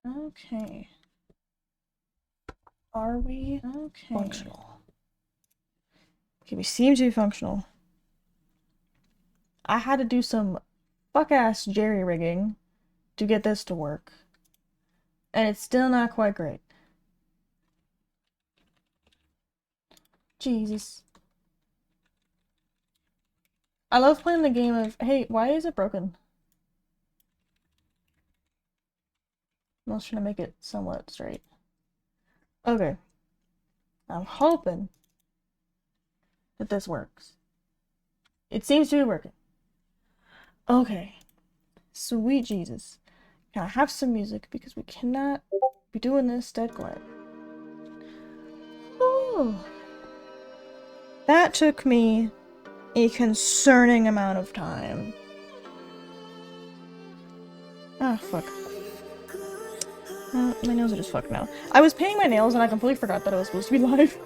Okay. Are we functional? Okay, we seem to be functional. I had to do some fuck-ass jerry-rigging to get this to work. And it's still not quite great. Jesus. I love playing the game of, hey, why is it broken? I was trying to make it somewhat straight. Okay. I'm hoping that this works. It seems to be working. Okay. Sweet Jesus. Can I have some music? Because we cannot be doing this dead quiet. Ooh. That took me a concerning amount of time. Ah, fuck. My nails are just fucked now. I was painting my nails and I completely forgot that I was supposed to be live.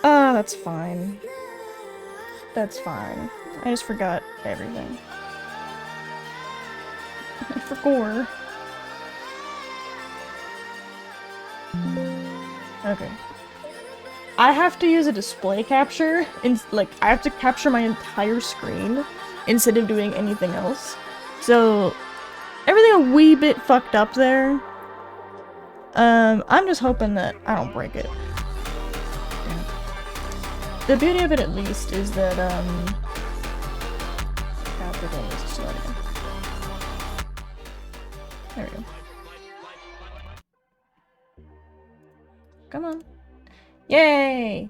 Ah, that's fine. That's fine. I just forgot everything. I forgot. Okay. I have to use a display capture, and like I have to capture my entire screen instead of doing anything else. So everything a wee bit fucked up there. I'm just hoping that I don't break it. Yeah. The beauty of it, at least, is that there we go. Come on. Yay!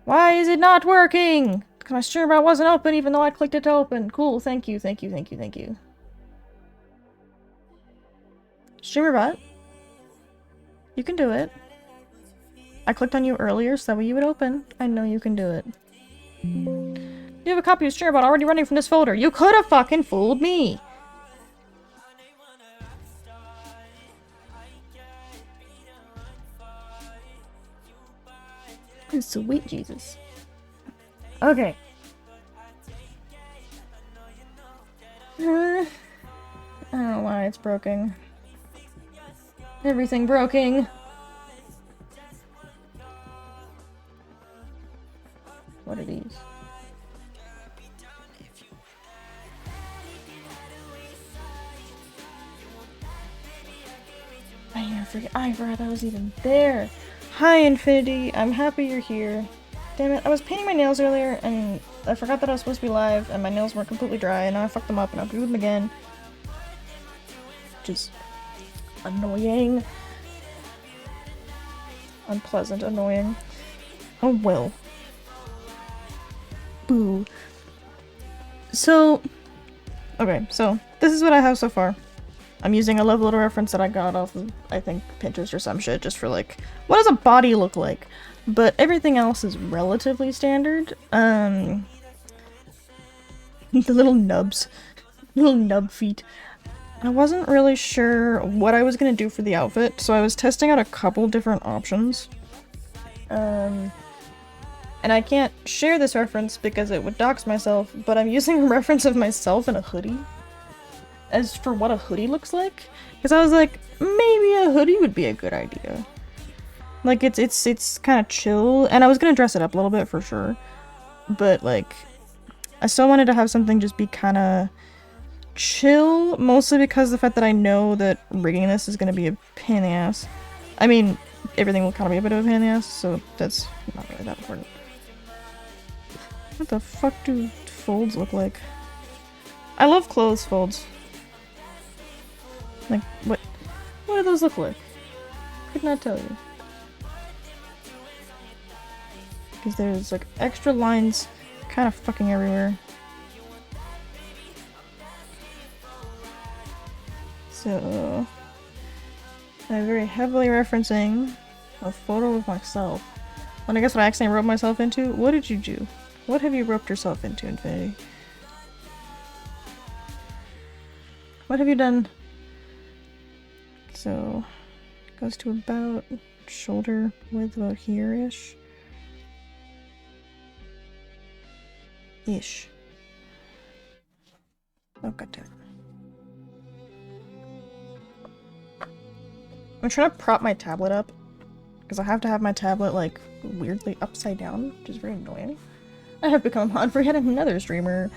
Why is it not working? Because my streamer bot wasn't open even though I clicked it to open. Cool, thank you, thank you, thank you, thank you. Streamer bot? You can do it. I clicked on you earlier so that way you would open. I know you can do it. You have a copy of streamer bot already running from this folder. You could have fucking fooled me! Sweet Jesus. Okay. I don't know why it's broken. Everything broken. What are these? I forgot that was even there. Hi, Infinity. I'm happy you're here. Damn it, I was painting my nails earlier, and I forgot that I was supposed to be live, and my nails weren't completely dry, and now I fucked them up, and I'll do them again. Which is annoying. Unpleasant, annoying. Oh well. Boo. So, okay, so this is what I have so far. I'm using a lovely little reference that I got off of, I think, Pinterest or some shit, just for like, what does a body look like? But everything else is relatively standard. The little nubs. Little nub feet. I wasn't really sure what I was gonna do for the outfit, so I was testing out a couple different options. And I can't share this reference because it would dox myself, but I'm using a reference of myself in a hoodie as for what a hoodie looks like. Because I was like, maybe a hoodie would be a good idea. Like, it's kind of chill, and I was gonna dress it up a little bit for sure. But, like, I still wanted to have something just be kind of chill, mostly because of the fact that I know that rigging this is gonna be a pain in the ass. I mean, everything will kind of be a bit of a pain in the ass, so that's not really that important. What the fuck do folds look like? I love clothes folds. Like, what do those look like? Could not tell you. Because there's, like, extra lines kind of fucking everywhere. So, I'm very heavily referencing a photo of myself. Well, I guess what I accidentally roped myself into? What did you do? What have you roped yourself into, Infinity? What have you done? So, it goes to about shoulder width about here-ish. Ish. Oh, goddammit. I'm trying to prop my tablet up, because I have to have my tablet, like, weirdly upside down, which is very annoying. I have become hot for yet another streamer.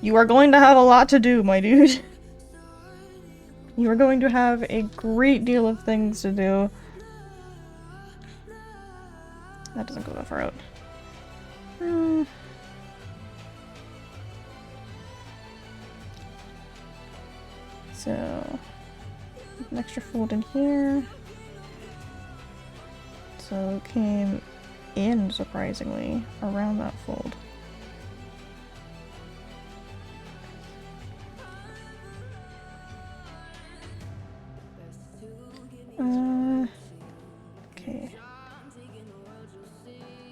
You are going to have a lot to do, my dude. You are going to have a great deal of things to do. That doesn't go that far out. So, an extra fold in here. So it came in, surprisingly, around that fold. Okay.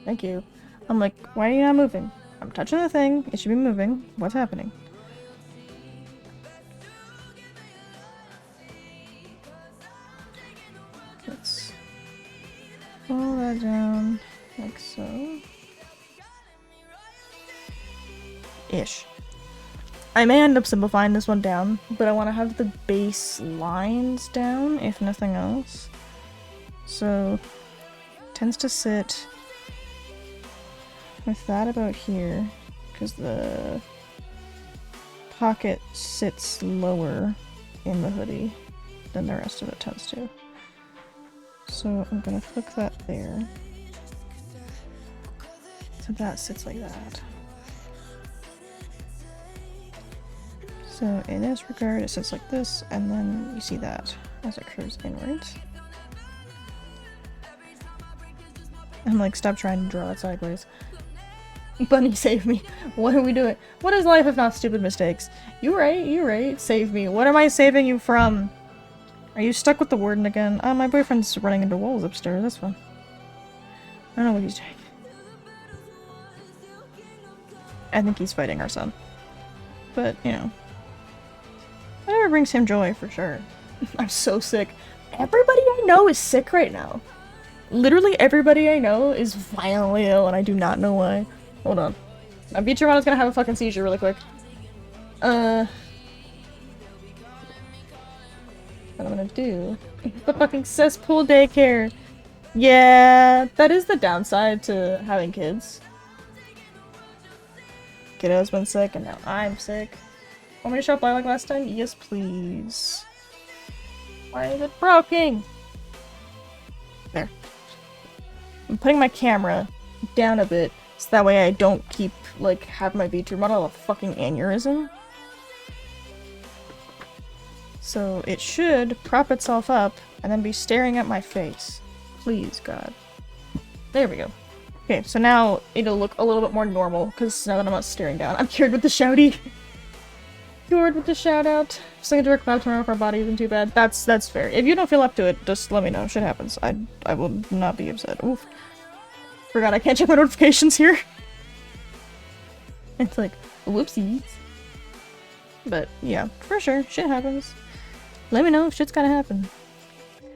Thank you. I'm like, why are you not moving? I'm touching the thing. It should be moving. What's happening? Let's pull that down like so. Ish. I may end up simplifying this one down, but I want to have the base lines down, if nothing else. So, tends to sit with that about here, because the pocket sits lower in the hoodie than the rest of it tends to. So I'm gonna hook that there. So that sits like that. So in this regard, it sits like this, and then you see that as it curves inwards. I'm like, stop trying to draw it sideways. Bunny, save me. What are we doing? What is life if not stupid mistakes? You're right. Save me. What am I saving you from? Are you stuck with the warden again? My boyfriend's running into walls upstairs. That's fun. I don't know what he's doing. I think he's fighting our son. But, you know. Whatever brings him joy, for sure. I'm so sick. Everybody I know is sick right now. Literally everybody I know is violently ill, and I do not know why. Hold on. My Beatrice gonna have a fucking seizure really quick. What I'm gonna do... The fucking cesspool daycare! Yeah, that is the downside to having kids. Kiddo's been sick, and now I'm sick. Want me to shop like last time? Yes, please. Why is it broken? There. I'm putting my camera down a bit, so that way I don't keep, like, have my V2 model a fucking aneurysm. So it should prop itself up and then be staring at my face. Please, God. There we go. Okay, so now it'll look a little bit more normal, because now that I'm not staring down. I'm cured with the shouty. Cured with the shout out. Just like a direct clap tomorrow if our body isn't too bad. That's fair. If you don't feel up to it, just let me know. Shit happens. I will not be upset. Oof. Forgot I can't check my notifications here. It's like, whoopsies. But yeah, for sure, shit happens. Let me know if shit's gotta happen.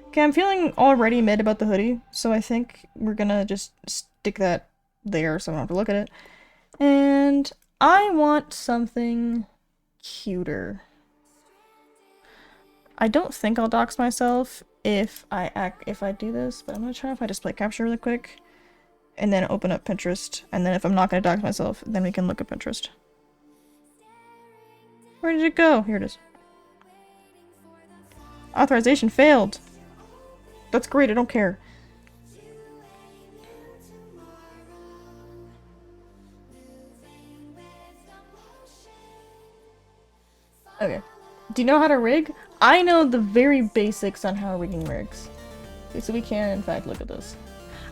Okay, I'm feeling already mid about the hoodie, so I think we're gonna just stick that there so I don't have to look at it. And I want something cuter. I don't think I'll dox myself if I do this, but I'm gonna try if I display capture really quick and then open up Pinterest, and then if I'm not gonna dox myself, then we can look at Pinterest. Where did it go? Here it is. Authorization failed. That's great, I don't care. Okay. Do you know how to rig? I know the very basics on how rigging rigs. Okay, so we can, in fact, look at this.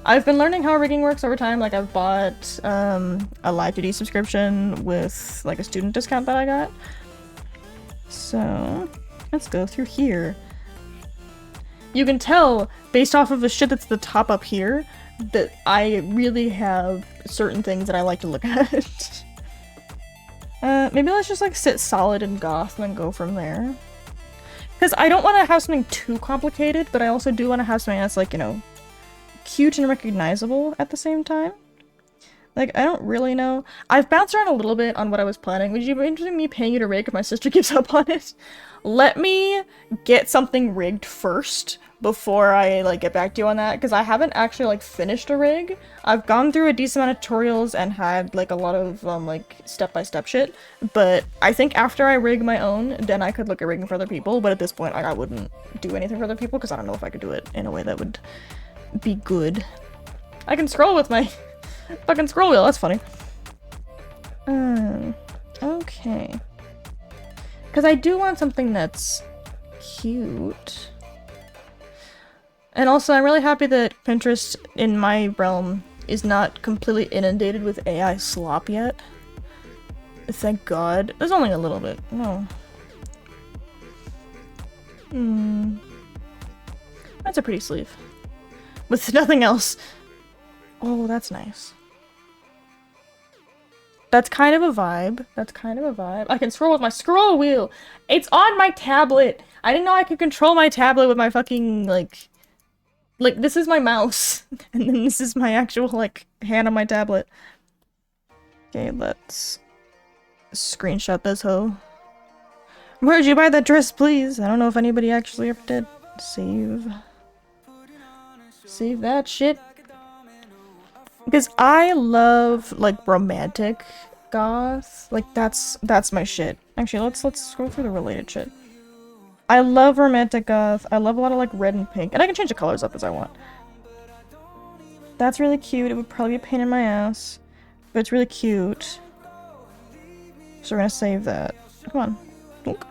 I've been learning how rigging works over time. Like, I've bought a live VOD subscription with, like, a student discount that I got. So, let's go through here. You can tell, based off of the shit that's the top up here, that I really have certain things that I like to look at. Maybe let's just, like, sit solid and goth and then go from there. Because I don't want to have something too complicated, but I also do want to have something that's, like, you know, cute and recognizable at the same time. Like, I don't really know. I've bounced around a little bit on what I was planning. Would you be interested in me paying you to rig if my sister gives up on it? Let me get something rigged first before I, like, get back to you on that, because I haven't actually, like, finished a rig. I've gone through a decent amount of tutorials and had, like, a lot of, like, step-by-step shit, but I think after I rig my own, then I could look at rigging for other people, but at this point, I wouldn't do anything for other people, because I don't know if I could do it in a way that would be good. I can scroll with my fucking scroll wheel, that's funny. Okay. Because I do want something that's cute. And also, I'm really happy that Pinterest in my realm is not completely inundated with AI slop yet. Thank God. There's only a little bit. No. That's a pretty sleeve. With nothing else. Oh, that's nice. That's kind of a vibe. That's kind of a vibe. I can scroll with my scroll wheel! It's on my tablet! I didn't know I could control my tablet with my fucking, like, this is my mouse. And then this is my actual, like, hand on my tablet. Okay, let's screenshot this hoe. Where'd you buy that dress, please? I don't know if anybody actually ever did. Save. Save that shit. Because I love, like, romantic goth. Like, that's my shit. Actually, let's scroll through the related shit. I love romantic goth. I love a lot of, like, red and pink. And I can change the colors up as I want. That's really cute. It would probably be a pain in my ass. But it's really cute. So we're gonna save that. Come on. Look.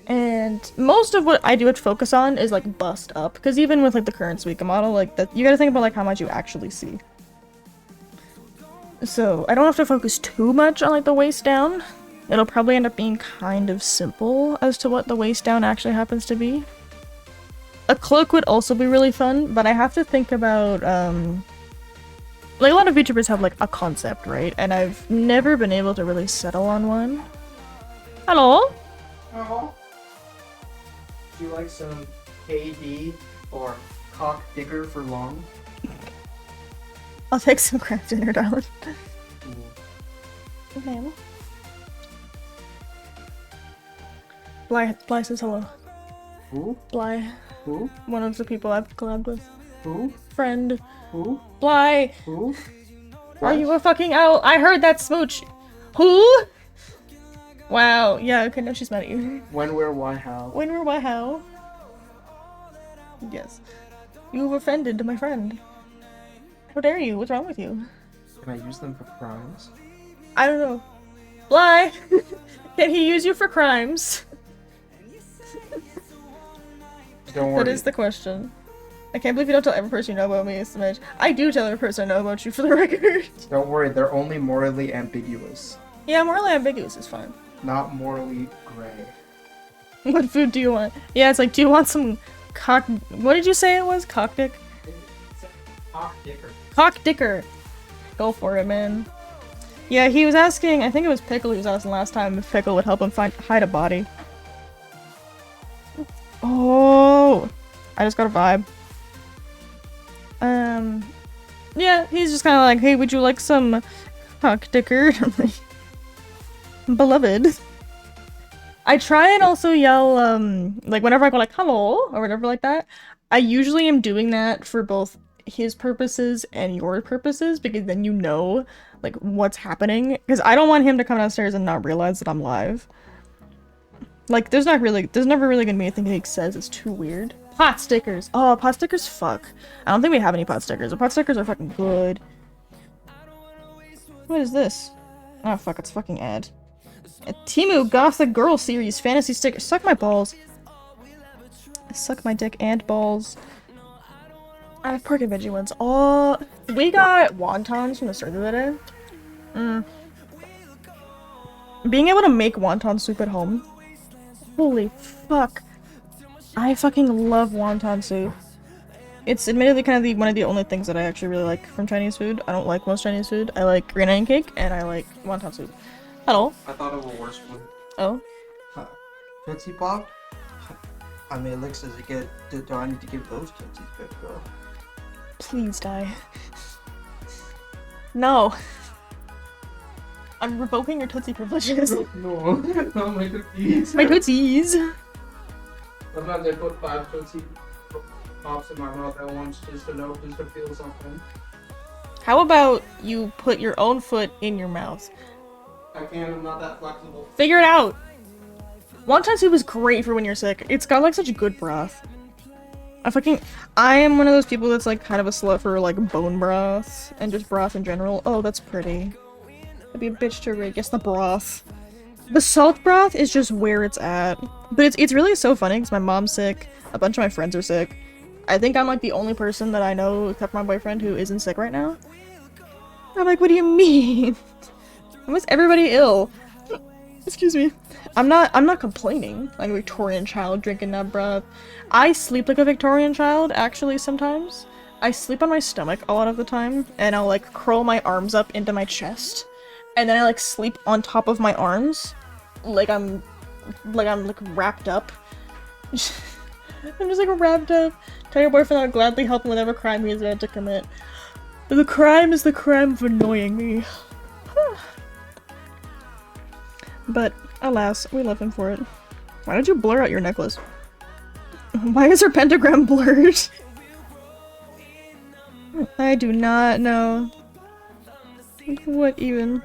And most of what I do focus on is, like, bust up. Because even with, like, the current Suika model, like, that you gotta think about, like, how much you actually see. So, I don't have to focus too much on, like, the waist down. It'll probably end up being kind of simple as to what the waist down actually happens to be. A cloak would also be really fun, but I have to think about, like, a lot of VTubers have, like, a concept, right? And I've never been able to really settle on one. Hello? Hello? Do you like some KD or cock dicker for long? I'll take some crab dinner, darling. Okay. Bly says hello. Who? Bly. Who? One of the people I've collabed with. Who? Friend. Who? Bly. Who? Are you a fucking owl? I heard that smooch. Who? Wow. Yeah, okay, now she's mad at you. When, where, why, how? When, where, why, how? Yes. You've offended my friend. How dare you? What's wrong with you? Can I use them for crimes? I don't know. Bly! Can he use you for crimes? Don't worry. That is the question. I can't believe you don't tell every person you know about me, Smidge. I do tell every person I know about you, for the record. Don't worry, they're only morally ambiguous. Yeah, morally ambiguous is fine. Not morally gray. What food do you want? Yeah, it's like, do you want some cock... What did you say it was? Cock dick? Cock dicker. Cock dicker! Go for it, man. Yeah, he was asking, I think it was Pickle who was asking last time if Pickle would help him hide a body. Oh! I just got a vibe. Yeah, he's just kind of like, hey, would you like some cock dicker? Beloved. I try and also yell, like, whenever I go like, hello, or whatever like that, I usually am doing that for both his purposes and your purposes, because then you know, like, what's happening. Because I don't want him to come downstairs and not realize that I'm live. Like, there's never really gonna be anything he says is too weird. Pot stickers! Oh, pot stickers, fuck. I don't think we have any pot stickers. The pot stickers are fucking good. What is this? Oh, fuck, it's fucking ad. A Temu Gothic Girl Series fantasy sticker. Suck my balls. Suck my dick and balls. I have pork and veggie ones. Oh, we got wontons from the store the other day. Being able to make wonton soup at home. Holy fuck. I fucking love wonton soup. It's admittedly kind of one of the only things that I actually really like from Chinese food. I don't like most Chinese food. I like green onion cake and I like wonton soup. Hello? I thought of a worse one. Oh? Tootsie Pop? How many licks does it get? Do I need to give those Tootsies, baby girl? Please die. No. I'm revoking your Tootsie privileges. No, not my cookies. My Tootsies. Sometimes I put 5 Tootsie Pops in my mouth at once just to know, just to feel something. How about you put your own foot in your mouth? I can't, I'm not that flexible. Figure it out! Wonton soup is great for when you're sick. It's got like such good broth. I am one of those people that's like kind of a slut for like bone broth and just broth in general. Oh, that's pretty. I'd be a bitch to rig. Yes, the broth. The salt broth is just where it's at. But it's really so funny because my mom's sick. A bunch of my friends are sick. I think I'm like the only person that I know, except for my boyfriend, who isn't sick right now. I'm like, what do you mean? Why is everybody ill? Excuse me. I'm not complaining. Like a Victorian child drinking that broth. I sleep like a Victorian child, actually, sometimes. I sleep on my stomach a lot of the time, and I'll like curl my arms up into my chest. And then I like sleep on top of my arms. Like I'm wrapped up. I'm just like wrapped up. Tell your boyfriend I'll gladly help him with whatever crime he is about to commit. The crime is the crime of annoying me. But, alas, we love him for it. Why did you blur out your necklace? Why is her pentagram blurred? I do not know. What even?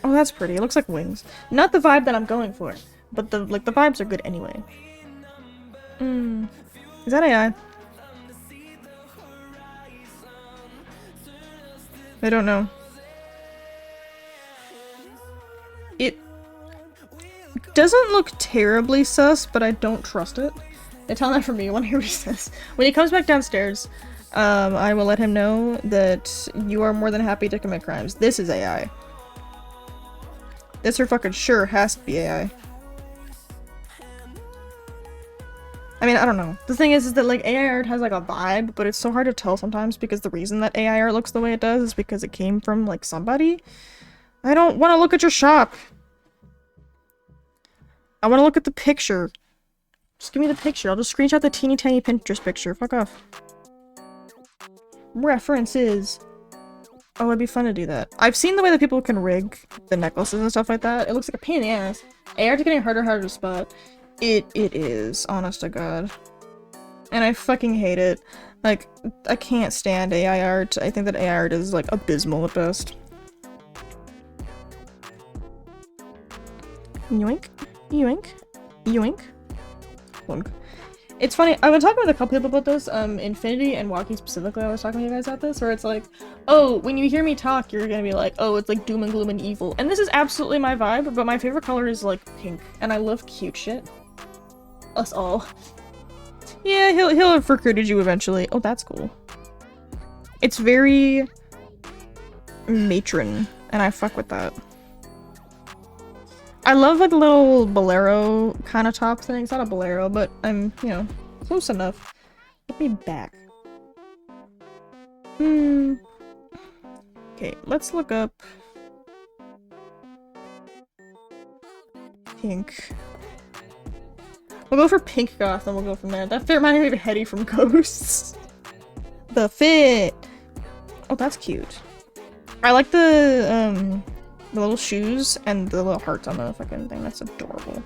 Oh, that's pretty. It looks like wings. Not the vibe that I'm going for, but the vibes are good anyway. Is that AI? I don't know. It doesn't look terribly sus, but I don't trust it. They tell that from me. I want to hear what he says. When he comes back downstairs, I will let him know that you are more than happy to commit crimes. This is AI. This for fucking sure has to be AI. I mean, I don't know. The thing is that like AI art has like a vibe, but it's so hard to tell sometimes because the reason that AI art looks the way it does is because it came from like somebody. I don't want to look at your shop. I want to look at the picture. Just give me the picture. I'll just screenshot the teeny tiny Pinterest picture. Fuck off. References. Oh, it'd be fun to do that. I've seen the way that people can rig the necklaces and stuff like that. It looks like a pain in the ass. AI art's getting harder and harder to spot. It is, honest to God. And I fucking hate it. Like, I can't stand AI art. I think that AI art is, like, abysmal at best. Yoink. Yoink. Yoink. Yoink. It's funny, I've been talking with a couple people about this, Infinity and Walking specifically, I was talking to you guys about this, where it's like, oh, when you hear me talk, you're gonna be like, oh, it's like doom and gloom and evil. And this is absolutely my vibe, but my favorite color is like pink, and I love cute shit. Us all. Yeah, he'll have recruited you eventually. Oh, that's cool. It's very matron, and I fuck with that. I love like the little bolero kind of top thing. It's not a bolero, but I'm, you know, close enough. Let me back. Okay, let's look up pink. We'll go for pink goth and we'll go from there. That fit reminded me of Hetty from Ghosts. The fit! Oh, that's cute. I like the little shoes and the little hearts on the fucking thing. That's adorable.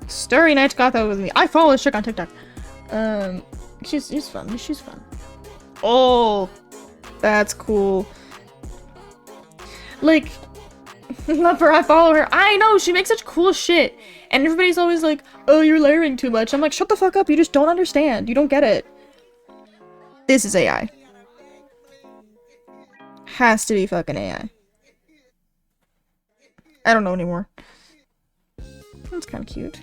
Starry Night got that with me. I follow this chick on TikTok. She's fun. She's fun. Oh, that's cool. Like, love her. I follow her. I know she makes such cool shit, and everybody's always like, "Oh, you're layering too much." I'm like, shut the fuck up. You just don't understand. You don't get it. This is AI. Has to be fucking AI. I don't know anymore. That's kind of cute.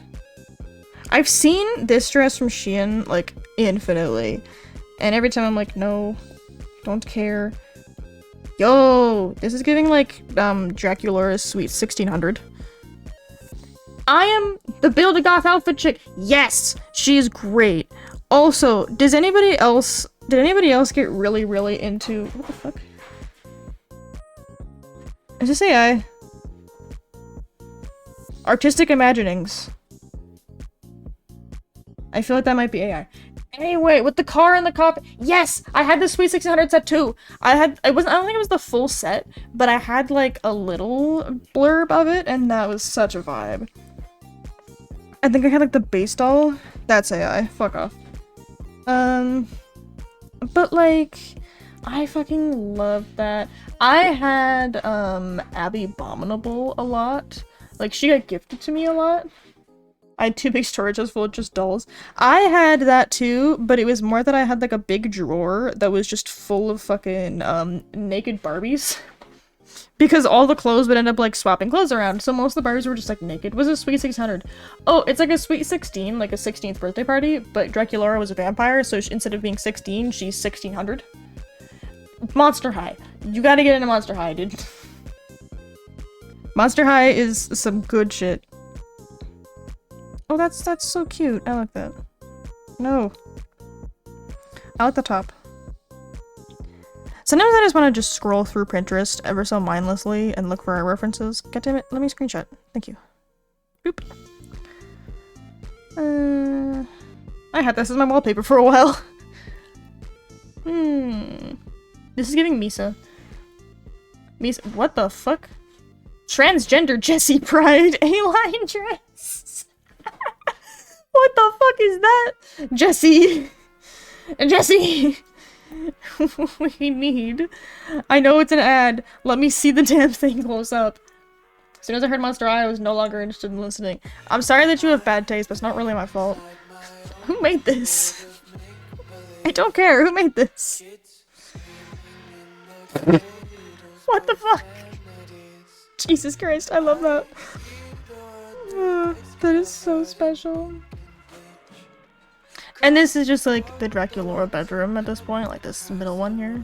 I've seen this dress from Shein, like, infinitely. And every time I'm like, no, don't care. Yo, this is giving, like, Dracula's Sweet 1600. I am the Build a Goth outfit chick. Yes, she is great. Also, did anybody else get really, really into, what the fuck? Is this AI? Artistic Imaginings. I feel like that might be AI. Anyway, with the car and the cop, yes, I had the Sweet 1600 set too. I don't think it was the full set, but I had like a little blurb of it, and that was such a vibe. I think I had like the base doll. That's AI. Fuck off. But like, I fucking loved that. I had Abby Abominable a lot. Like, she got gifted to me a lot. I had 2 big storages full of just dolls. I had that too, but it was more that I had like a big drawer that was just full of fucking naked Barbies. Because all the clothes would end up like swapping clothes around, so most of the Barbies were just like naked. It was a Sweet 600. Oh, it's like a Sweet 16, like a 16th birthday party, but Draculaura was a vampire, so instead of being 16, she's 1600. Monster High. You gotta get into Monster High, dude. Monster High is some good shit. Oh, that's so cute. I like that. No. I like the top. Sometimes I just want to just scroll through Pinterest ever so mindlessly and look for our references. God damn it, let me screenshot. Thank you. Boop. I had this as my wallpaper for a while. This is giving Misa. Misa, what the fuck? Transgender Jessie Pride A-line dress. What the fuck is that? Jessie! Jessie! We need. I know it's an ad. Let me see the damn thing close up. As soon as I heard Monster High, I was no longer interested in listening. I'm sorry that you have bad taste, but it's not really my fault. Who made this? I don't care. Who made this? What the fuck? Jesus Christ, I love that. That is so special. And this is just like the Draculaura bedroom at this point, like this middle one here.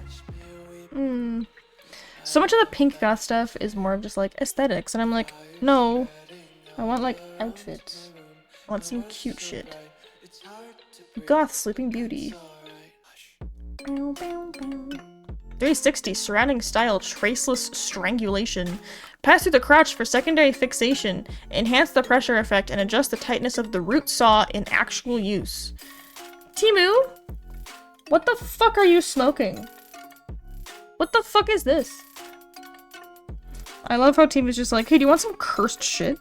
So much of the pink goth stuff is more of just like aesthetics, and I'm like, no, I want like outfits. I want some cute shit. Goth Sleeping Beauty. 360 surrounding style traceless strangulation. Pass through the crotch for secondary fixation. Enhance the pressure effect and adjust the tightness of the root saw in actual use. Timu? What the fuck are you smoking? What the fuck is this? I love how Timu's just like, hey, do you want some cursed shit?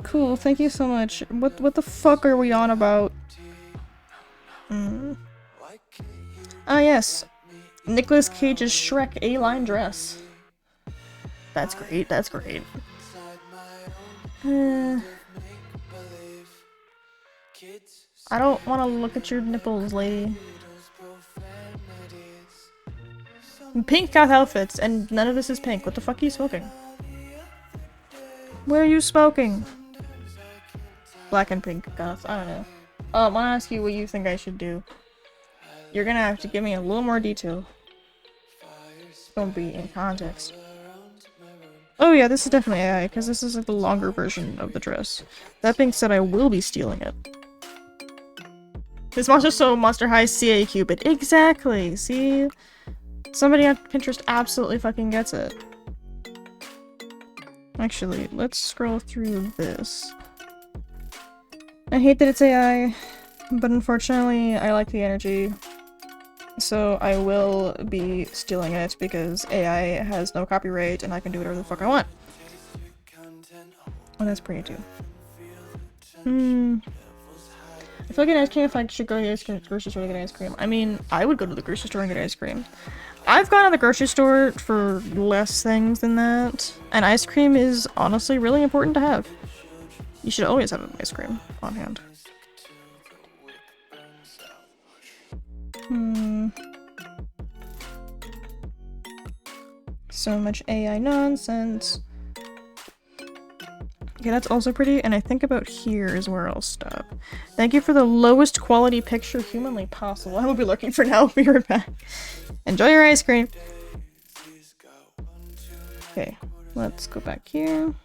Cool, thank you so much. What the fuck are we on about? Ah yes. Nicolas Cage's Shrek A-line dress. That's great, that's great. I don't want to look at your nipples, lady. Pink goth outfits, and none of this is pink. What the fuck are you smoking? Where are you smoking? Black and pink goth, I don't know. I want to ask you what you think I should do. You're gonna have to give me a little more detail. It's gonna be in context. Oh yeah, this is definitely AI, because this is like the longer version of the dress. That being said, I will be stealing it. This monster's so Monster High CA Cupid. Exactly! See? Somebody on Pinterest absolutely fucking gets it. Actually, let's scroll through this. I hate that it's AI, but unfortunately I like the energy. So I will be stealing it because AI has no copyright and I can do whatever the fuck I want. Oh, that's pretty too. I feel like an ice cream if I should go to the grocery store to get ice cream. I mean, I would go to the grocery store and get ice cream. I've gone to the grocery store for less things than that. And ice cream is honestly really important to have. You should always have ice cream on hand. So much AI nonsense. Okay, that's also pretty, and I think about here is where I'll stop. Thank you for the lowest quality picture humanly possible. I will be looking for now. Be right back. Enjoy your ice cream. Okay, let's go back here.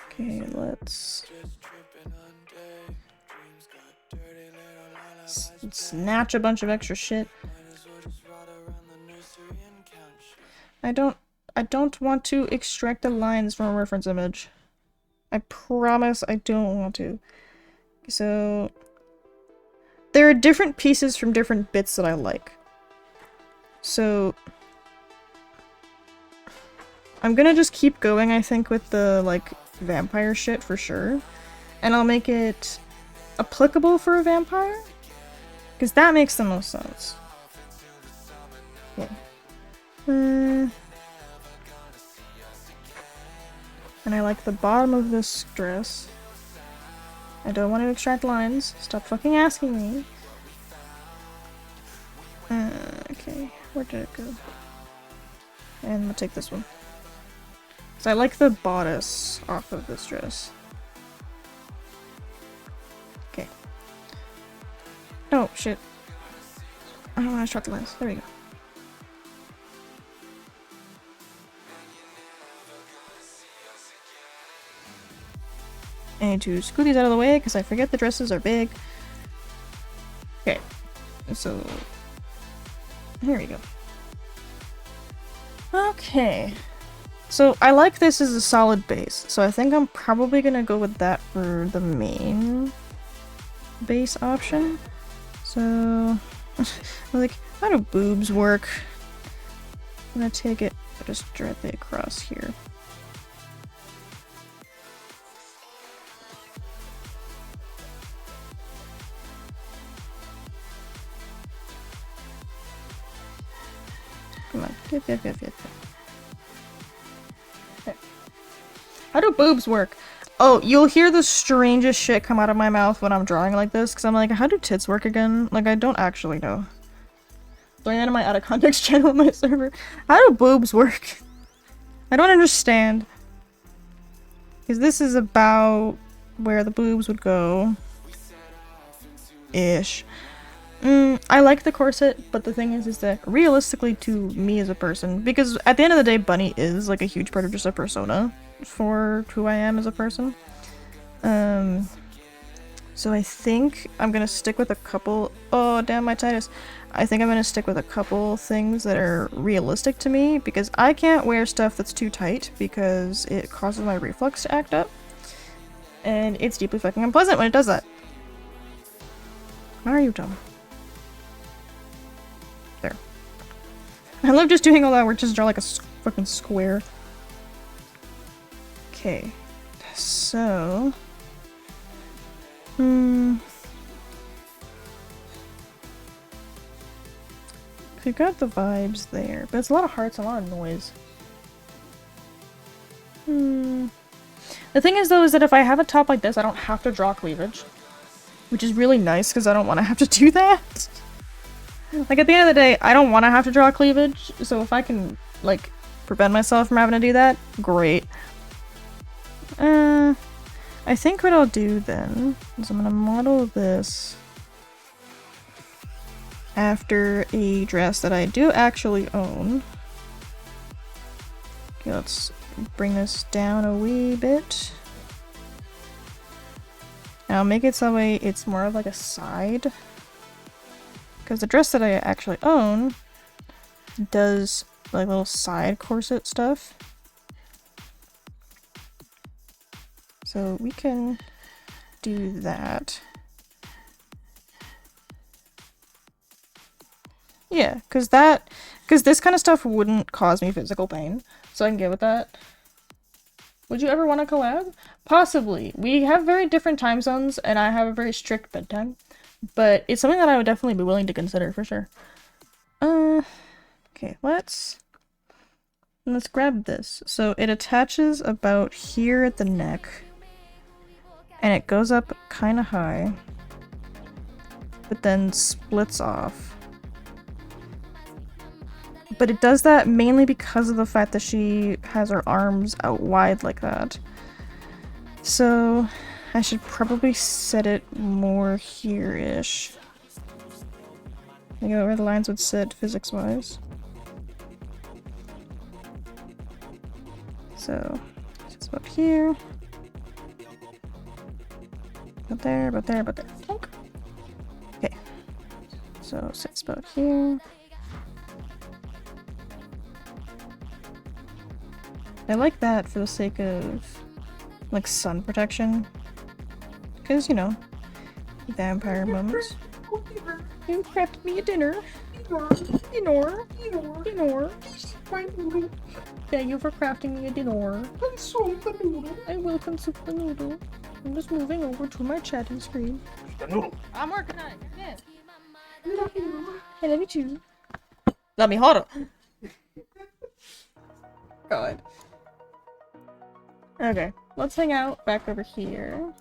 Okay, let's snatch a bunch of extra shit. I don't want to extract the lines from a reference image. I promise I don't want to. So there are different pieces from different bits that I like. So I'm gonna just keep going, I think, with the, like, vampire shit for sure. And I'll make it applicable for a vampire. Because that makes the most sense. Okay. And I like the bottom of this dress. I don't want to extract lines. Stop fucking asking me. Okay, where did it go? And we'll take this one. So I like the bodice off of this dress. Okay. Oh, shit. I don't want to extract the lines. There we go. I need to scoot these out of the way because I forget the dresses are big. Okay. So here we go. Okay. So I like this as a solid base, so I think I'm probably gonna go with that for the main base option. So, like, how do boobs work? I'm gonna take it just directly across here. Come on, get. How do boobs work? Oh, you'll hear the strangest shit come out of my mouth when I'm drawing like this, because I'm like, how do tits work again? Like, I don't actually know. Throwing that in my out of context channel on my server. How do boobs work? I don't understand. Because this is about where the boobs would go. Ish. I like the corset, but the thing is that realistically to me as a person, because at the end of the day, Bunny is like a huge part of just a persona for who I am as a person. So I think I'm gonna stick with a couple— oh damn, my Titus. I think I'm gonna stick with a couple things that are realistic to me, because I can't wear stuff that's too tight because it causes my reflux to act up. And it's deeply fucking unpleasant when it does that. Why are you dumb? There. I love just doing all that work just to draw like a fucking square. Okay. So... we got the vibes there, but it's a lot of hearts and a lot of noise. The thing is though is that if I have a top like this, I don't have to draw cleavage. Which is really nice because I don't want to have to do that. Like, at the end of the day, I don't want to have to draw cleavage, so if I can, like, prevent myself from having to do that, great. I think what I'll do then is I'm gonna model this after a dress that I do actually own. Okay, let's bring this down a wee bit. Now make it so way it's more of like a side. Because the dress that I actually own does like little side corset stuff. So we can do that. Yeah, because this kind of stuff wouldn't cause me physical pain, so I can get with that. Would you ever want to collab? Possibly. We have very different time zones, and I have a very strict bedtime, but it's something that I would definitely be willing to consider for sure. Okay, let's grab this. So it attaches about here at the neck, and it goes up kind of high, but then splits off. But it does that mainly because of the fact that she has her arms out wide like that. So I should probably set it more here-ish. I go where the lines would sit physics-wise. So it's about here. About there, about there, about there. Okay. So sits about here. I like that for the sake of, like, sun protection. Because, you know, vampire moments. You crafted me a dinner. Dinner. Thank you for crafting me a dinner. I will consume the noodle. I'm just moving over to my chatting screen. The noodle. I'm working on it. Yeah. I love you too. Let me hold on. God. Okay, let's hang out back over here.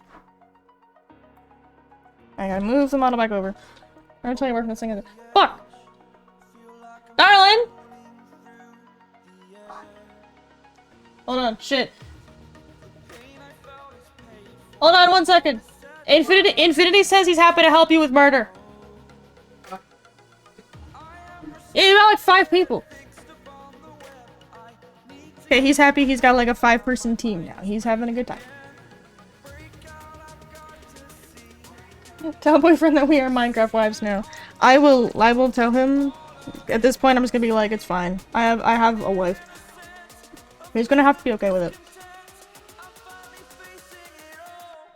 I gotta move the model back over. I'm gonna tell you where this thing is. Fuck! Darling! Hold on, shit. Hold on 1 second. Infinity says he's happy to help you with murder. Yeah, about like 5 people. Okay, he's happy he's got like a 5-person team now. He's having a good time. Tell boyfriend that we are Minecraft wives now. I will tell him. At this point I'm just gonna be like, it's fine. I have a wife. He's gonna have to be okay with it.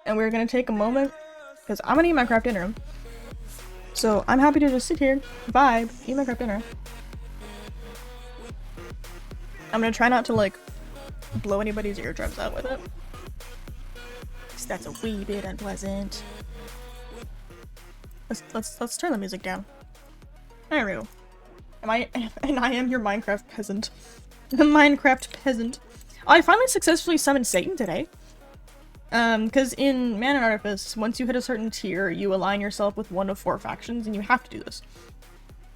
And we're gonna take a moment, because I'm gonna eat Minecraft dinner. So I'm happy to just sit here, vibe, eat Minecraft dinner. I'm gonna try not to like blow anybody's eardrums out with it. Cause that's a wee bit unpleasant. Let's turn the music down. There we go. And I am your Minecraft peasant. The Minecraft peasant. I finally successfully summoned Satan today. Because in Man and Artifice, once you hit a certain tier, you align yourself with one of 4 factions, and you have to do this.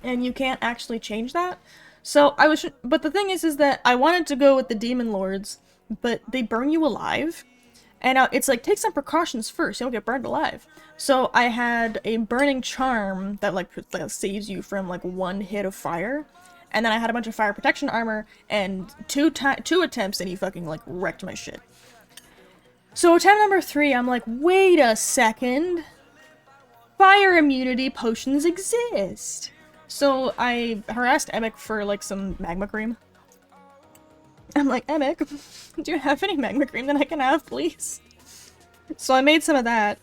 And you can't actually change that. So but the thing is that I wanted to go with the Demon Lords, but they burn you alive. And it's like, take some precautions first, you don't get burned alive. So I had a burning charm that like saves you from like 1 hit of fire. And then I had a bunch of fire protection armor, and 2 attempts, and he fucking like wrecked my shit. So attempt number 3, I'm like, wait a second. Fire immunity potions exist. So I harassed Emic for like some magma cream. I'm like, Emic, do you have any magma cream that I can have, please? So I made some of that,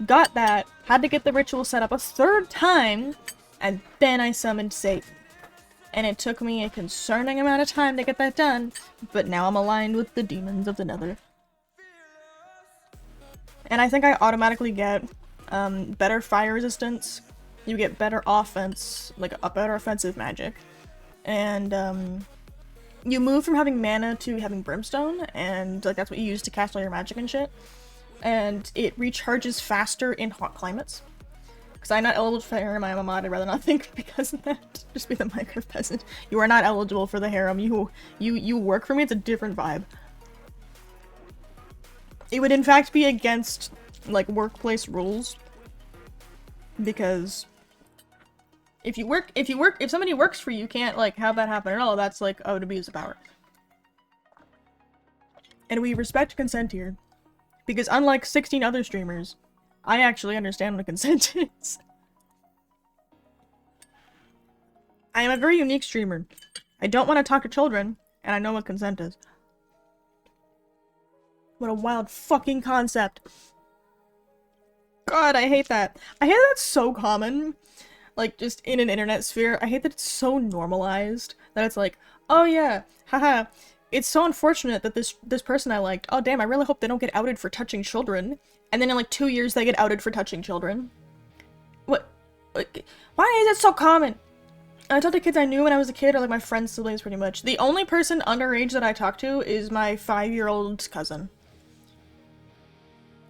got that, had to get the ritual set up a 3rd time, and then I summoned Satan. And it took me a concerning amount of time to get that done, but now I'm aligned with the demons of the Nether. And I think I automatically get better fire resistance, you get better offense, like a better offensive magic, and you move from having mana to having brimstone, and like that's what you use to cast all your magic and shit. And it recharges faster in hot climates. Because I'm not eligible for the harem, I'm a mod, I'd rather not think because of that. Just be the Minecraft peasant. You are not eligible for the harem. You work for me, it's a different vibe. It would in fact be against like workplace rules. Because if somebody works for you, you can't like have that happen at all. That's like, oh, to abuse of power. And we respect consent here. Because unlike 16 other streamers, I actually understand what consent is. I am a very unique streamer. I don't want to talk to children, and I know what consent is. What a wild fucking concept. God, I hate that. I hate that it's so common. Like, just in an internet sphere. I hate that it's so normalized. That it's like, oh yeah, haha. It's so unfortunate that this person I liked, oh damn, I really hope they don't get outed for touching children. And then in like 2 years they get outed for touching children. What? Why is it so common? I talk to kids I knew when I was a kid, or like my friends' siblings pretty much. The only person underage that I talk to is my 5-year-old cousin.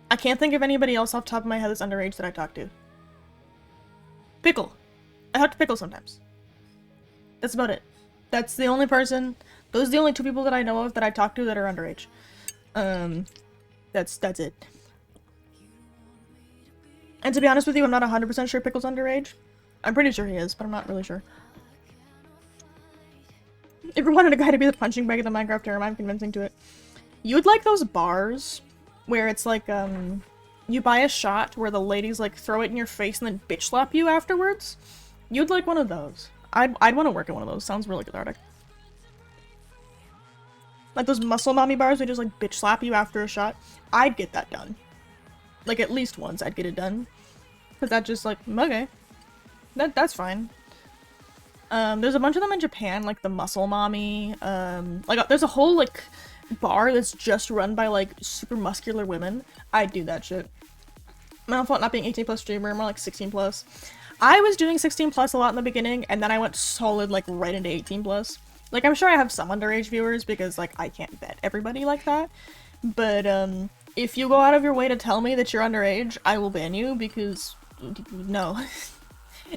I can't think of anybody else off the top of my head that's underage that I talk to. Pickle. I talk to Pickle sometimes. That's about it. That's the only person. Those are the only 2 people that I know of that I talk to that are underage. That's it. And to be honest with you, I'm not 100% sure Pickle's underage. I'm pretty sure he is, but I'm not really sure. If you wanted a guy to be the punching bag of the Minecraft term, I'm convincing to it. You would like those bars where it's like, you buy a shot where the ladies like throw it in your face and then bitch slap you afterwards? You'd like one of those. I'd want to work at one of those. Sounds really cathartic. Like those muscle mommy bars, they just like bitch slap you after a shot. I'd get that done. Like at least once I'd get it done. Cause that just like, okay. That's fine. There's a bunch of them in Japan, like the muscle mommy. Like there's a whole like bar that's just run by like super muscular women. I'd do that shit. My own fault not being 18 plus streamer, more like 16 plus. I was doing 16 plus a lot in the beginning, and then I went solid like right into 18 plus. Like I'm sure I have some underage viewers because like I can't vet everybody like that. But if you go out of your way to tell me that you're underage, I will ban you because no.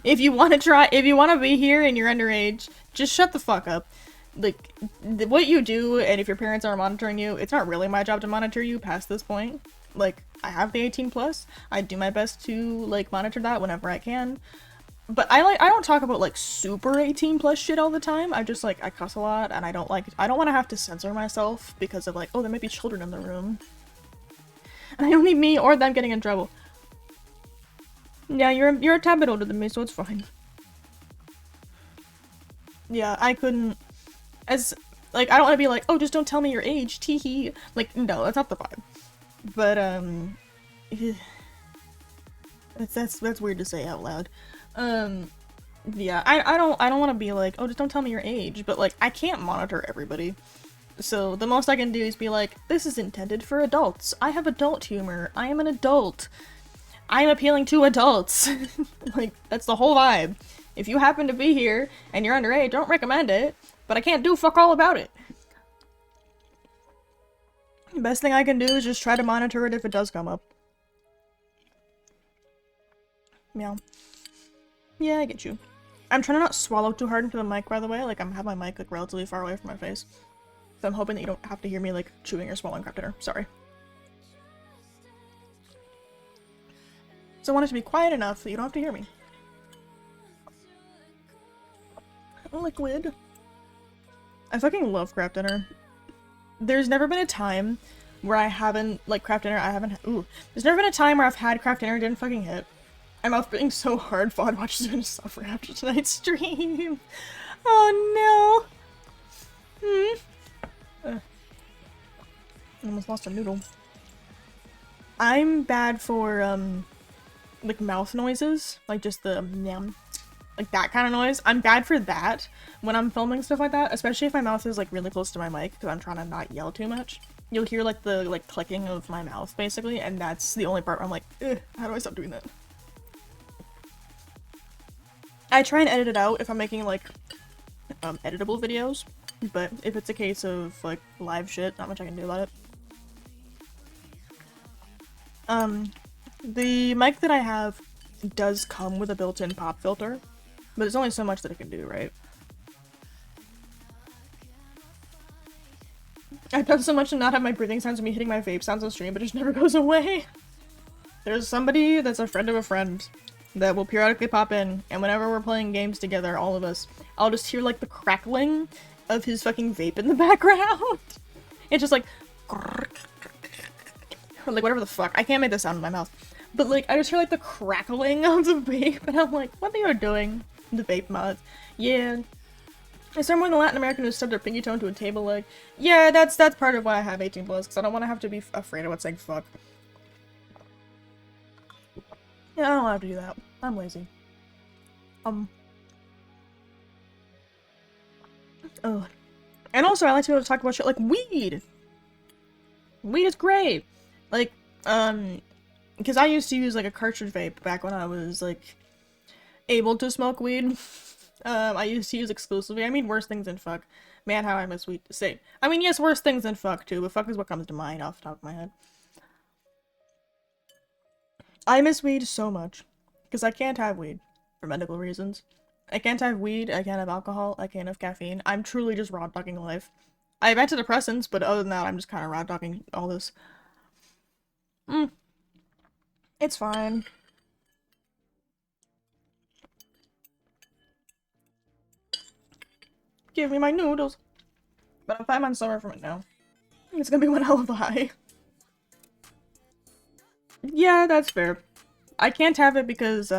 If you want to be here and you're underage, just shut the fuck up. Like, what you do, and if your parents are monitoring you, it's not really my job to monitor you past this point. Like, I have the 18 plus, I do my best to, like, monitor that whenever I can. But I don't talk about, like, super 18 plus shit all the time. I just, like, I cuss a lot, and I don't want to have to censor myself because of, like, oh, there might be children in the room. And I don't need me or them getting in trouble. Yeah, you're a tad bit older than me, so it's fine. Yeah, I couldn't... As, like, I don't want to be like, oh, just don't tell me your age, teehee. Like, no, that's not the vibe. But, that's weird to say out loud. Yeah, I don't want to be like, oh, just don't tell me your age, but, like, I can't monitor everybody. So, the most I can do is be like, this is intended for adults. I have adult humor. I am an adult. I'm appealing to adults. Like, that's the whole vibe. If you happen to be here, and you're underage, don't recommend it, but I can't do fuck all about it. The best thing I can do is just try to monitor it if it does come up. Meow. Yeah, I get you. I'm trying to not swallow too hard into the mic, by the way. Like, I'm have my mic, like, relatively far away from my face. So I'm hoping that you don't have to hear me, like, chewing or swallowing crap dinner. Sorry. So I want it to be quiet enough that you don't have to hear me. Liquid. I fucking love craft dinner. There's never been a time where I haven't, like, craft dinner, ooh. There's never been a time where I've had craft dinner and didn't fucking hit. I'm out being so hard, VOD watch is gonna suffer after tonight's stream. Oh no. I almost lost a noodle. I'm bad for, like, mouth noises. Like, just the yum. Like, that kind of noise. I'm bad for that when I'm filming stuff like that, especially if my mouth is, like, really close to my mic, because I'm trying to not yell too much. You'll hear, like, the, like, clicking of my mouth, basically, and that's the only part where I'm like, how do I stop doing that? I try and edit it out if I'm making, like, editable videos, but if it's a case of, like, live shit, not much I can do about it. The mic that I have does come with a built-in pop filter, but there's only so much that it can do, right? I've done so much to not have my breathing sounds and me hitting my vape sounds on stream, but it just never goes away. There's somebody that's a friend of a friend that will periodically pop in, and whenever we're playing games together, all of us, I'll just hear, like, the crackling of his fucking vape in the background. It's just like... or, like, whatever the fuck. I can't make this sound in my mouth. But, like, I just hear, like, the crackling of the vape, and I'm like, what are you doing? The vape mods. Yeah. Is someone in Latin American who stubbed their pinky toe into a table leg? Yeah, that's part of why I have 18 plus, because I don't want to have to be afraid of what's saying fuck. Yeah, I don't have to do that. I'm lazy. Oh. And also, I like to be able to talk about shit like weed! Weed is great! Like, because I used to use, like, a cartridge vape back when I was, like, able to smoke weed. I used to use exclusively. I mean, worse things than fuck. Man, how I miss weed. Say, I mean, yes, worse things than fuck, too, but fuck is what comes to mind off the top of my head. I miss weed so much. Because I can't have weed. For medical reasons. I can't have weed, I can't have alcohol, I can't have caffeine. I'm truly just raw-dogging life. I have antidepressants, but other than that, I'm just kind of raw-dogging all this. It's fine. Give me my noodles. But I'm 5 months sober from it now. It's gonna be one hell of a high. Yeah, that's fair. I can't have it because,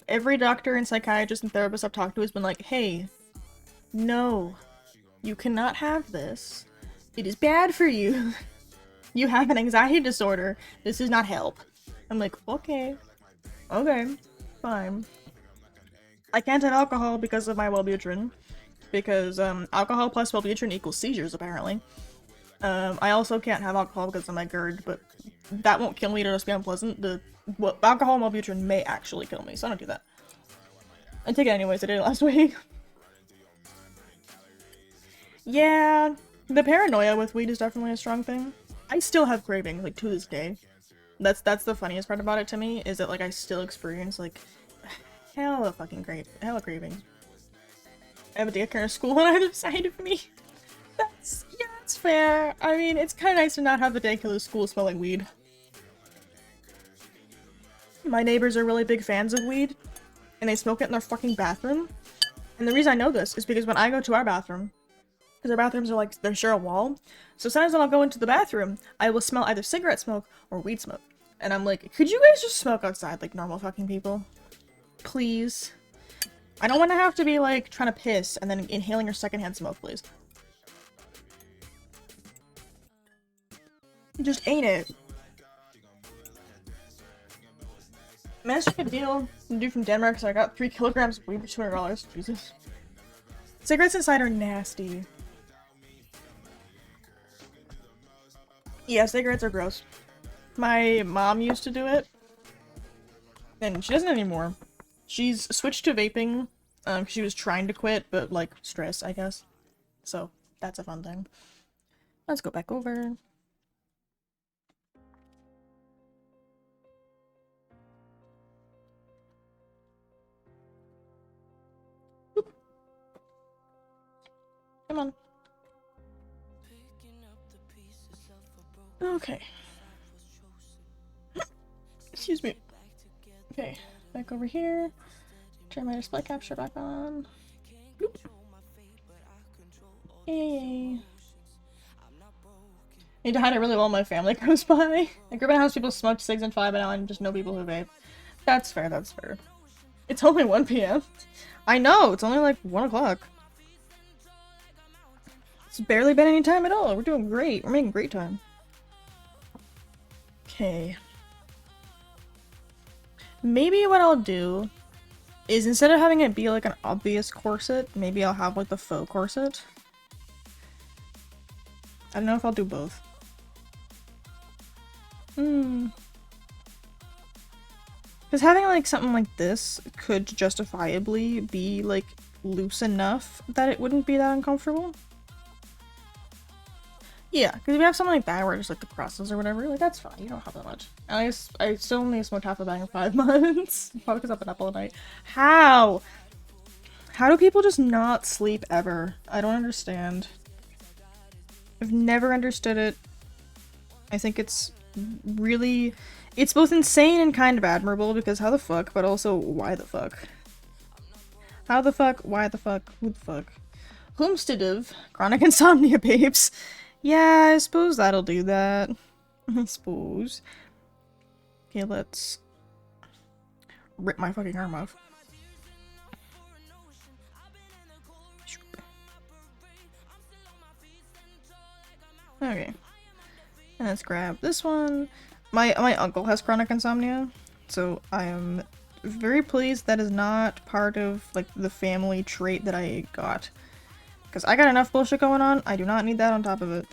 every doctor and psychiatrist and therapist I've talked to has been like, hey, no, you cannot have this. It is bad for you. You have an anxiety disorder. This does not help. I'm like, okay. Okay. Fine. I can't have alcohol because of my Wellbutrin. Because, alcohol plus Wellbutrin equals seizures, apparently. I also can't have alcohol because of my GERD, but that won't kill me, it'll just be unpleasant. Alcohol and Wellbutrin may actually kill me, so I don't do that. I take it anyways, I did it last week. Yeah, the paranoia with weed is definitely a strong thing. I still have cravings, like, to this day. That's the funniest part about it to me, is that, like, I still experience, like, hella cravings. I have a daycare and school on either side of me. Yeah, that's fair. I mean, it's kind of nice to not have the daycare and school smell like weed. My neighbors are really big fans of weed, and they smoke it in their fucking bathroom. And the reason I know this is because when I go to our bathroom, because our bathrooms are like, they share a wall, so sometimes when I'll go into the bathroom, I will smell either cigarette smoke or weed smoke. And I'm like, could you guys just smoke outside like normal fucking people? Please? I don't want to have to be like trying to piss and then inhaling your secondhand smoke, please. Just ain't it. Managed to get a deal. Dude from Denmark, so I got 3 kilograms of weed for $200. Jesus. Cigarettes inside are nasty. Yeah, cigarettes are gross. My mom used to do it. And she doesn't anymore. She's switched to vaping. She was trying to quit, but like stress, I guess. So that's a fun thing. Let's go back over. Oop. Come on. Okay. Excuse me. Okay, back over here. Turn my display capture back on. Oop. Yay. Need to hide it really well when my family comes by. I grew up in a house people smoked cigs and five, but now I just know people who vape. That's fair, that's fair. It's only 1 p.m. I know, it's only like 1 o'clock. It's barely been any time at all. We're doing great. We're making great time. Okay. Maybe what I'll do is instead of having it be like an obvious corset, maybe I'll have like the faux corset. I don't know if I'll do both. Because having like something like this could justifiably be like loose enough that it wouldn't be that uncomfortable. Yeah, because if you have something like that where just like the crosses or whatever, like that's fine. You don't have that much. And I still only smoked half a bag in 5 months. Probably because I've been up all night. How? How do people just not sleep ever? I don't understand. I've never understood it. I think it's really... It's both insane and kind of admirable because how the fuck, but also why the fuck? How the fuck? Why the fuck? Who the fuck? Whomstead chronic insomnia, babes. Yeah, I suppose that'll do that. I suppose. Okay, let's rip my fucking arm off. Okay. And let's grab this one. My uncle has chronic insomnia, so I am very pleased that is not part of like the family trait that I got. Because I got enough bullshit going on, I do not need that on top of it.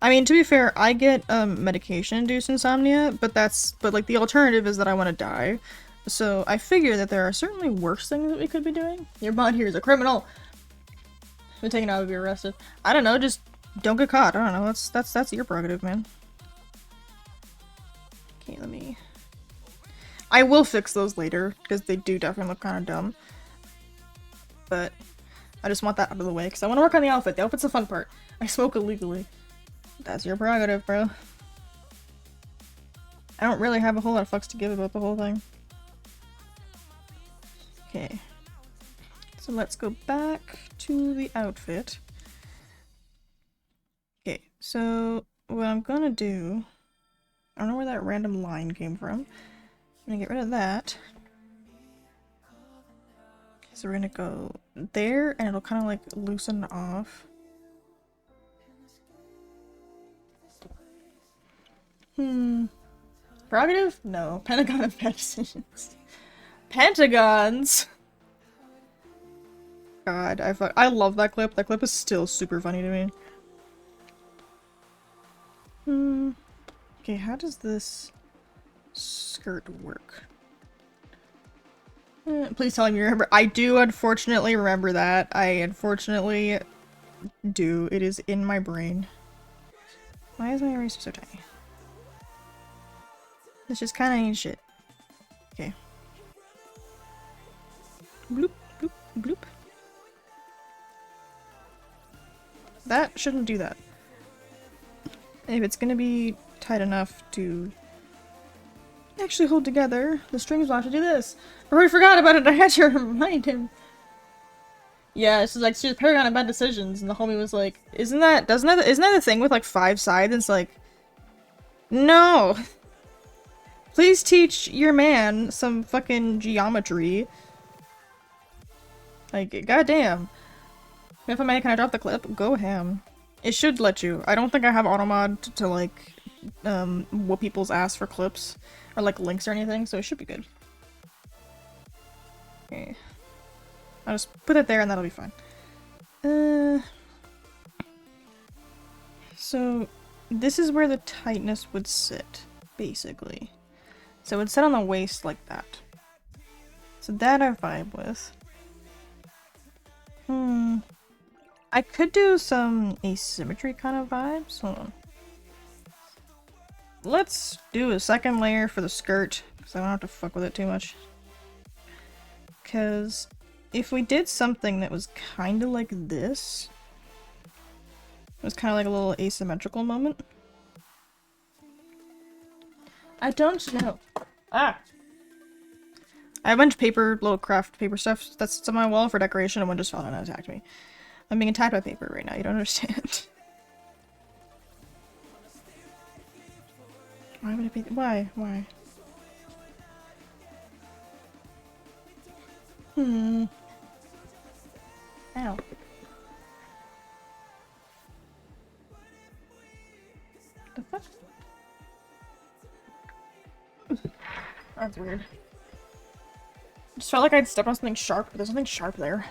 I mean, to be fair, I get medication-induced insomnia, but like the alternative is that I want to die. So I figure that there are certainly worse things that we could be doing. Your bond here is a criminal. Been taken out to be arrested. I don't know, just don't get caught. I don't know. That's your prerogative, man. Okay, let me... I will fix those later, because they do definitely look kind of dumb. But I just want that out of the way, because I want to work on the outfit. The outfit's the fun part. I smoke illegally. That's your prerogative, bro. I don't really have a whole lot of fucks to give about the whole thing. Okay. So let's go back to the outfit. Okay, so what I'm gonna do... I don't know where that random line came from. I'm gonna get rid of that. So we're gonna go there, and it'll kind of like loosen off. Prerogative? No. Pentagon of bad decisions. Pentagons! God, I love that clip. That clip is still super funny to me. Okay, how does this skirt work? Please tell me you remember. I do unfortunately remember that. I unfortunately do. It is in my brain. Why is my eraser so tiny? It's just kind of ain't shit. Okay. Bloop, bloop, bloop. That shouldn't do that. If it's gonna be tight enough to actually hold together, the strings will have to do this. I already forgot about it. I had to remind him. Yeah, it's like she's Paragon of Bad Decisions, and the homie was like, isn't that the thing with like 5 sides? It's like, no. Please teach your man some fucking geometry. Like, goddamn. If I may, can I drop the clip? Go ham. It should let you. I don't think I have automod to like, whoop people's ass for clips. Or like links or anything, so it should be good. Okay. I'll just put it there and that'll be fine. So this is where the tightness would sit, basically. So it would sit on the waist like that. So that I vibe with. I could do some asymmetry kind of vibes. Hold on. Let's do a second layer for the skirt, because I don't have to fuck with it too much. Because if we did something that was kind of like this, it was kind of like a little asymmetrical moment. I don't know. Ah! I have a bunch of paper, little craft paper stuff that's on my wall for decoration, and one just fell down and attacked me. I'm being attacked by paper right now, you don't understand. Why would it be- why? Why? Ow. The fuck? That's weird. Just felt like I'd stepped on something sharp, but there's nothing sharp there.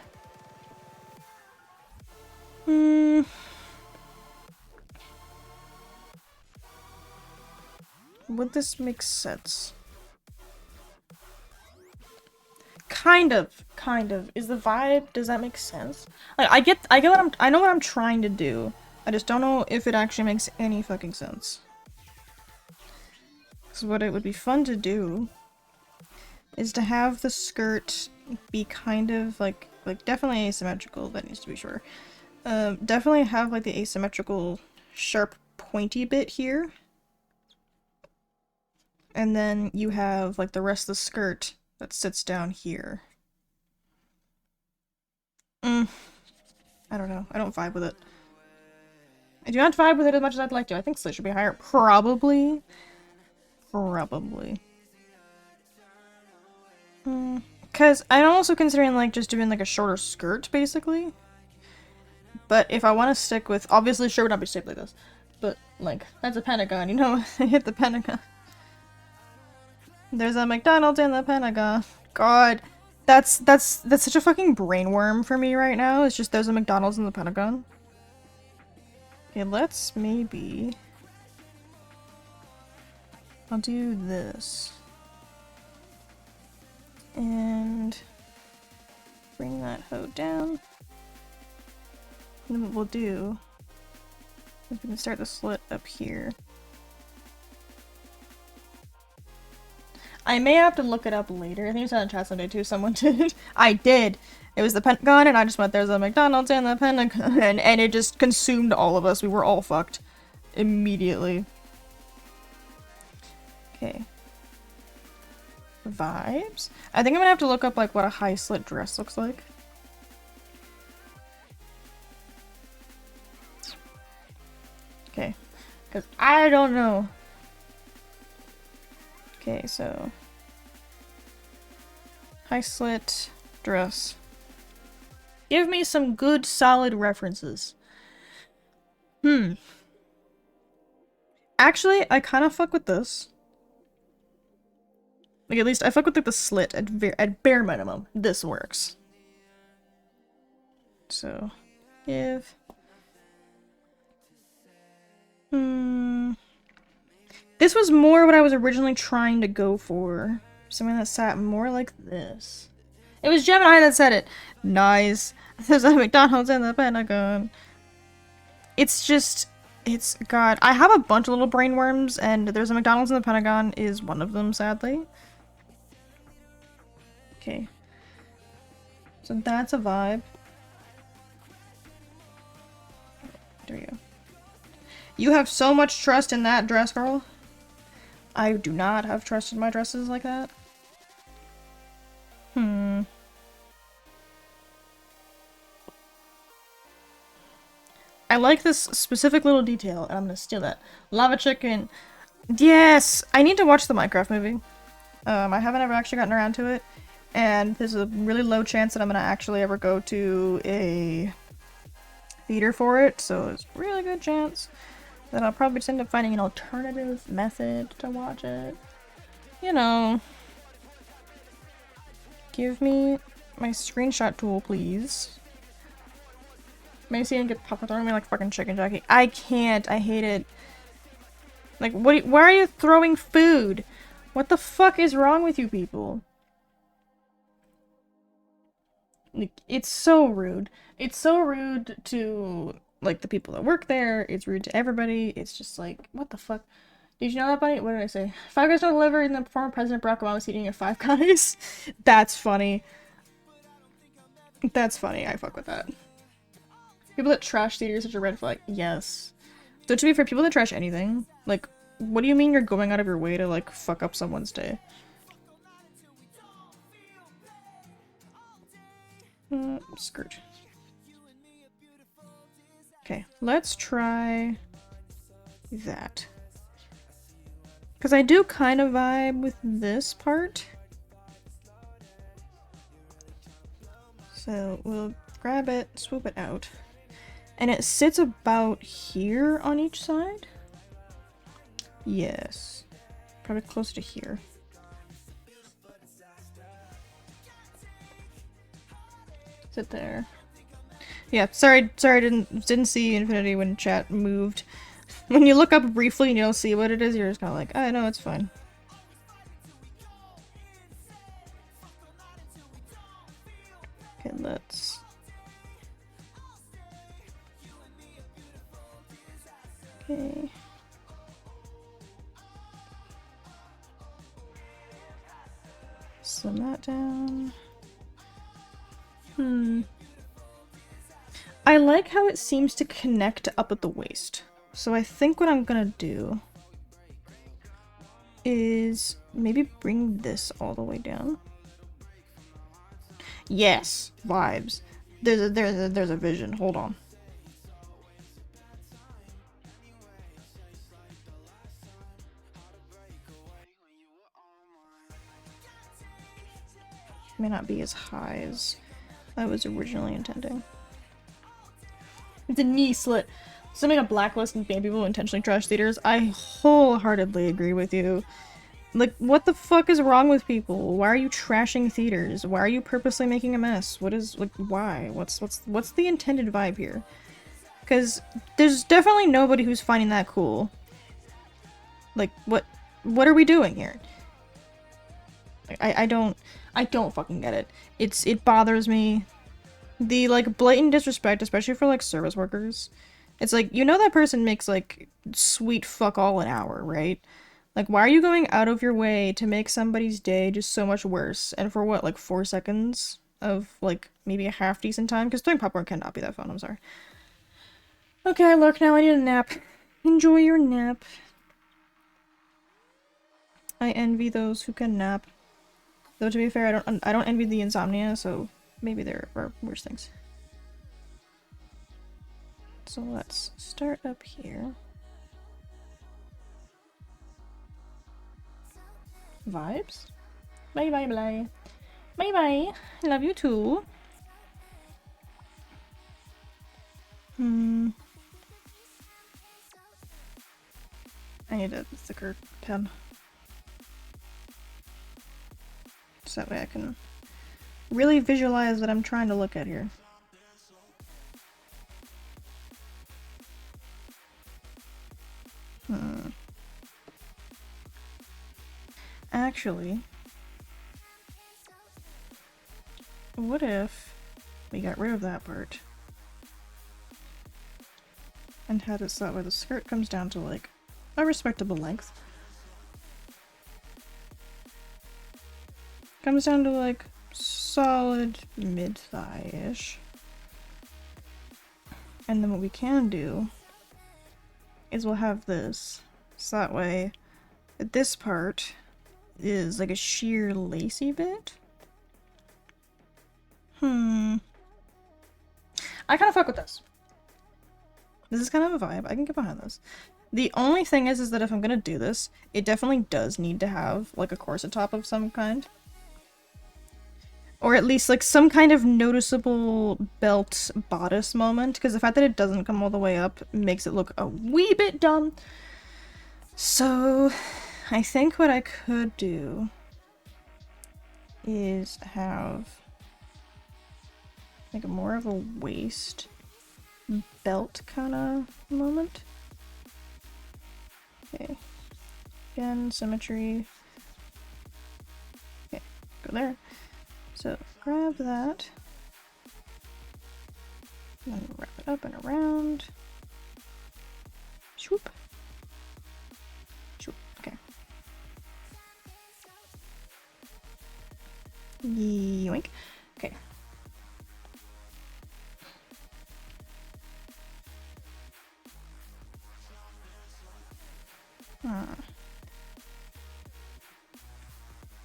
Would this make sense? Kind of. Is the vibe, does that make sense? Like, I know what I'm trying to do. I just don't know if it actually makes any fucking sense. So what it would be fun to do is to have the skirt be kind of like definitely asymmetrical, that needs to be sure. Definitely have like the asymmetrical sharp pointy bit here. And then you have like the rest of the skirt that sits down here. I don't know. I don't vibe with it. I do not vibe with it as much as I'd like to. I think slit should be higher. Probably. Because I'm also considering like just doing like a shorter skirt, basically. But if I want to stick with, obviously sure would not be shaped like this. But like, that's a Pentagon, you know? Hit the Pentagon. There's a McDonald's in the Pentagon. God. That's such a fucking brainworm for me right now. It's just there's a McDonald's in the Pentagon. Okay, let's maybe... I'll do this. And... bring that hoe down. And then what we'll do is we can start the slit up here. I may have to look it up later. I think it's on the chat someday too. Someone did. I did. It was the Pentagon, and I just went, there's a McDonald's in the Pentagon, and it just consumed all of us. We were all fucked. Immediately. Okay. Vibes? I think I'm gonna have to look up, like, what a high slit dress looks like. Okay. Because I don't know. Okay, so... high slit dress. Give me some good, solid references. Actually, I kind of fuck with this. Like, at least I fuck with like the slit at bare minimum. This works. So, give. This was more what I was originally trying to go for. Something that sat more like this. It was Gemini that said it. Nice. There's a McDonald's in the Pentagon. It's just, it's, God, I have a bunch of little brain worms, and there's a McDonald's in the Pentagon is one of them, sadly. Okay. So that's a vibe. There you go. You have so much trust in that dress, girl. I do not have trust in my dresses like that. I like this specific little detail, and I'm gonna steal that. Lava chicken. Yes! I need to watch the Minecraft movie. I haven't ever actually gotten around to it, and there's a really low chance that I'm gonna actually ever go to a theater for it, so there's a really good chance that I'll probably just end up finding an alternative method to watch it. You know. Give me my screenshot tool, please. Macy and get popcorn throwing me like fucking chicken jockey. I can't. I hate it. Like, why are you throwing food? What the fuck is wrong with you people? Like, it's so rude. It's so rude to, like, the people that work there. It's rude to everybody. It's just like, what the fuck? Did you know that, buddy? What did I say? Five Guys don't deliver, and the former President Barack Obama was eating at Five Guys. That's funny. That's funny. I fuck with that. People that trash theater is such a red flag. Yes. So to be fair, people that trash anything, like, what do you mean you're going out of your way to, like, fuck up someone's day? Skirt. Okay, let's try that. Because I do kind of vibe with this part. So we'll grab it, swoop it out. And it sits about here on each side? Yes. Probably closer to here. Sit there. Yeah, sorry, didn't see infinity when chat moved. When you look up briefly and you don't see what it is, you're just kind of like, I know, it's fine. Okay, let's... Okay. Slim that down. I like how it seems to connect up at the waist. So I think what I'm gonna do is maybe bring this all the way down. Yes, vibes. There's a vision. Hold on. May not be as high as I was originally intending. It's a knee slit. Something a blacklist and ban people who intentionally trash theaters. I wholeheartedly agree with you. Like, what the fuck is wrong with people? Why are you trashing theaters? Why are you purposely making a mess? What is, like, why? What's the intended vibe here? Because there's definitely nobody who's finding that cool. Like, what are we doing here? I don't fucking get it. It bothers me. The, like, blatant disrespect, especially for, like, service workers. It's like, you know that person makes, like, sweet fuck all an hour, right? Like, why are you going out of your way to make somebody's day just so much worse? And for what, like, 4 seconds of, like, maybe a half-decent time? Because throwing popcorn cannot be that fun, I'm sorry. Okay, look, now I need a nap. Enjoy your nap. I envy those who can nap. Though, to be fair, I don't envy the insomnia, so maybe there are worse things. So let's start up here. Vibes? Bye bye bye. Bye bye. Love you too. I need a thicker pen. So that way I can really visualize what I'm trying to look at here. Actually, what if we got rid of that part and had it so that way the skirt comes down to like a respectable length? Comes down to like solid mid-thigh-ish. And then what we can do is we'll have this. So that way this part is like a sheer lacy bit. I kind of fuck with this. This is kind of a vibe. I can get behind this. The only thing is that if I'm gonna do this, it definitely does need to have like a corset top of some kind. Or at least like some kind of noticeable belt bodice moment, because the fact that it doesn't come all the way up makes it look a wee bit dumb. So I think what I could do is have like more of a waist belt kind of moment. Okay. Again, symmetry. Okay, go there. So grab that. And then wrap it up and around. Swoop. Swoop. Okay. Yoink. Okay.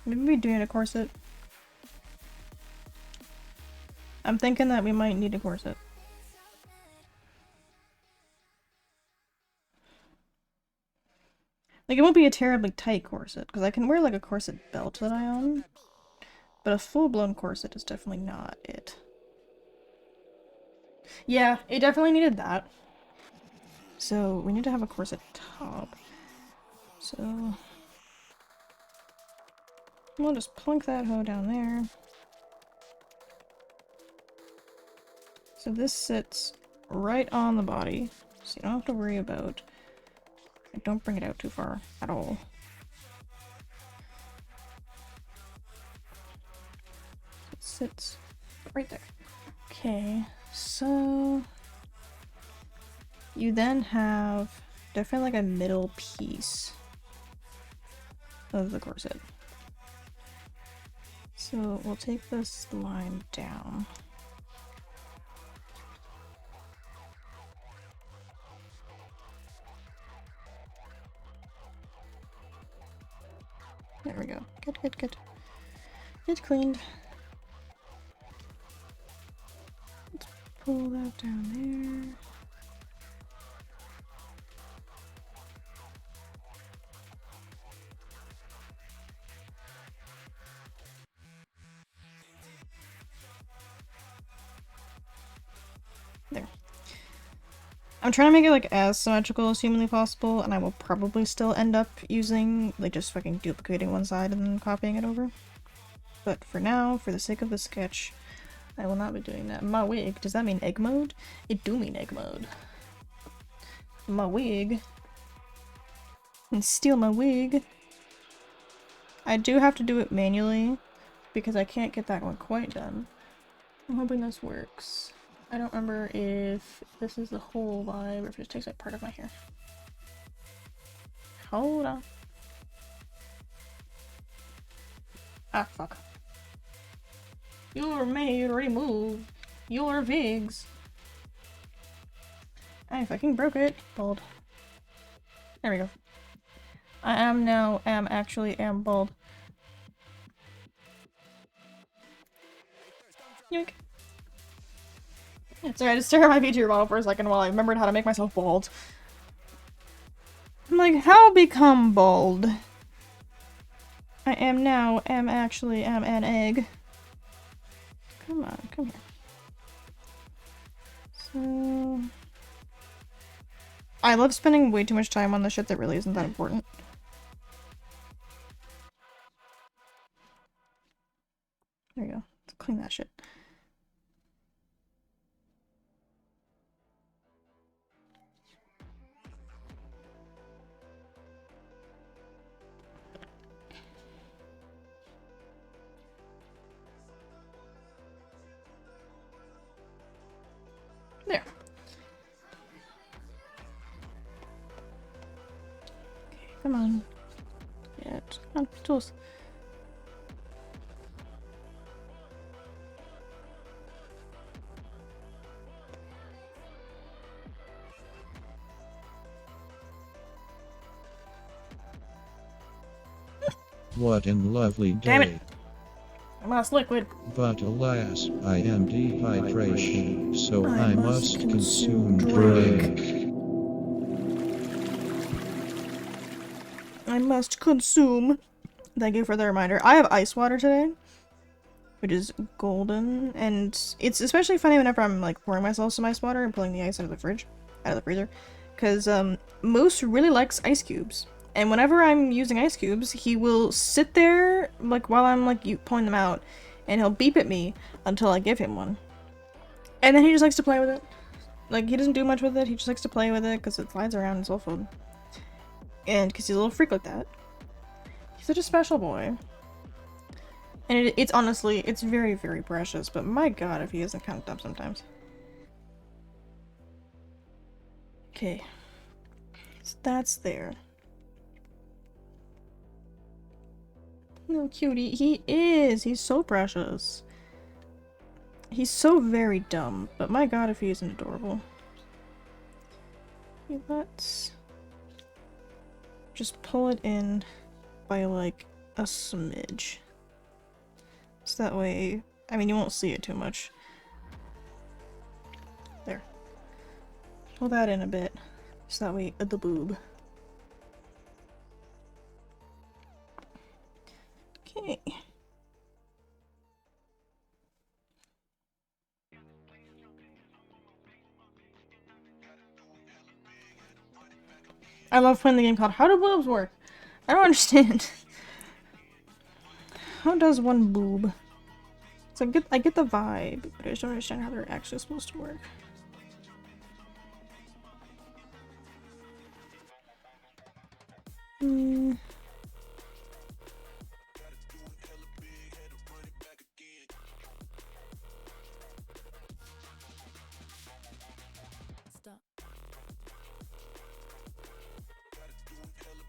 Maybe we do need a corset. I'm thinking that we might need a corset. Like, it won't be a terribly tight corset, because I can wear like a corset belt that I own. But a full-blown corset is definitely not it. Yeah, it definitely needed that. So, we need to have a corset top. So, we'll just plunk that hoe down there. So this sits right on the body, so you don't have to worry about... Don't bring it out too far at all. It sits right there. Okay, so... You then have definitely like a middle piece of the corset. So we'll take this line down. There we go. Good, good, good. Get cleaned. Let's pull that down there. There. I'm trying to make it like as symmetrical as humanly possible, and I will probably still end up using, like, just fucking duplicating one side and then copying it over. But for now, for the sake of the sketch, I will not be doing that. My wig, does that mean egg mode? It do mean egg mode. My wig. And steal my wig. I do have to do it manually, because I can't get that one quite done. I'm hoping this works. I don't remember if this is the whole vibe or if it just takes like part of my hair. Hold on. Ah, fuck. You're made, remove your vigs. I fucking broke it. Bald. There we go. I am now, am bald. Yoink. It's alright, I just stare at my VTuber model for a second while I remembered how to make myself bald. I'm like, how become bald? I am now, am an egg. Come on, come here. So... I love spending way too much time on the shit that really isn't that important. There you go. Let's clean that shit. There. Okay, come on. Yeah, come on, tools. What a lovely Damn it. day. I lost liquid. But alas, I am dehydration, so I I must must consume consume drink. drink. I must consume. Thank you for the reminder. I have ice water today, which is golden, and it's especially funny whenever I'm like pouring myself some ice water and pulling the ice out of the fridge, out of the freezer, because Moose really likes ice cubes, and whenever I'm using ice cubes, he will sit there like while I'm like pulling them out, and he'll beep at me until I give him one, and then he just likes to play with it. Like, he doesn't do much with it, he just likes to play with it because it slides around his whole phone, and because he's a little freak like that. He's such a special boy. And it's honestly, it's very, very precious, but my god if he isn't kind of dumb sometimes. Okay. So that's there. Little cutie. He is! He's so precious. He's so very dumb, but my god if he isn't adorable. Okay, let's just pull it in by like a smidge. So that way, I mean, you won't see it too much. There. Pull that in a bit. So that way, the boob. Okay. I love playing the game called How Do Boobs Work? I don't understand. How does one boob? So I get the vibe, but I just don't understand how they're actually supposed to work.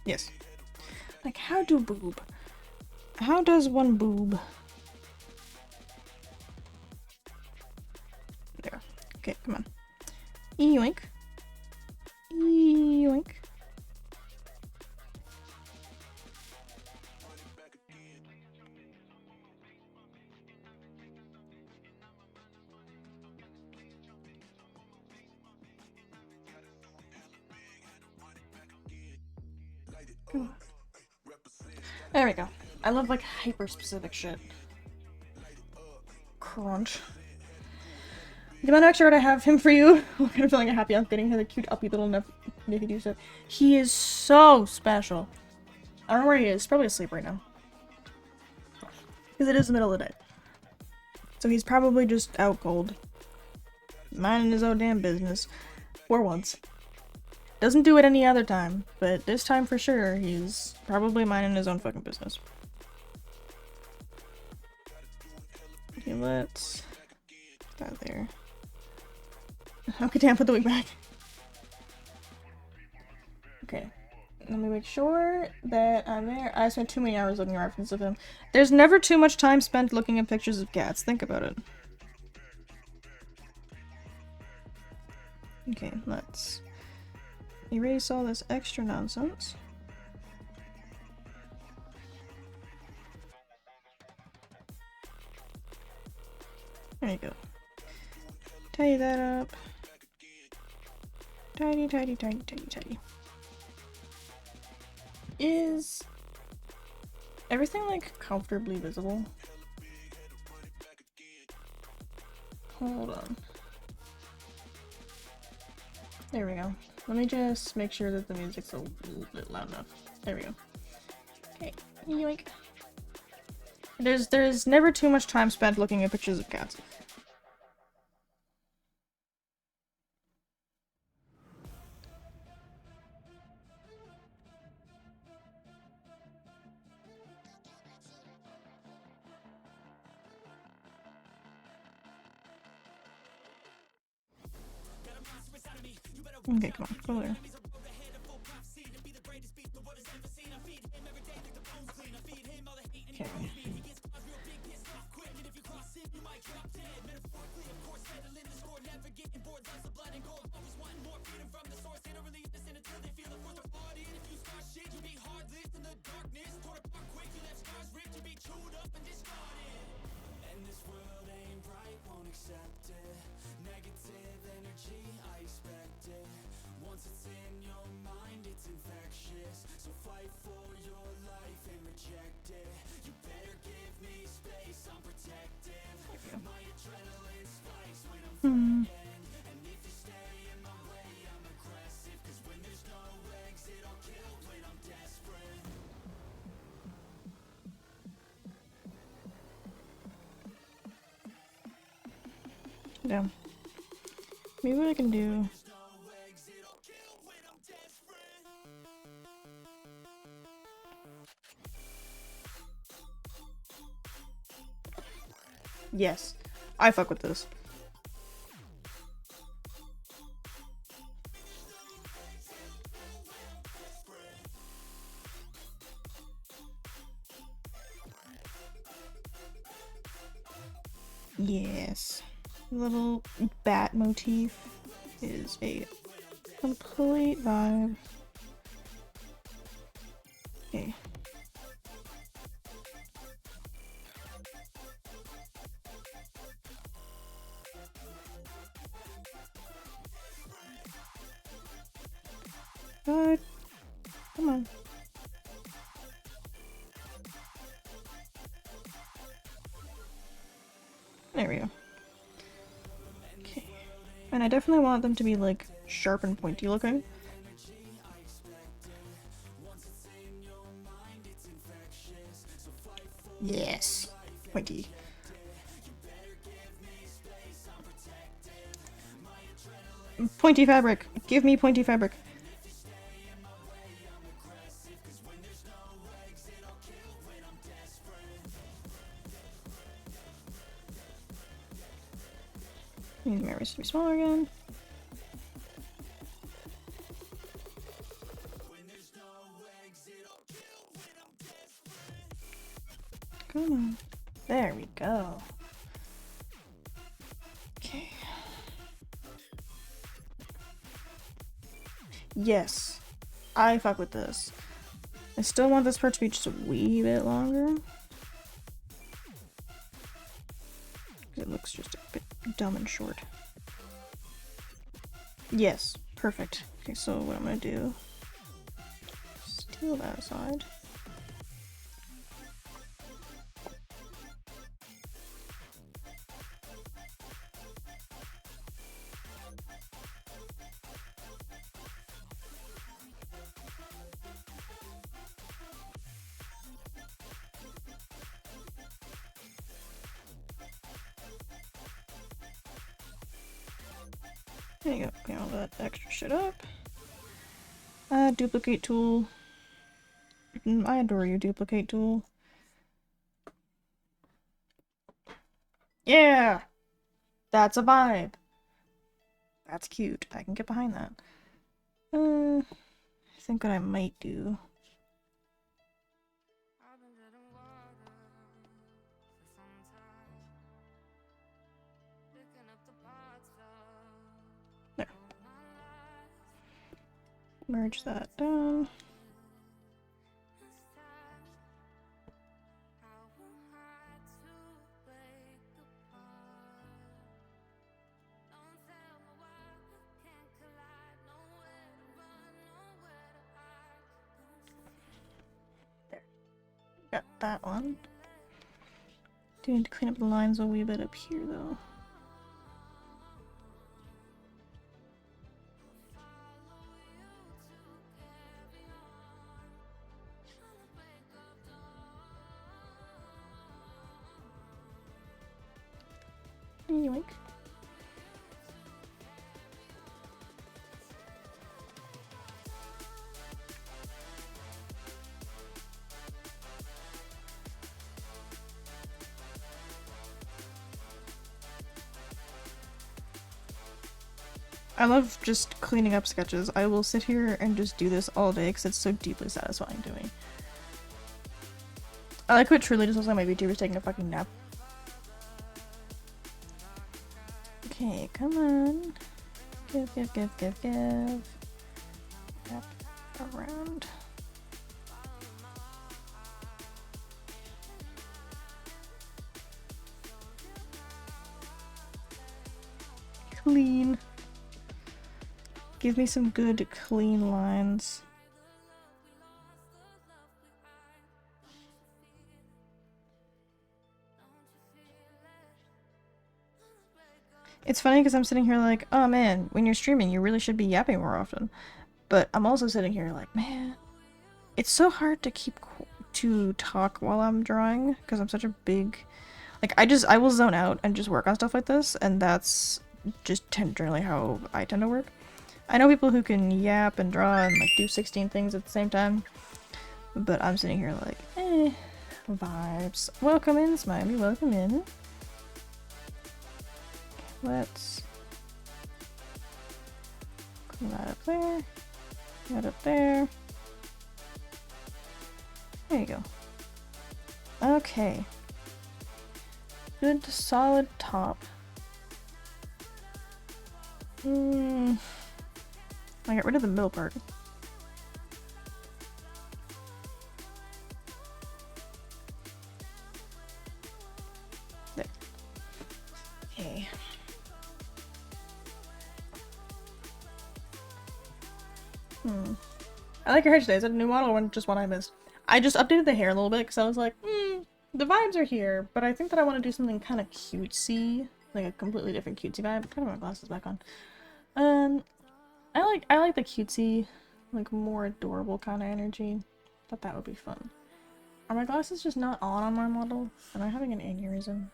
Yes. Like, how do boob? How does one boob? There. Okay, come on. Yoink. Yoink. Come on. There we go. I love like hyper specific shit. Crunch. The amount of extra I have him for you. I'm kind of feeling happy I'm getting him the cute uppy little nippy stuff. He is so special. I don't know where he is. He's probably asleep right now. Because it is the middle of the day. So he's probably just out cold. Minding his own damn business. For once. Doesn't do it any other time, but this time for sure, he's probably minding his own fucking business. Okay, let's put that there. Okay, damn, put the wig back. Okay, let me make sure that I'm there. I spent too many hours looking at references of him. There's never too much time spent looking at pictures of cats. Think about it. Okay, let's erase all this extra nonsense. There you go. Tidy that up. Tidy, tidy, tidy, tidy, tidy. Is everything like comfortably visible? Hold on. There we go. Let me just make sure that the music's a little bit loud enough. There we go. Okay, yoink. There's never too much time spent looking at pictures of cats. Okay, come on, go there. Okay. Hmm. Yeah. Maybe what I can do. Yes. I fuck with this. Yes. Little bat motif is a complete vibe. Okay. Come on. There we go. Okay. And I definitely want them to be like sharp and pointy looking. Yes. Pointy. Pointy fabric. Give me pointy fabric. Need my wrist to be smaller again. Come on. There we go. Okay. Yes. I fuck with this. I still want this part to be just a wee bit longer. It looks just a bit dumb and short. Yes. Perfect. Okay, so what I'm gonna do... steal that aside. There you go. Clean all that extra shit up. Duplicate tool. I adore you, duplicate tool. Yeah! That's a vibe. That's cute. I can get behind that. I think what I might do... there. Merge that down. There. Got that one. Do need to clean up the lines a wee bit up here though. Yoink. I love just cleaning up sketches. I will sit here and just do this all day because it's so deeply satisfying to me. I like what truly just looks like my VTuber's taking a fucking nap. Okay, come on. Give. Wrap around. Clean. Give me some good, clean lines. It's funny because I'm sitting here like, oh man, when you're streaming, you really should be yapping more often. But I'm also sitting here like, man, it's so hard to to talk while I'm drawing because I'm such a big, like, I will zone out and just work on stuff like this, and that's just generally how I tend to work. I know people who can yap and draw and like do 16 things at the same time, but I'm sitting here like, vibes. Welcome in, Smiley, welcome in. Let's clean that up there, that up there. There you go. Okay. Good solid top. I got rid of the middle part. There. Okay. I like your hair today. Is it a new model or just one I missed? I just updated the hair a little bit because I was like, the vibes are here, but I think that I want to do something kind of cutesy, like a completely different cutesy vibe. I'm trying to put my glasses back on. I like the cutesy, like more adorable kind of energy. Thought that would be fun. Are my glasses just not on my model? Am I having an aneurysm?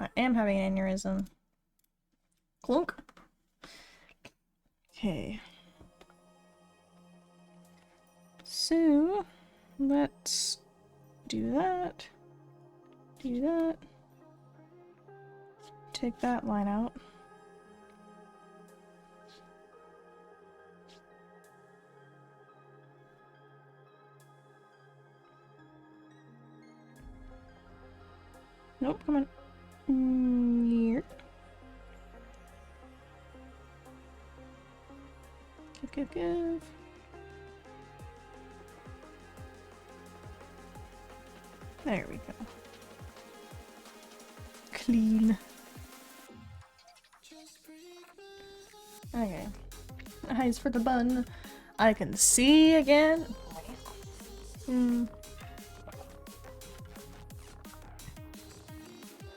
I am having an aneurysm. Clunk. Okay. So, let's do that. Do that. Take that line out. Nope, come on. Here. Give. There we go. Clean. Okay. Eyes for the bun. I can see again.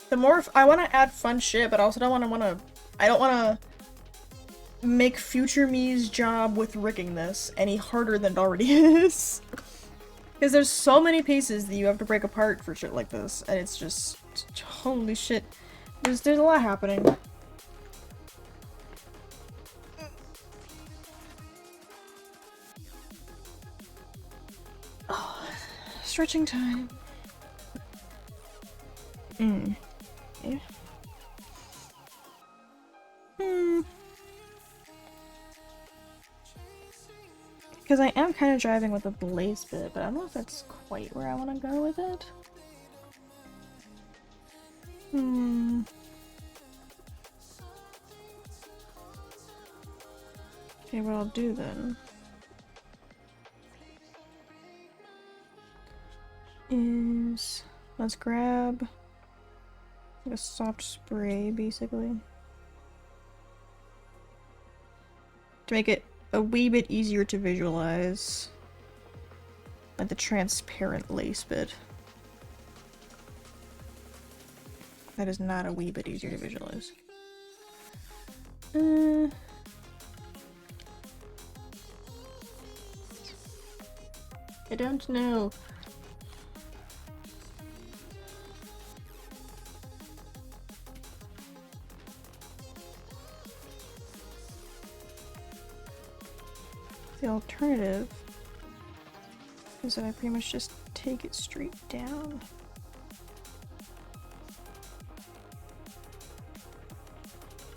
The more I want to add fun shit, but I also don't want to. I don't want to make future me's job with rigging this any harder than it already is. Because there's so many pieces that you have to break apart for shit like this, and it's just holy shit. There's a lot happening. Oh, stretching time. Okay. Because I am kind of driving with a blaze bit, but I don't know if that's quite where I want to go with it. Okay, what I'll do then is let's grab like a soft spray basically to make it a wee bit easier to visualize, like the transparent lace bit. That is not a wee bit easier to visualize. I don't know. the alternative is that I pretty much just take it straight down.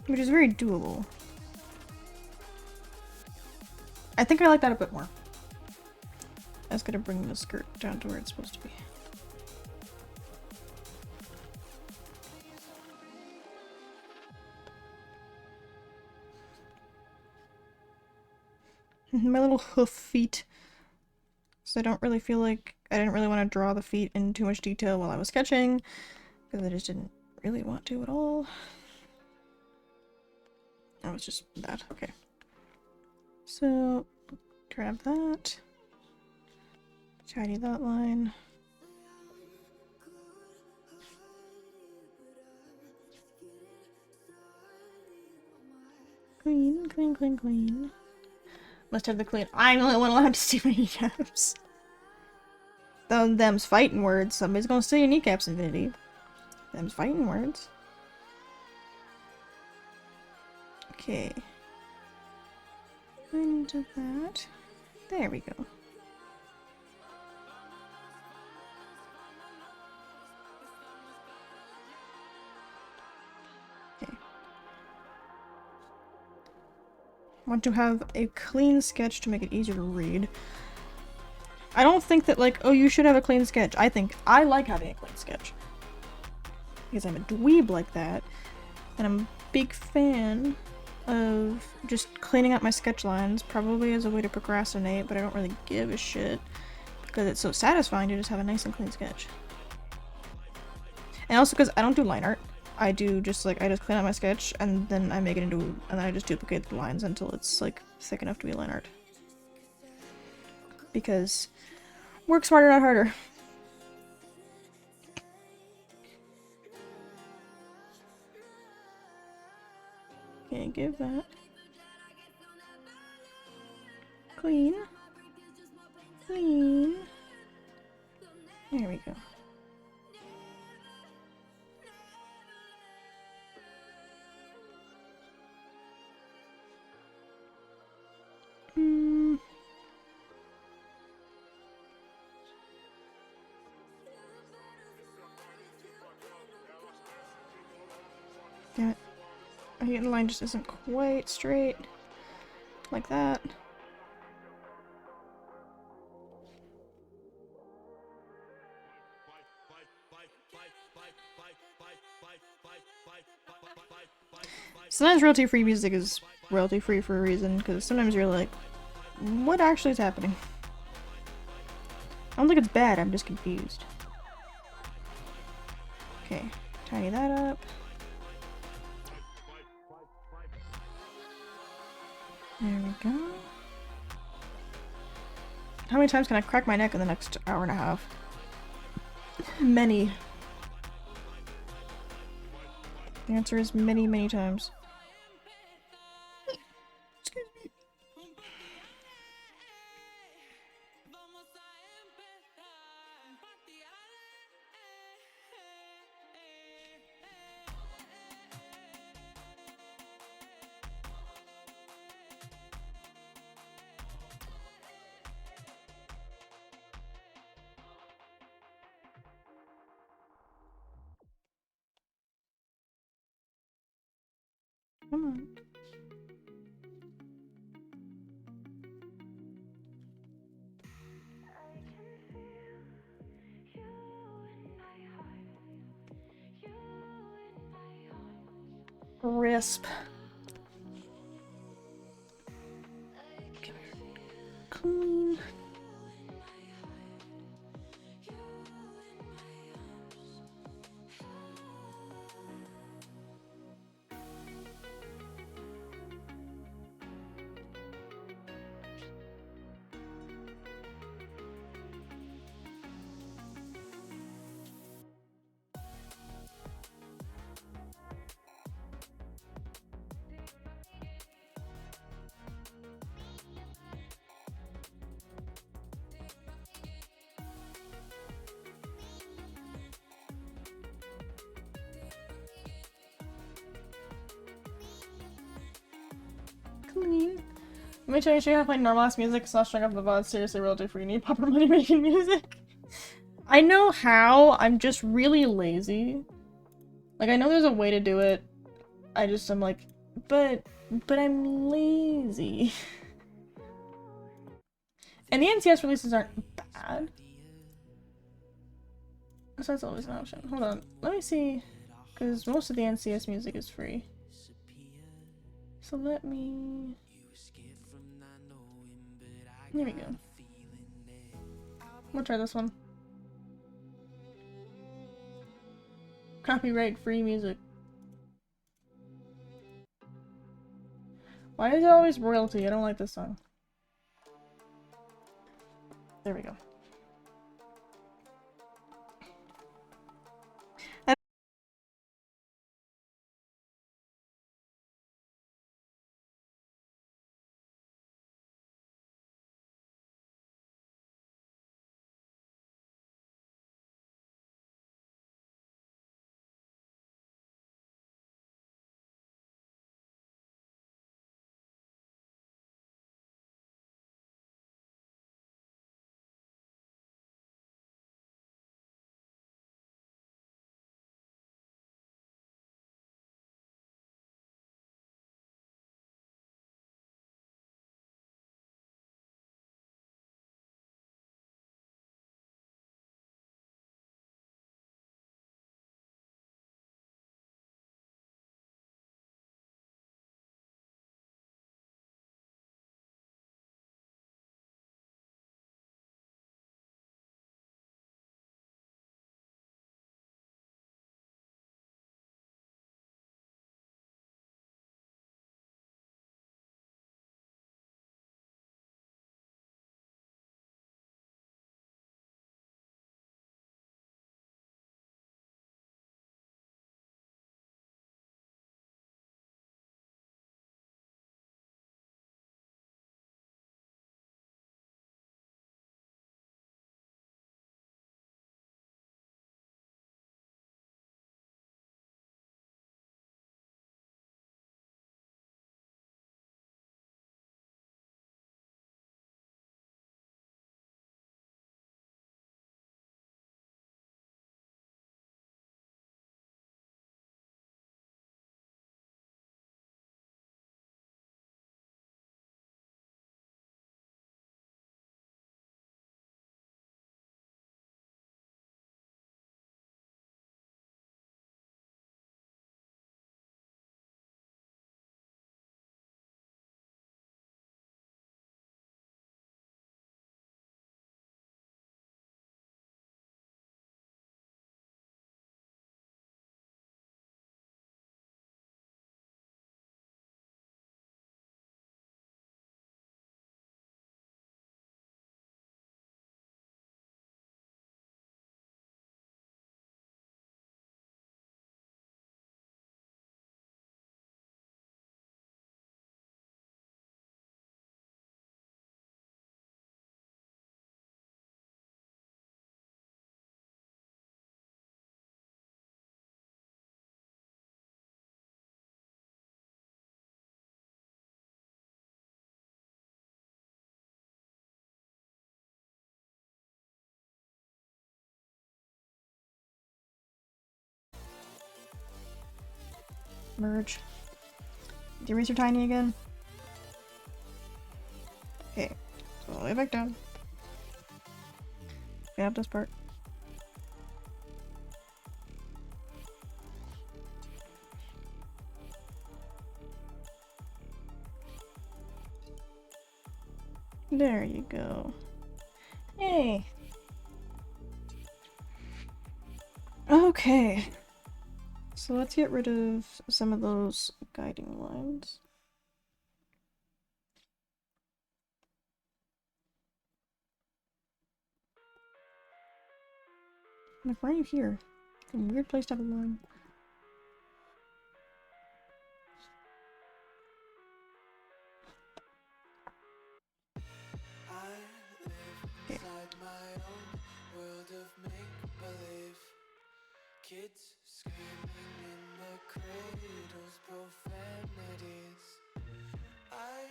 Which is very doable. I think I like that a bit more. That's gonna bring the skirt down to where it's supposed to be. My little hoof feet. So I don't really feel like I didn't really want to draw the feet in too much detail while I was sketching, because I just didn't really want to at all. Oh, it's just that. Okay. So, grab that. Tidy that line. Clean, clean, clean, clean. Must have the clean. I'm the only one allowed to see my kneecaps. Them's fighting words. Somebody's gonna see your kneecaps, Infinity. Them's fighting words. Okay. Into that. There we go. Okay. Want to have a clean sketch to make it easier to read. I don't think that, like, oh, you should have a clean sketch. I think I like having a clean sketch. Because I'm a dweeb like that. And I'm a big fan of just cleaning up my sketch lines, probably as a way to procrastinate, but I don't really give a shit. Because it's so satisfying to just have a nice and clean sketch. And also because I don't do line art. I do just, like, I just clean out my sketch, and then I make it into, and then I just duplicate the lines until it's, like, thick enough to be line art. Because work smarter, not harder. Okay, give that. Clean. Clean. There we go. Damn it. I think the line just isn't quite straight. Like that. Sometimes royalty-free music is royalty-free for a reason, because sometimes you're like, what actually is happening? I don't think it's bad, I'm just confused. Okay, tidy that up. There we go. How many times can I crack my neck in the next hour and a half? Many. The answer is many, many times. Excuse me. Come on. Crisp. Clean. Let me tell you, how to play normal ass music. It's not showing up in the VOD. Seriously, real different. You need proper money making music. I know how. I'm just really lazy. Like, I know there's a way to do it. I'm like, but I'm lazy. And the NCS releases aren't bad. So that's always an option. Hold on. Let me see. Because most of the NCS music is free. So let me... Here we go. We'll try this one. Copyright free music. Why is it always royalty? I don't like this song. There we go. Merge. Do you raise your tiny again? Okay. So all the way back down. Grab this part. There you go. Yay! Okay. So let's get rid of some of those guiding lines. Like, why are you here? It's a weird place to have a line. Okay. Kids screaming in the cradles, profanities. I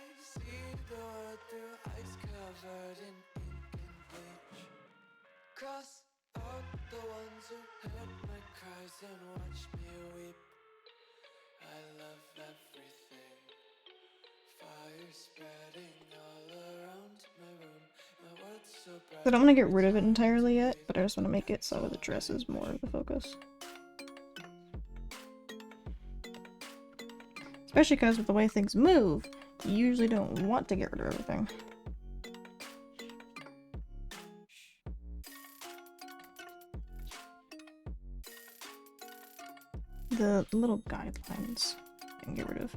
Cross out the ones who heard my cries and watched me weep. I love everything. Fire spreading all around my room. My world's so bright. I don't want to get rid of it entirely yet, but I just want to make it so the dress is more of the focus. Especially because with the way things move, you usually don't want to get rid of everything. The little guidelines I can get rid of.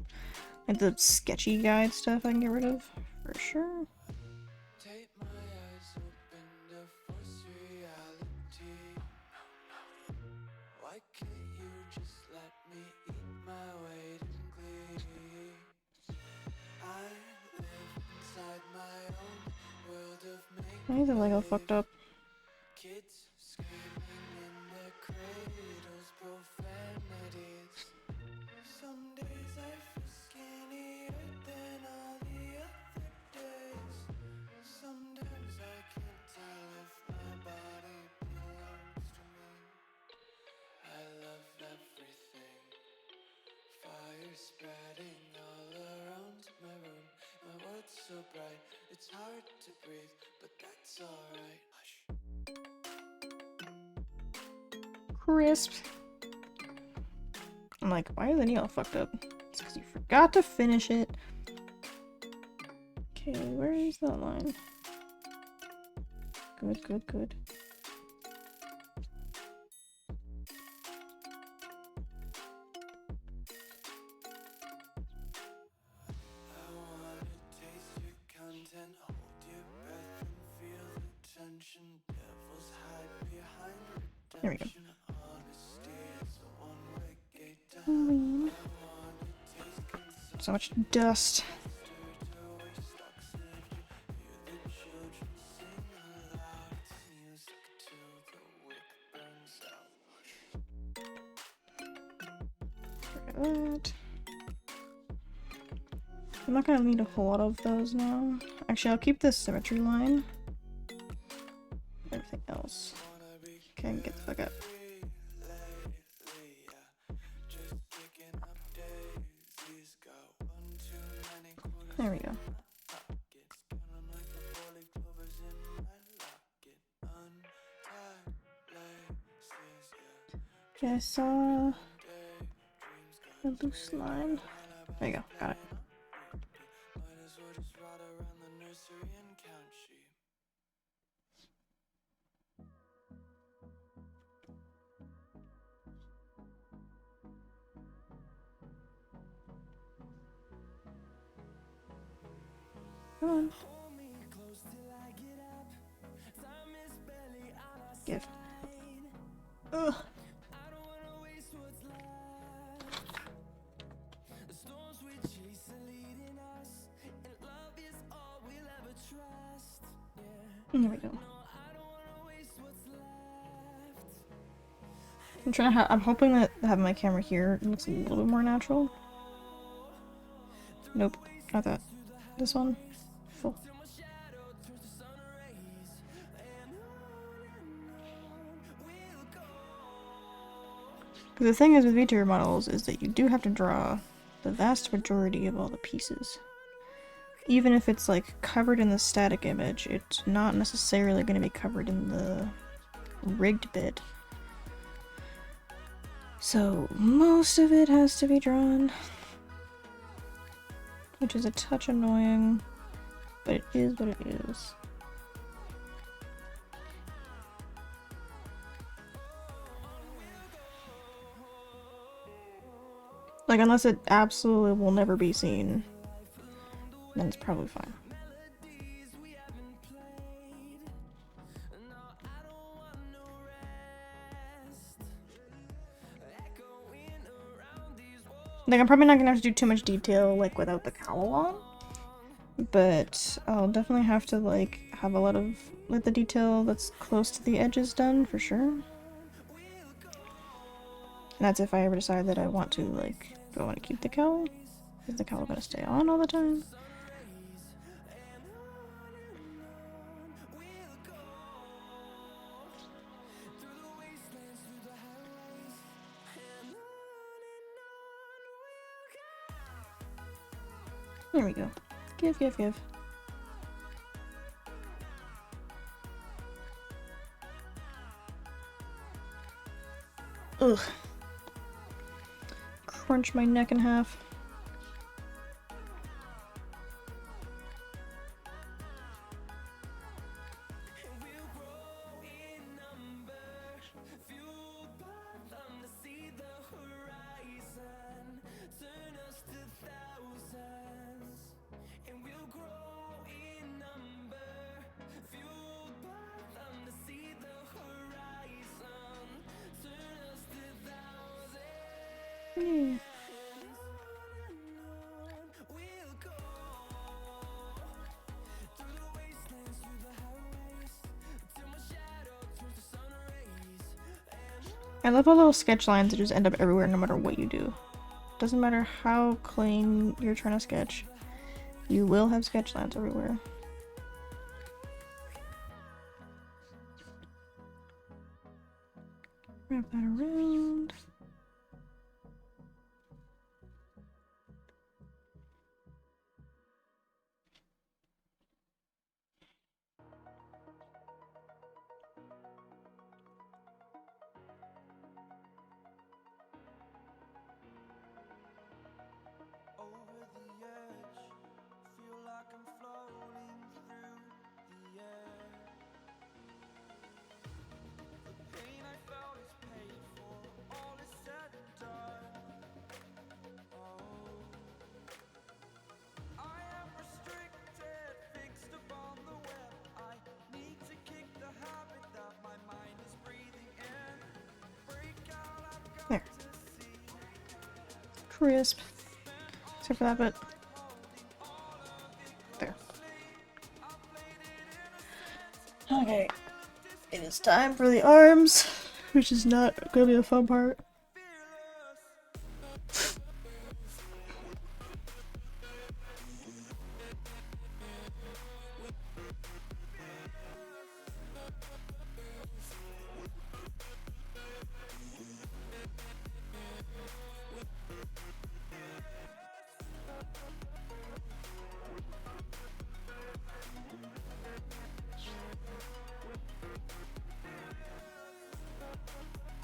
Like the sketchy guide stuff I can get rid of, for sure. Take my eyes open to force reality. Why can't you just let me eat my weight in glee? I live inside my own world of I think the Lego fucked up. kids screaming in their cradles, profanities. Some days I feel skinnier than all the other days. Sometimes I can't tell if my body belongs to me. I love everything. Fire spreading all around my room. My world's so bright, it's hard to breathe, but that's alright. Hush. Crisp. I'm like, why is the nail fucked up? It's because you forgot to finish it. Okay, where is that line? Good, good, good. I wanna taste your content, hold your breath and feel the tension. Devils hide behind There we go. redemption. Honesty is a one-way gate to hell. Clean. I wanna taste consumption. So much dust. Stir to waste oxygen. Hear the children sing aloud. It's music till the wick burns out. Look at that. I'm not gonna need a whole lot of those now. Actually, I'll keep this symmetry line. Everything else. Okay, get the fuck up. There we go. Okay, I saw a loose line. There you go, got it. Come on. Give. Ugh. There we go. I'm hoping that having my camera here looks a little bit more natural. Nope, not that. This one. Full. The thing is with VTuber models is that you do have to draw the vast majority of all the pieces. Even if it's like covered in the static image, it's not necessarily going to be covered in the rigged bit. So most of it has to be drawn, which is a touch annoying, but it is what it is. Like, unless it absolutely will never be seen, then it's probably fine. Like, I'm probably not gonna have to do too much detail, like, without the cowl on. But I'll definitely have to, like, have a lot of, like, the detail that's close to the edges done, for sure. And that's if I ever decide that I want to, like, do I want to keep the cowl? Is the cowl gonna stay on all the time? There we go. Give, give, give. Ugh. Crunch my neck in half. Yeah. I love how little sketch lines that just end up everywhere no matter what you do. Doesn't matter how clean you're trying to sketch. You will have sketch lines everywhere. Wrap that around. Over the edge, feel like I'm floating through the air. The pain I felt is paid for, all is said and done. Oh, I am restricted, fixed upon the web. I need to kick the habit that my mind is breathing in. Break out, I've got There. to see. Crisp. Except for that bit. There. Okay. It is time for the arms, which is not gonna be a fun part.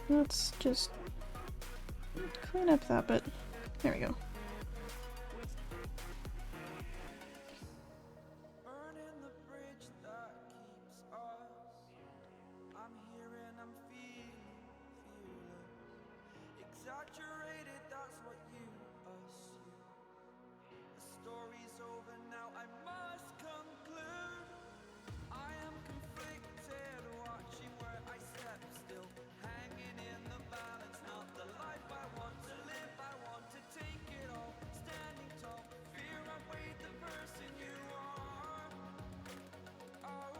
Let's just clean up that bit. There we go. Burning the bridge that keeps us. I'm here and I'm feeling. Exaggerated, that's what you assume. The story's over now, I must conclude. I am conflicted, watching where I step still. Hanging in the balance, not the life I want to live. I want to take it all, standing tall. Fear I weighed the person you are. Oh,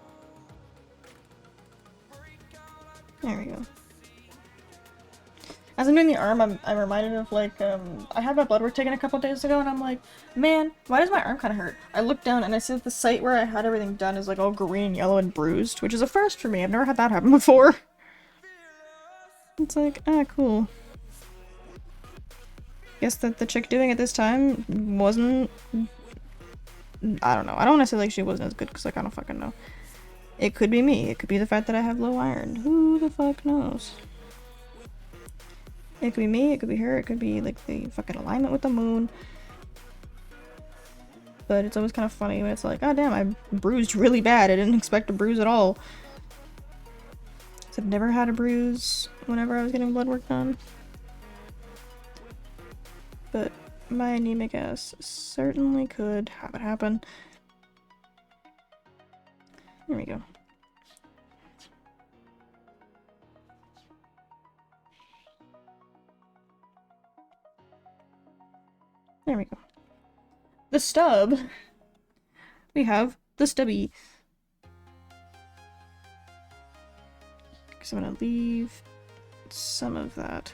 break out, There we go. As I'm doing the arm, I'm reminded of like, I had my blood work taken a couple days ago and I'm like, man, why does my arm kind of hurt? I look down and I see that the site where I had everything done is like all green, yellow, and bruised, which is a first for me. I've never had that happen before. It's like, ah, cool. Guess that the chick doing it this time wasn't... I don't know. I don't want to say like she wasn't as good because like, I don't fucking know. It could be me. It could be the fact that I have low iron. Who the fuck knows? It could be me, it could be her, it could be like the fucking alignment with the moon. But it's always kind of funny when it's like, oh damn, I bruised really bad. I didn't expect a bruise at all. I've never had a bruise whenever I was getting blood work done. But my anemic ass certainly could have it happen. There we go. There we go. The stub. We have the stubby. So I'm gonna leave some of that.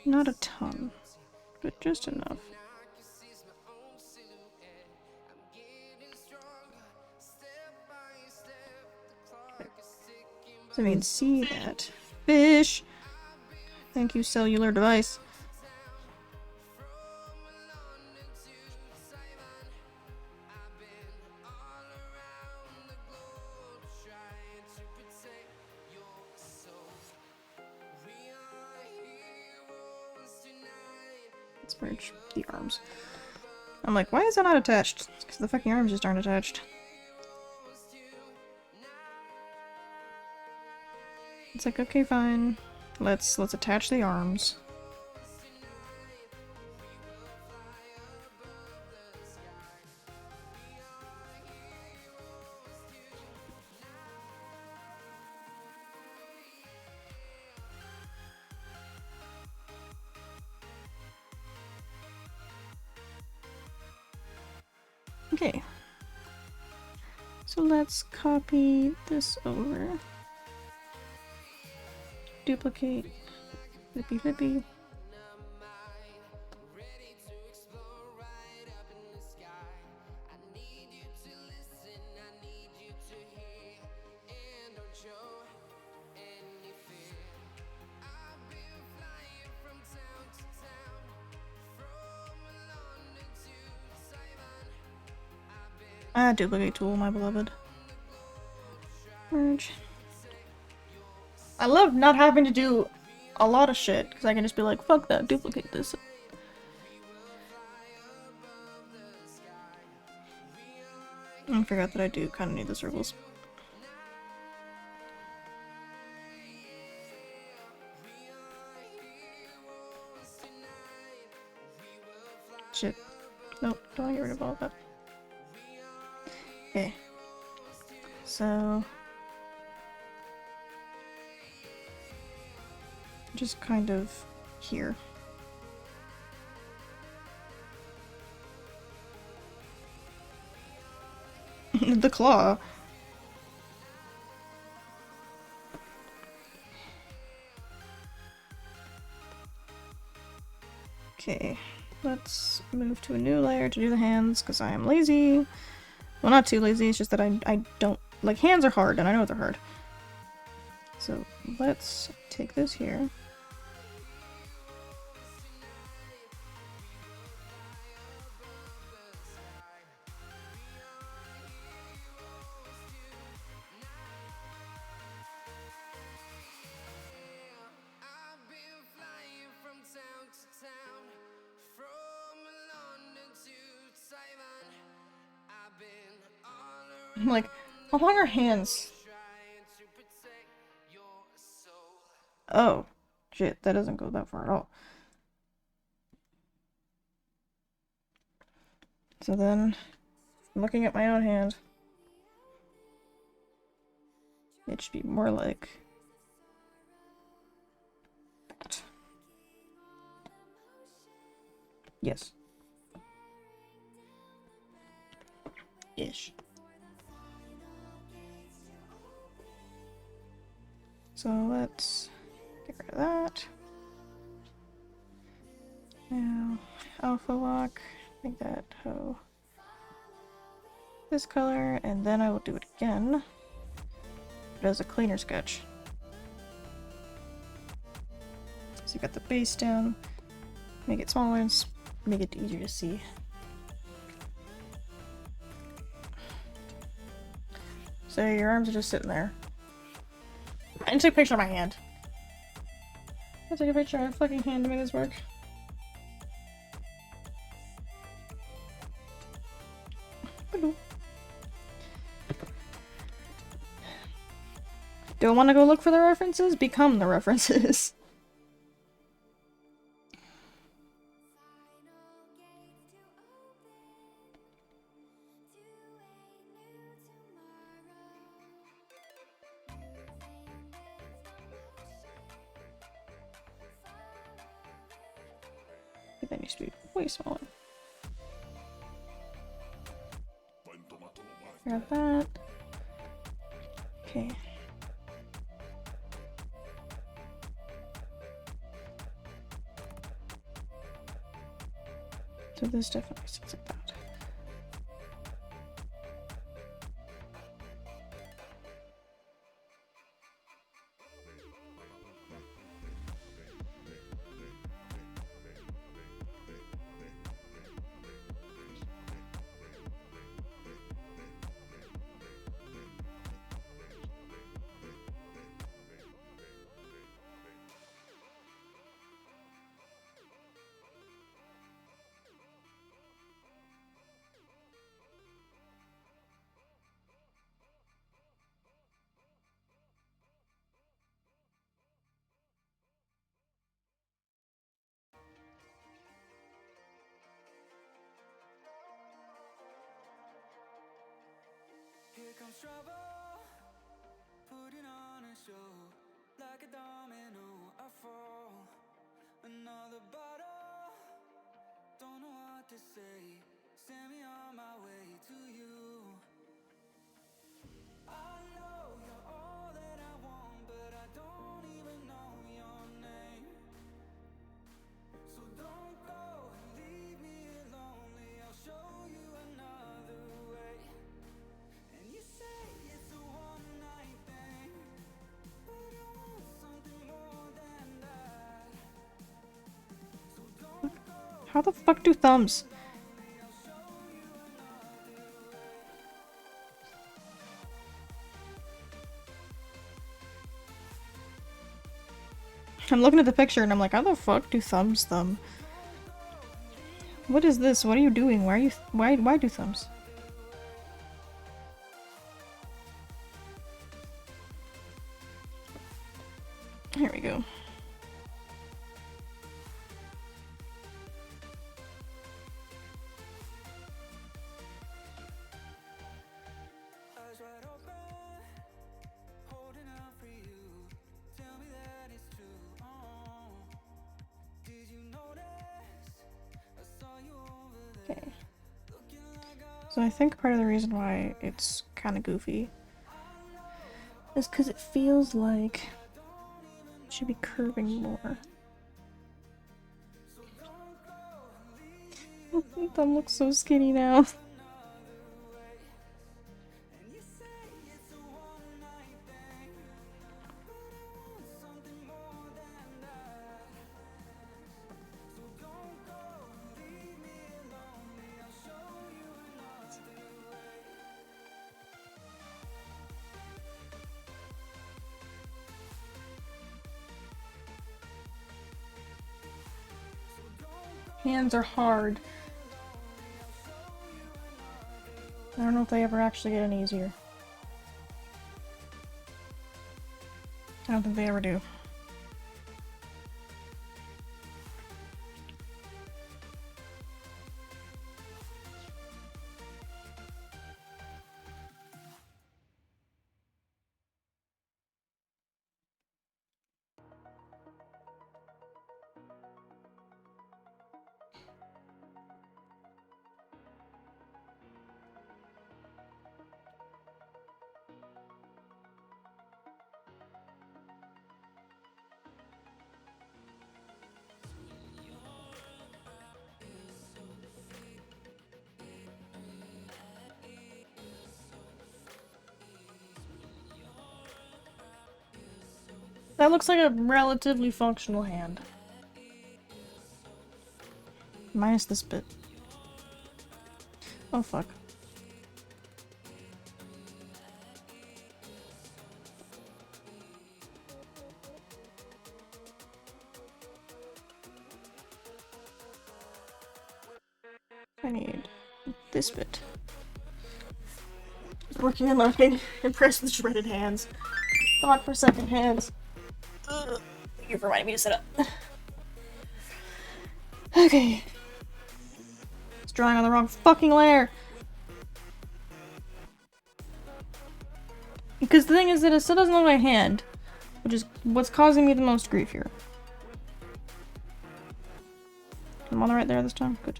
Not a ton, but just enough. So we can see that. Fish! Thank you, cellular device. Let's merge the arms. I'm like, why is that not attached? Because the fucking arms just aren't attached. It's like, okay, fine. Let's attach the arms. Okay. So let's copy this over. Duplicate. Flippy flippy. Ah, duplicate tool, my beloved. Merge. I love not having to do a lot of shit, because I can just be like, fuck that, duplicate this. I forgot that I do kind of need the circles. Shit. Nope, don't want to get rid of all of that. Okay. So... just kind of here. The claw. Okay, let's move to a new layer to do the hands, because I am lazy. Well, not too lazy, it's just that I don't... like, hands are hard, and I know they're hard. So, let's take this here. I'm like, how long are hands? Oh, shit, that doesn't go that far at all. So then, I'm looking at my own hand. It should be more like that. Yes. Ish. So let's get rid of that. Now, alpha lock, make that this color, and then I will do it again, but as a cleaner sketch. So you got the base down, make it smaller and make it easier to see. So your arms are just sitting there. I need to take a picture of my hand. I'll take a picture of my fucking hand to make this work. Hello. Do I want to go look for the references? Become the references. That needs to be way smaller. Grab that. Okay. So this definitely sits like that. trouble, putting on a show. Like a domino, I fall. Another bottle, don't know what to say. Send me on my way to you. I know you're all that I want, but I don't even know your name. So don't go and leave me lonely. I'll show you another way. And you say it's a one night thing, but I want something more than that. So don't go, How the fuck do thumbs? I'll show you another way. I'm looking at the picture and I'm like, how the fuck do thumbs thumb? What is this? What are you doing? Why are you why do thumbs? Here we go. Eyes wide open, holding out for you. Tell me that it's true. Oh, did you notice? I saw you over there. Okay. Looking like So I think part of the reason why it's kind of goofy is because it feels like it should be curving more. Thumb looks so skinny now. and you say it's a one night thing, but I want something more than that. So don't go and leave me lonely. I'll show you another way. Hands are hard. I don't know if they ever actually get any easier. I don't think they ever do. That looks like a relatively functional hand. Minus this bit. Oh fuck. I need this bit. Working on learning. Impressed with shredded hands. Thought for second hands. Ugh. Thank you for reminding me to sit up. Okay. It's drawing on the wrong fucking layer. Because the thing is that it still doesn't look like my hand, which is what's causing me the most grief here. I'm on the right there this time? Good.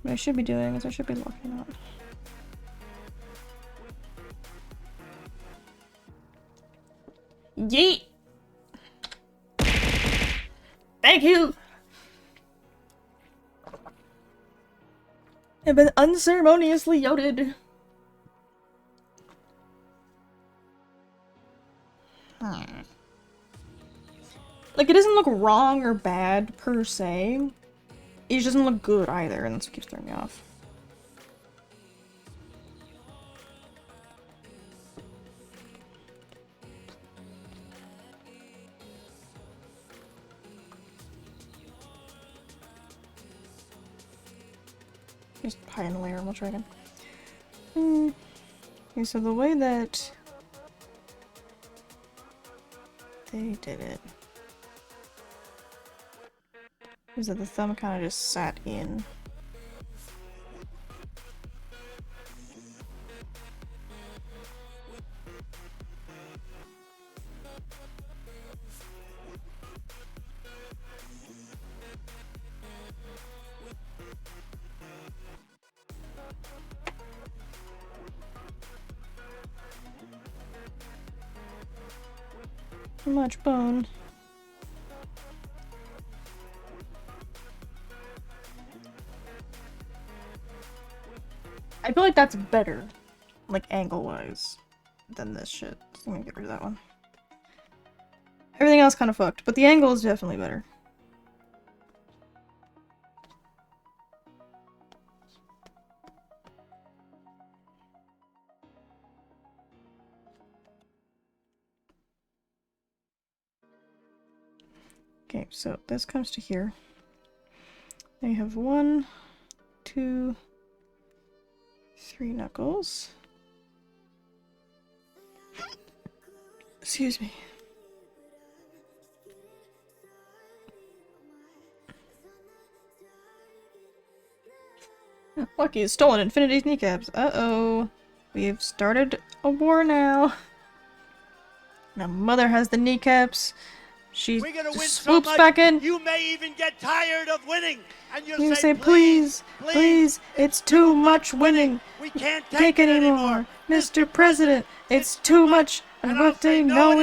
What I should be doing is I should be locking out. Yeet! Thank you! I've been unceremoniously yoted. Like, it doesn't look wrong or bad, per se. It just doesn't look good either, and that's what keeps throwing me off. Just hide in the layer and we'll try again. Okay, so the way that they did it is that the thumb kind of just sat in. Too much bone. I feel like that's better, like angle-wise, than this shit. So I'm gonna get rid of that one. Everything else kind of fucked, but the angle is definitely better. Okay, so this comes to here. They have 1, 2, 3 knuckles. Excuse me. Lucky has stolen Infinity's kneecaps. Uh-oh. We've started a war now. Now Mother has the kneecaps. She We're gonna win just so swoops much, back in. you may even get tired of winning. And you'll You say, say, please, please, it's too much winning. We can't Take it anymore. Mr. President, it's too much. And what they know,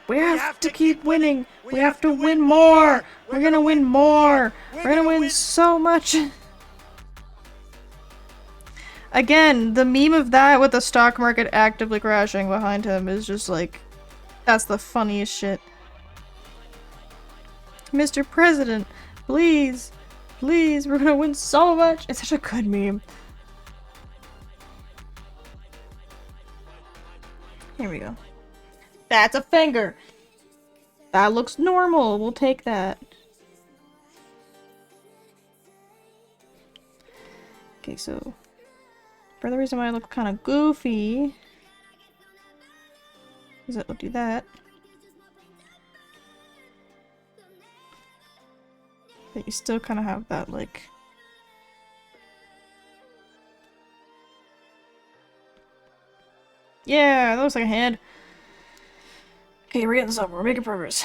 we have to keep winning. We have to win more. We're gonna win more. We're gonna win so much. Again, the meme of that with the stock market actively crashing behind him is just like, that's the funniest shit. Mr. President, please, please, we're gonna win so much. It's such a good meme. Here we go. That's a finger. That looks normal. We'll take that. Okay, so for the reason why I look kind of goofy is that we'll do that. But you still kind of have that, like... Yeah, that looks like a hand. Okay, we're getting somewhere. We're making progress.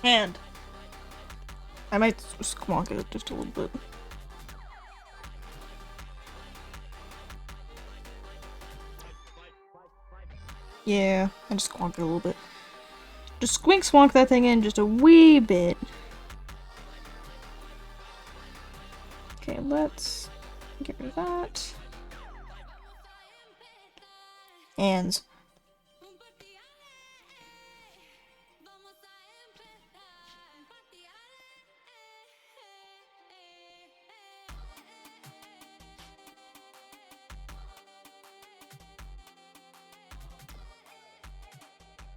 Hand. I might squonk it just a little bit. Yeah, I just squonk it a little bit. Just squink swonk that thing in just a wee bit. Okay, let's get rid of that. Hands.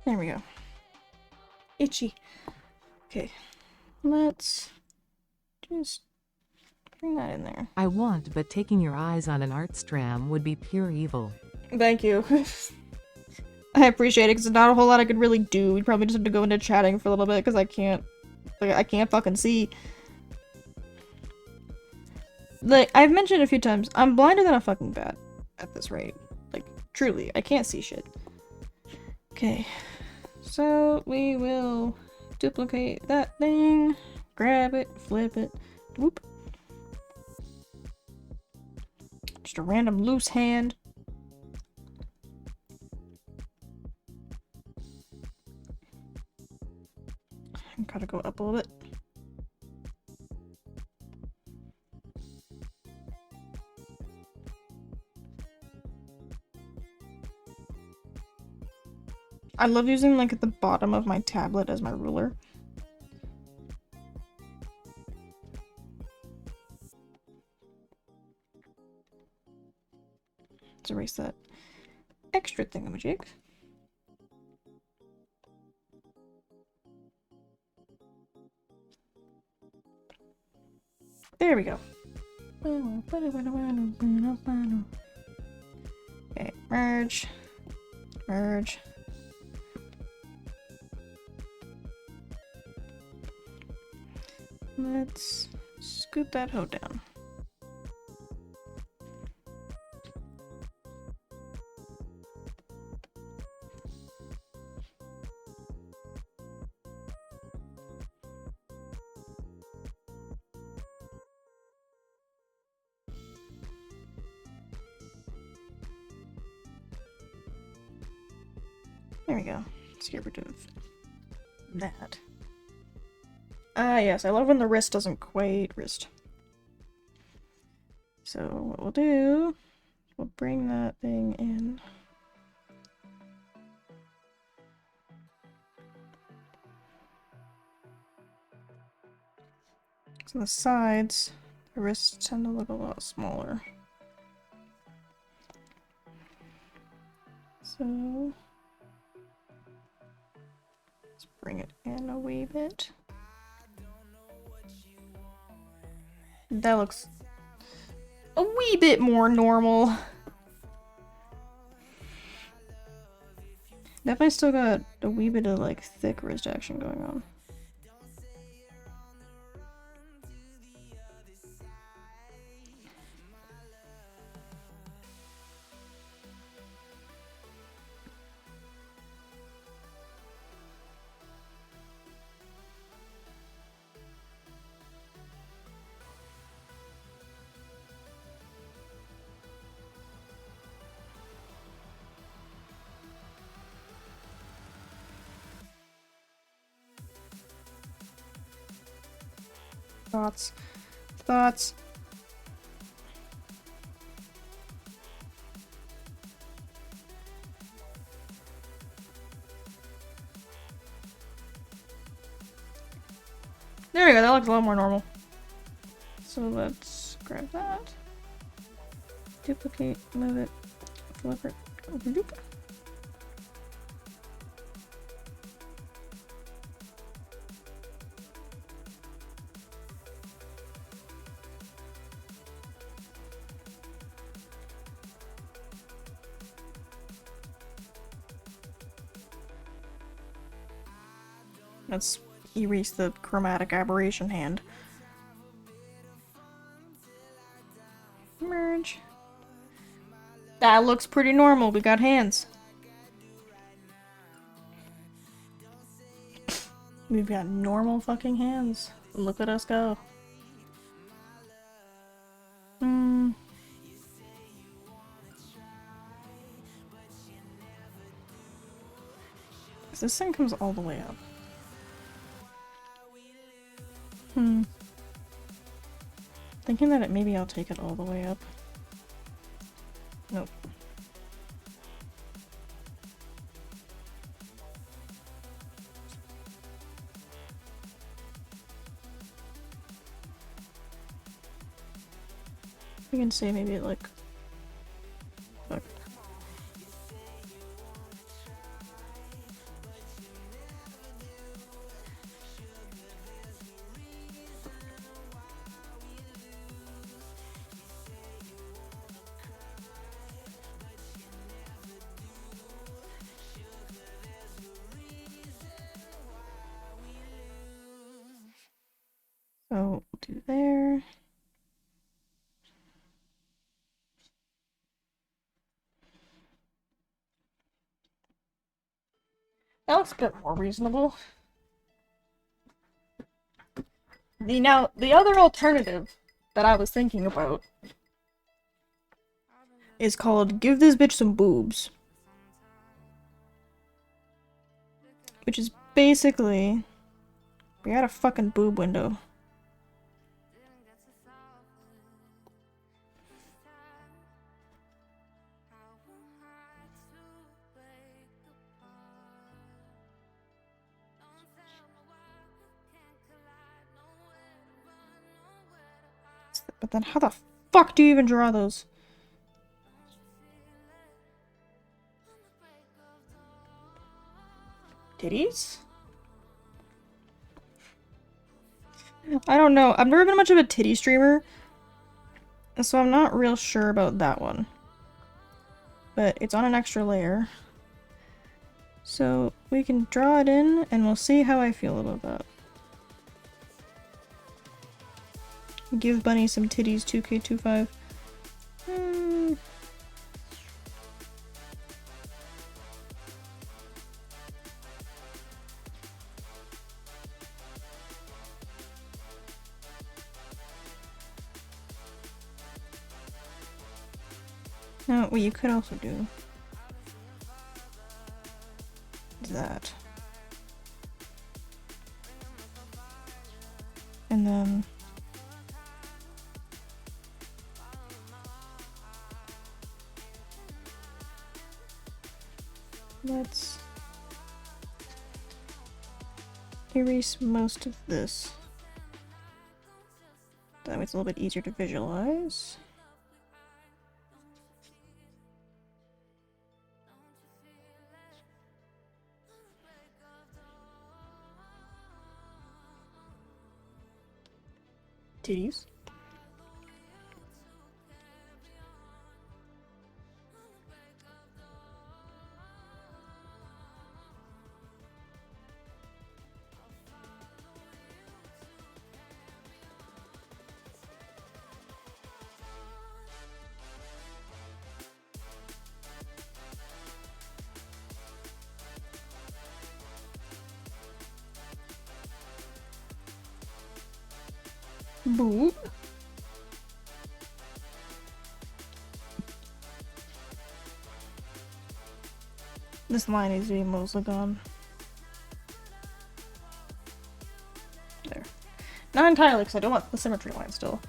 There we go. Itchy. Okay. Let's just bring that in there. I want, but taking your eyes on an art stram would be pure evil. Thank you. I appreciate it because there's not a whole lot I could really do. We'd probably just have to go into chatting for a little bit because I can't fucking see. Like, I've mentioned a few times, I'm blinder than a fucking bat at this rate. Like, truly, I can't see shit. Okay. So, we will duplicate that thing, grab it, flip it, whoop. Just a random loose hand. Gotta go up a little bit. I love using like at the bottom of my tablet as my ruler. Let's erase that extra thingamajig. There we go. Okay, merge. Merge. Let's scoot that hoe down. There we go. Let's get rid of that. Ah, yes, I love when the wrist doesn't quite wrist. So what we'll do, we'll bring that thing in. So on the sides, the wrists tend to look a lot smaller. So let's bring it in a wee bit. That looks a wee bit more normal. Definitely still got a wee bit of like thick wrist action going on. Thoughts. Thoughts. There we go, that looks a lot more normal. So let's grab that. Duplicate, move it, flip it. Doop. Let's erase the chromatic aberration hand. Merge. That looks pretty normal. We got hands. We've got normal fucking hands. Look at us go. This thing comes all the way up. Thinking that maybe I'll take it all the way up. Nope. We can say maybe like... Fuck. So we'll do there. That looks a bit more reasonable. The other alternative that I was thinking about is called Give This Bitch Some Boobs. Which is basically, we got a fucking boob window. But then how the fuck do you even draw those? Titties? I don't know. I've never been much of a titty streamer, so I'm not real sure about that one. But it's on an extra layer. So we can draw it in and we'll see how I feel about that. Give Bunny some titties 2K25. No, what you could also do that. And then let's erase most of this. That way it's a little bit easier to visualize. Titties. Boob. This line needs to be mostly gone. There. Not entirely, because I don't want the symmetry line still.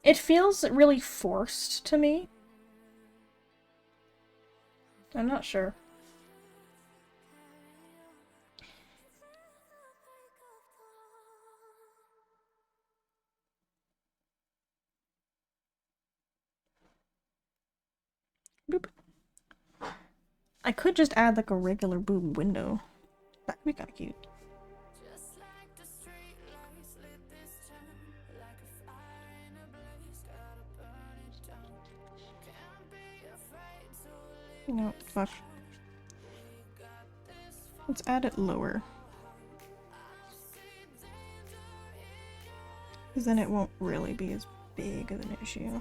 It feels really forced to me. I'm not sure. Boop. I could just add like a regular boob window. That would be kind of cute. No, fuck. Let's add it lower. Because then it won't really be as big of an issue.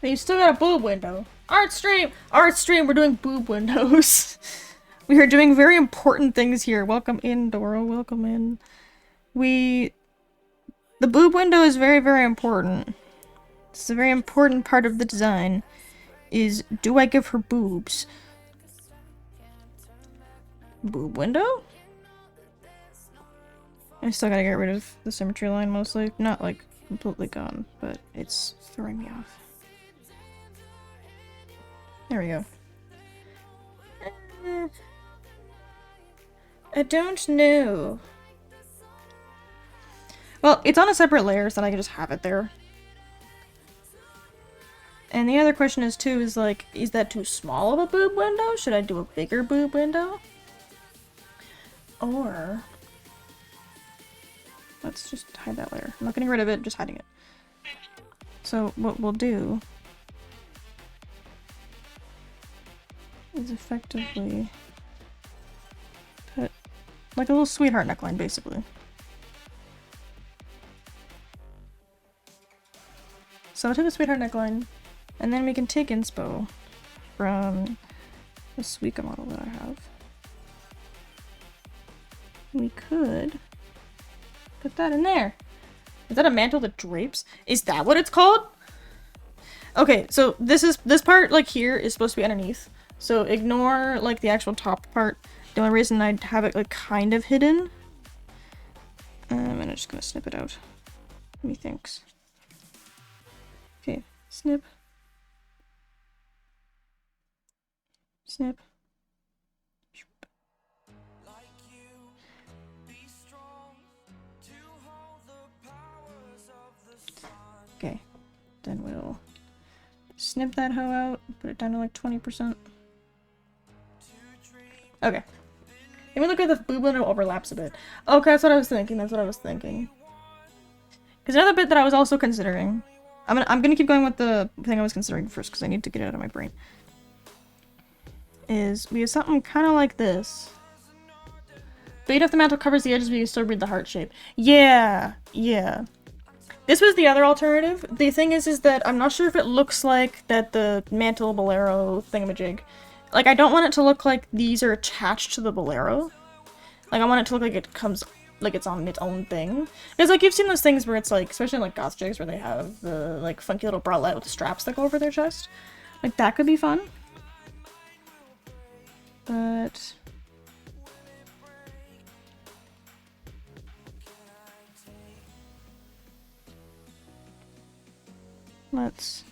But you still got a boob window. Art stream! Art stream, we're doing boob windows. We are doing very important things here. Welcome in, Dora. Welcome in. The boob window is very, very important. It's a very important part of the design. Is, do I give her boobs? Boob window? I still gotta get rid of the symmetry line mostly. Not, like, completely gone, but it's throwing me off. There we go. I don't know. Well, it's on a separate layer, so I can just have it there. And the other question is, too, is like, is that too small of a boob window? Should I do a bigger boob window? Or... let's just hide that layer. I'm not getting rid of it, just hiding it. So, what we'll do... is effectively put like a little sweetheart neckline, basically. So I'll take a sweetheart neckline, and then we can take inspo from the Suica model that I have. We could put that in there. Is that a mantle that drapes? Is that what it's called? Okay, so this part like here is supposed to be underneath. So ignore like the actual top part. The only reason I'd have it like kind of hidden And I'm just gonna snip it out. Methinks. Okay, snip. Snip. Okay, then we'll snip that hoe out, put it down to like 20%. Okay. Let me look at the boob when it overlaps a bit. Okay, that's what I was thinking. That's what I was thinking. Because another bit that I was also considering. I'm gonna keep going with the thing I was considering first because I need to get it out of my brain. Is we have something kind of like this. But even if the mantle covers the edges, we can still read the heart shape. Yeah, yeah. This was the other alternative. The thing is that I'm not sure if it looks like that the mantle bolero thingamajig. Like, I don't want it to look like these are attached to the bolero. Like, I want it to look like it comes, like it's on its own thing. Because, like, you've seen those things where it's, like, especially in, like, goth jigs where they have the, like, funky little bralette with the straps that go over their chest. Like, that could be fun. But... let's...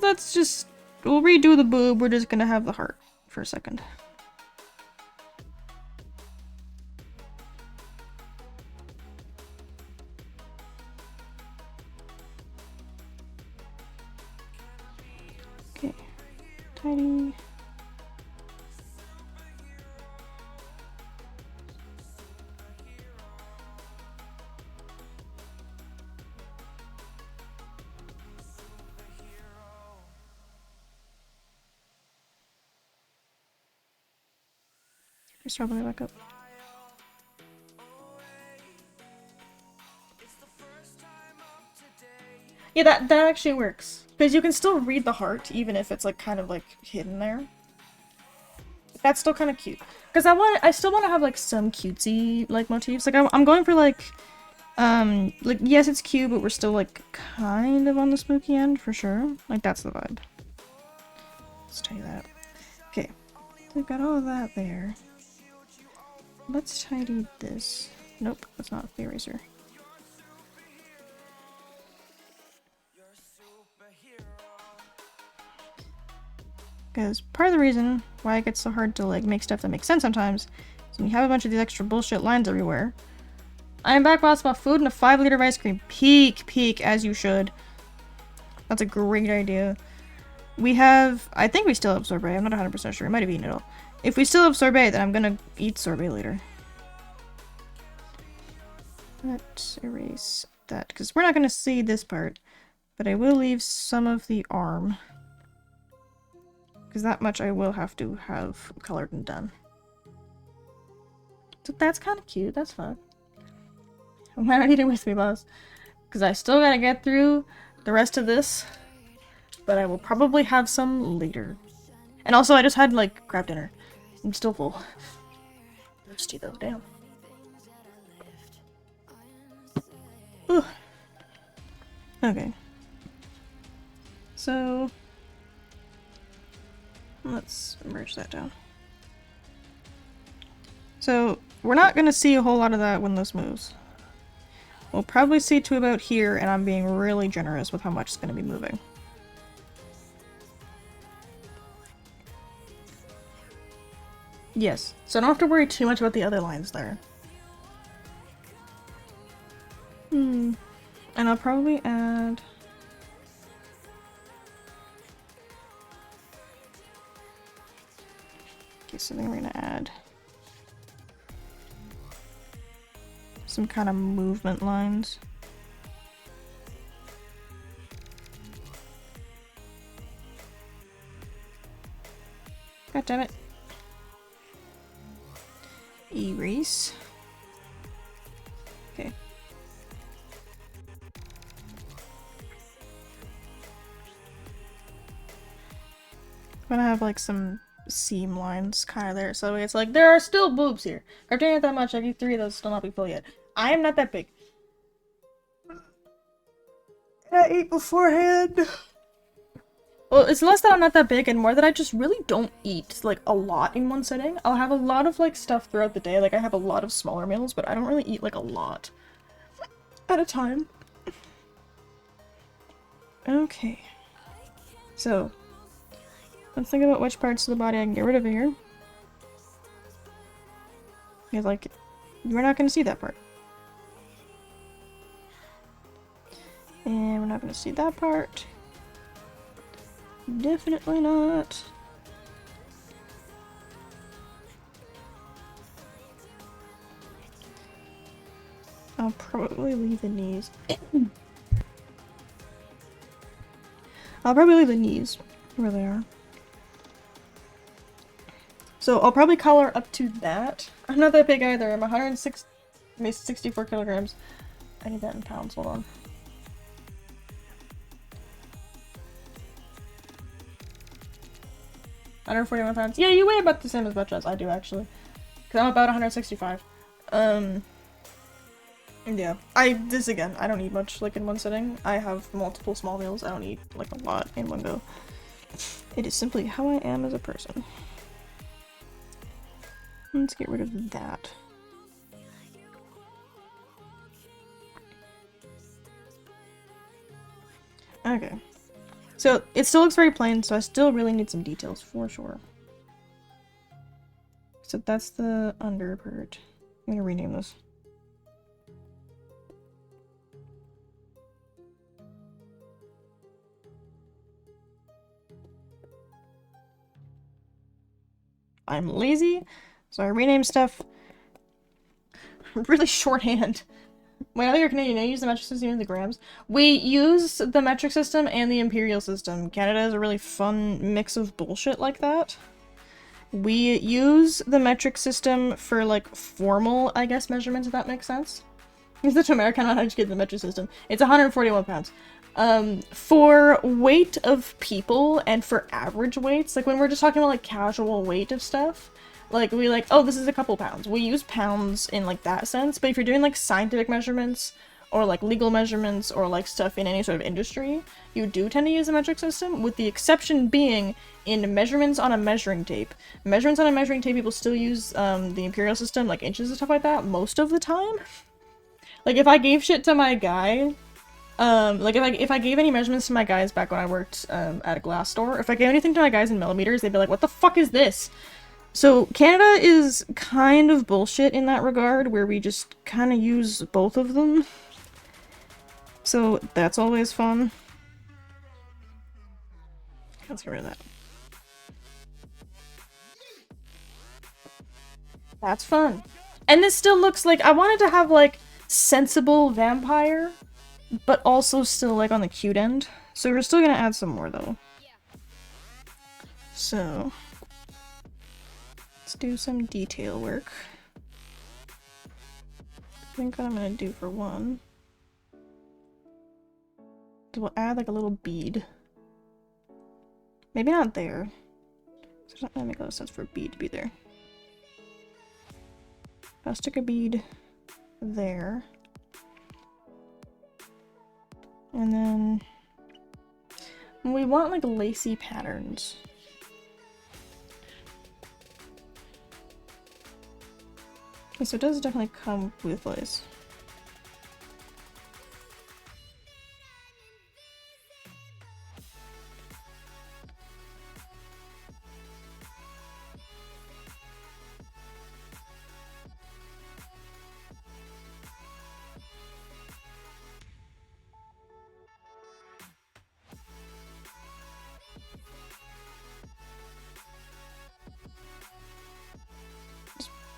let's just... we'll redo the boob, we're just gonna have the heart for a second. Okay. Tidy. Just drop it back up. Yeah, that actually works. Because you can still read the heart, even if it's like kind of like hidden there. That's still kind of cute. Because I still want to have like some cutesy like motifs. Like I'm going for like yes it's cute, but we're still like kind of on the spooky end for sure. Like that's the vibe. Let's tell you that. Okay, so we've got all of that there. Let's tidy this. Nope, that's not the eraser. Because part of the reason why it gets so hard to like make stuff that makes sense sometimes is when you have a bunch of these extra bullshit lines everywhere. I am back while it's about food and a 5-liter of ice cream. Peak, as you should. That's a great idea. We have, I think we still have sorbet. I'm not 100% sure. We might have eaten it all. If we still have sorbet, then I'm gonna eat sorbet later. Let's erase that, because we're not gonna see this part, but I will leave some of the arm. Because that much I will have to have colored and done. So that's kind of cute. That's fun. Why not eat it with me, boss? Because I still gotta get through the rest of this. But I will probably have some later. And also, I just had, like, crab dinner. I'm still full. Thirsty, though. Damn. Ugh. Okay. So... let's merge that down. So, we're not going to see a whole lot of that when this moves. We'll probably see to about here, and I'm being really generous with how much it's going to be moving. Yes, so I don't have to worry too much about the other lines there. And I'll probably add... okay, so then we're gonna add some kind of movement lines. God damn it. Erase. Okay. I'm gonna have like some seam lines kind of there, so it's like there are still boobs here. I'm doing it that much, I need 3 of those still not be full yet. I am not that big. I ate beforehand. Well, it's less that I'm not that big and more that I just really don't eat, like, a lot in one sitting. I'll have a lot of, like, stuff throughout the day. Like, I have a lot of smaller meals, but I don't really eat, like, a lot at a time. Okay. So, let's think about which parts of the body I can get rid of here. Because, like, we're not going to see that part. And we're not going to see that part. Definitely not. I'll probably leave the knees. I'll probably leave the knees where they are. So I'll probably color up to that. I'm not that big either. I'm 106, 64 kilograms. I need that in pounds. Hold on. £141. Yeah, you weigh about the same as much as I do, actually. Because I'm about 165. Yeah. This again, I don't eat much, like, in one sitting. I have multiple small meals. I don't eat, like, a lot in one go. It is simply how I am as a person. Let's get rid of that. Okay. So, it still looks very plain, so I still really need some details, for sure. So that's the under part. I'm gonna rename this. I'm lazy, so I rename stuff. Really shorthand. Whenever you're Canadian, I use the metric system and the grams. We use the metric system and the imperial system. Canada is a really fun mix of bullshit like that. We use the metric system for, like, formal, I guess, measurements, if that makes sense. Use the America, not educated the metric system. It's 141 pounds. For weight of people and for average weights, like when we're just talking about, like, casual weight of stuff, like, we like, oh, this is a couple pounds. We use pounds in, like, that sense, but if you're doing, like, scientific measurements, or, like, legal measurements, or, like, stuff in any sort of industry, you do tend to use a metric system, with the exception being in measurements on a measuring tape. Measurements on a measuring tape, people still use, the imperial system, like, inches and stuff like that, most of the time. Like, if I gave shit to my guy, like, if I gave any measurements to my guys back when I worked, at a glass store, if I gave anything to my guys in millimeters, they'd be like, what the fuck is this? So, Canada is kind of bullshit in that regard, where we just kind of use both of them. So, that's always fun. Let's get rid of that. That's fun. And this still looks like, I wanted to have, like, sensible vampire, but also still, like, on the cute end. So we're still gonna add some more, though. So, let's do some detail work. I think what I'm gonna do for one is we'll add, like, a little bead. Maybe not there. So it's not gonna make a lot of sense for a bead to be there. I'll stick a bead there. And then we want, like, lacy patterns. Okay, so it does definitely come with lace.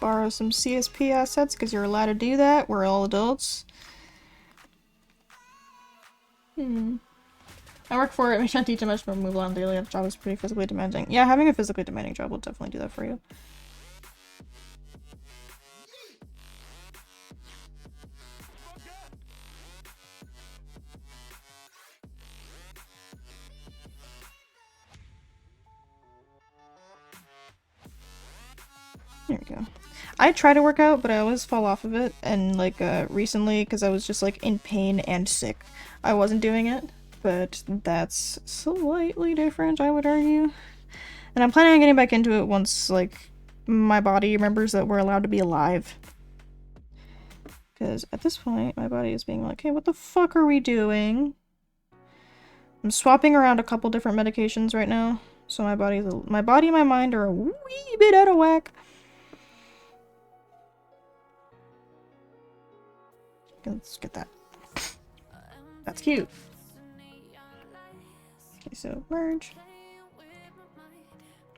Borrow some CSP assets because you're allowed to do that. We're all adults. I work for it. We can't teach much, but move on daily. That job is pretty physically demanding. Yeah, having a physically demanding job will definitely do that for you. There we go. I try to work out, but I always fall off of it, and, like, recently, because I was just, like, in pain and sick, I wasn't doing it. but that's slightly different, I would argue. And I'm planning on getting back into it once, like, my body remembers that we're allowed to be alive. Because at this point, my body is being like, hey, what the fuck are we doing? I'm swapping around a couple different medications right now. So my body and my mind are a wee bit out of whack. Let's get that. That's cute. Okay, so merge.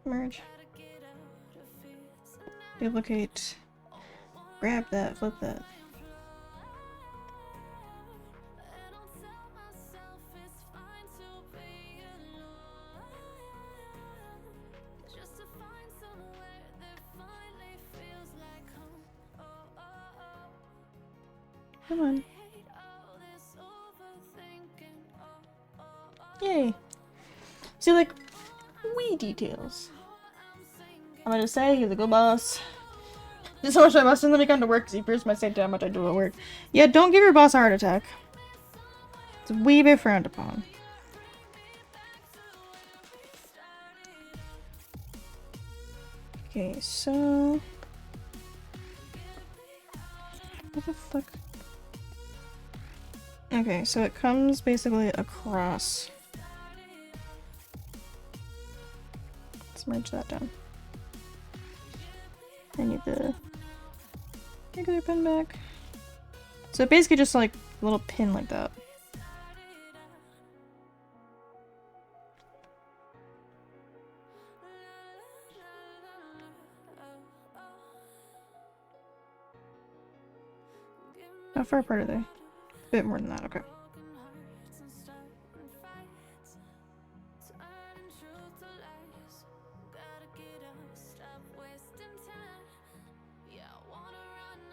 Merge. Duplicate. Grab that, flip that. Come on. Yay. See, like, wee details. I'm gonna say he's a good boss. Just so much I must let me come to work because he first might say how much I do at work. Yeah, don't give your boss a heart attack. It's a wee bit frowned upon. Okay, so... what the fuck? Okay, so it comes basically across. Let's merge that down. I need the regular pin back. So basically just like a little pin like that. How far apart are they? A bit more than that, okay.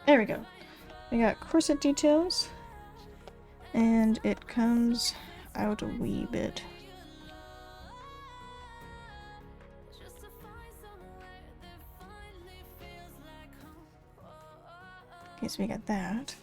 There we go. We got corset details, and it comes out a wee bit. Okay, so we got that.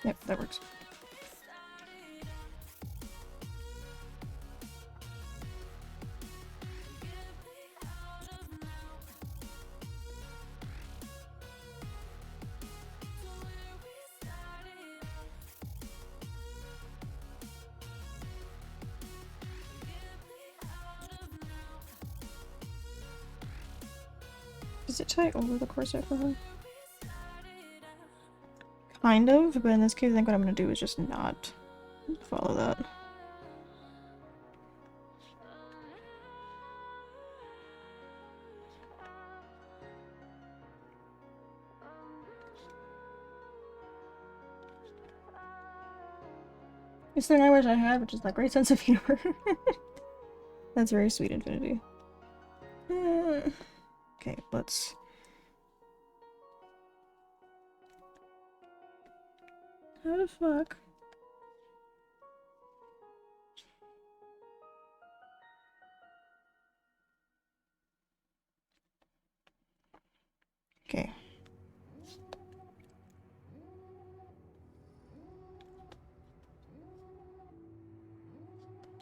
Yep, that works. Does it tie over the corset for her? Kind of, but in this case I think what I'm gonna do is just not follow that. It's the thing I wish I had, which is that great sense of humor. That's very sweet, Infinity. Okay, let's... how the fuck? Okay.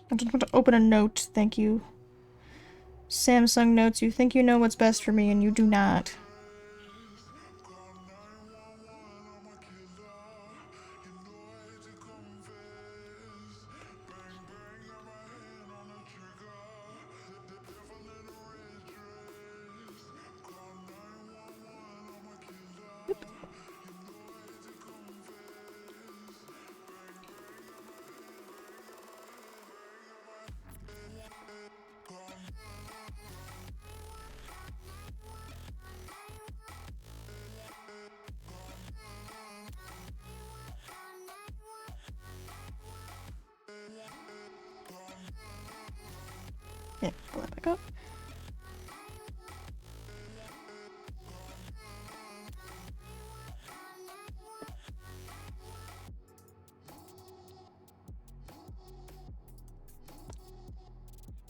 I just want to open a note, thank you. Samsung notes, you think you know what's best for me and you do not. Yeah, pull that back up.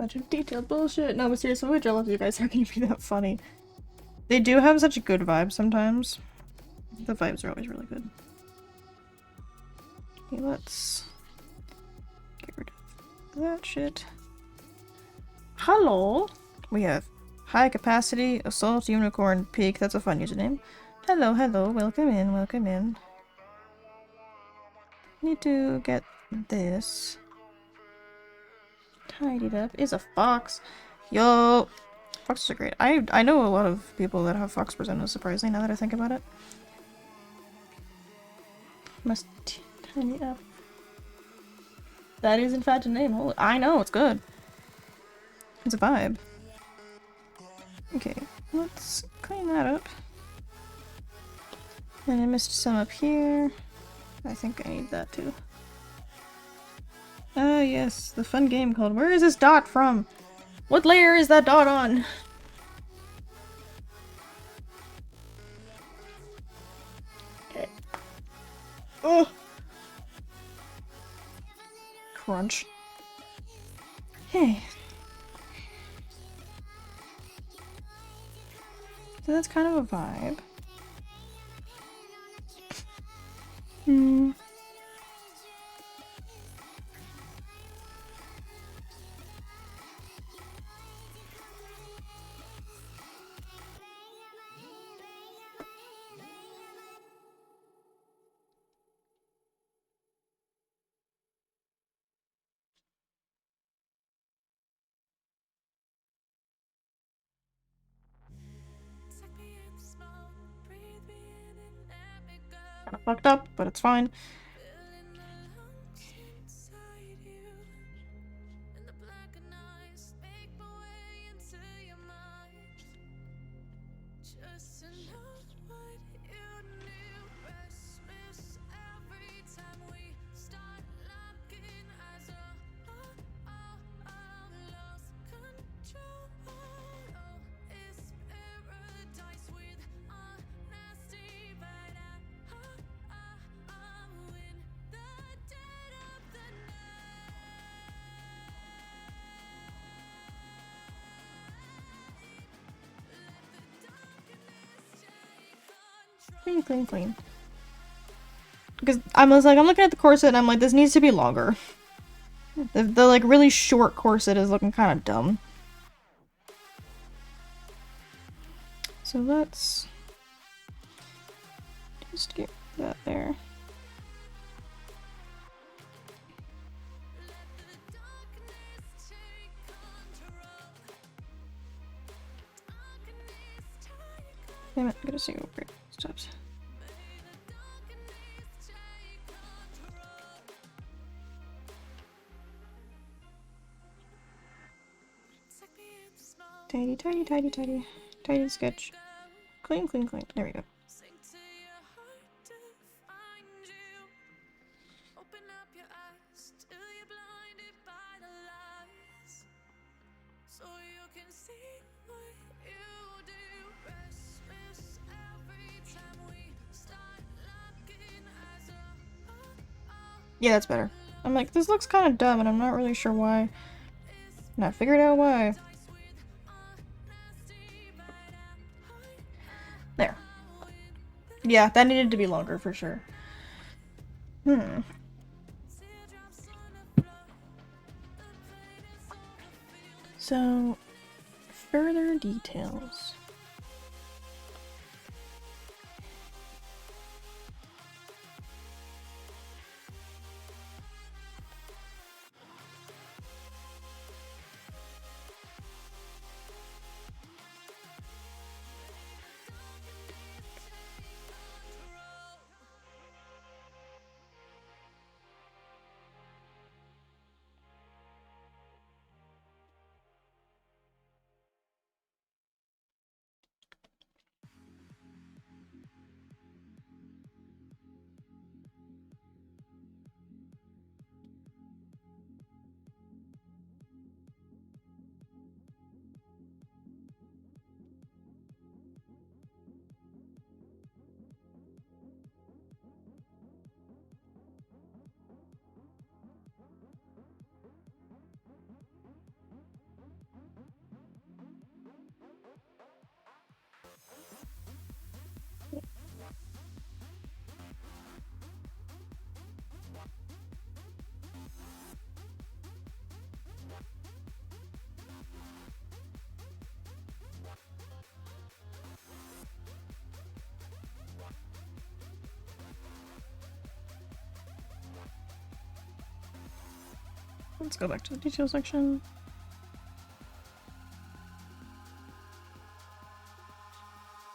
Bunch of detailed bullshit. No, but seriously, I'm jealous you guys are gonna be that funny. They do have such a good vibe sometimes. The vibes are always really good. Okay, let's get rid of that shit. Hello! We have High Capacity Assault Unicorn Peak. That's a fun username. Hello, hello. Welcome in, welcome in. Need to get this tidied up. Is a fox. Yo! Foxes are great. I know a lot of people that have fox personas, surprisingly, now that I think about it. Must tidy up. That is in fact a name. Holy, I know, it's good. It's a vibe. Okay, let's clean that up. And I missed some up here. I think I need that too. Ah, yes, the fun game called Where is this dot from? What layer is that dot on? Okay. Oh! Crunch. Hey. So that's kind of a vibe. Hmm. Kinda fucked up, but it's fine. Clean, clean, clean. Because I was like, I'm looking at the corset and I'm like, this needs to be longer. The like really short corset is looking kind of dumb. So let's just get that there. Damn it, I gotta see where it stops. Tidy, tidy, tidy, tidy. Tidy sketch. Clean, clean, clean. There we go. Yeah, that's better. I'm like, this looks kind of dumb and I'm not really sure why. And I figured out why. There. Yeah, that needed to be longer for sure. So, further details. Let's go back to the detail section.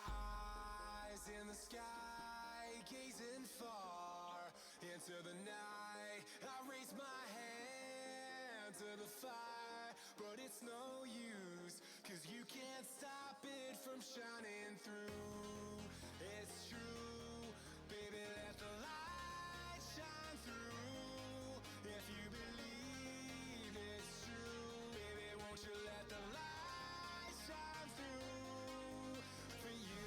Eyes in the sky, gazing far into the night. I raise my hand to the fire, but it's no use, 'cause you can't stop it from shining through. It's true, baby, let the light shine through. If you believe it's true, baby, won't you let the light shine through for you?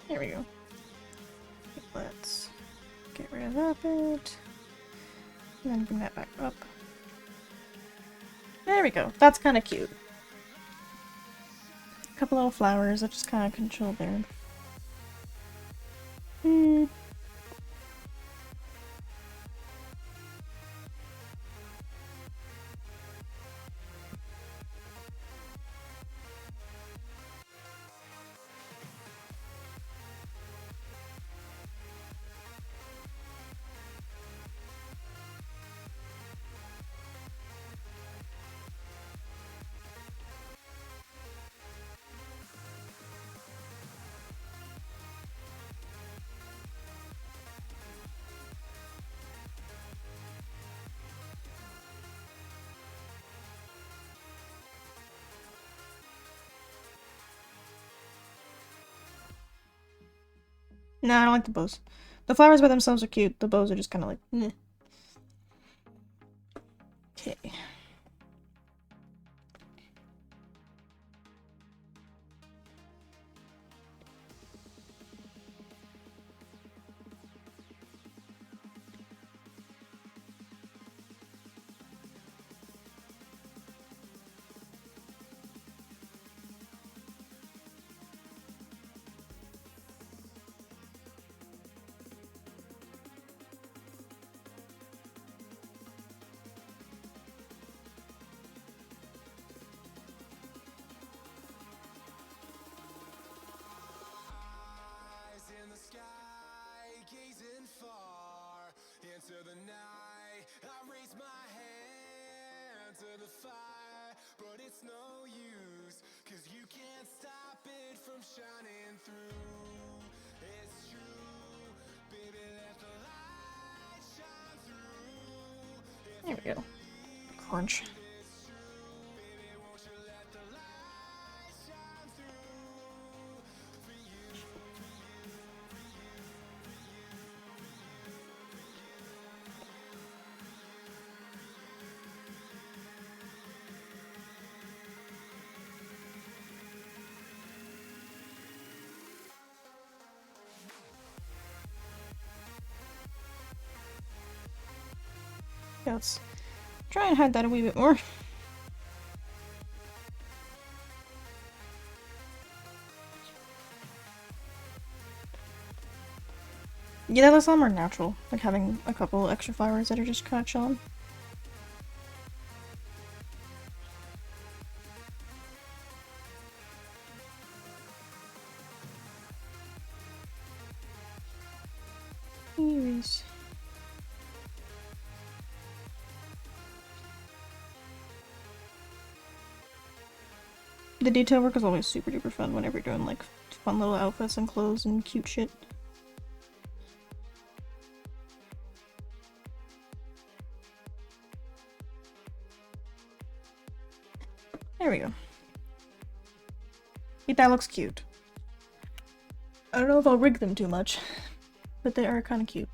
There we go. Let's get rid of that bit. And then bring that back up. There we go. That's kind of cute. A couple little flowers that just kind of can chill there. No, I don't like the bows. The flowers by themselves are cute. The bows are just kind of like, meh. Okay. Eyes in the sky, gazing far into the night. I raise my hand to the fire, but it's no use, 'cause you can't stop it from shining through. It's true, baby, let the light shine through. There we go. Crunch. It's true, baby, won't you let the light shine through for you? Yeah, let's try and hide that a wee bit more. Yeah, that looks a lot more natural, like having a couple extra flowers that are just kind of chilling. Anyways. The detail work is always super duper fun whenever you're doing like fun little outfits and clothes and cute shit. There we go. I think that looks cute. I don't know if I'll rig them too much, but they are kind of cute.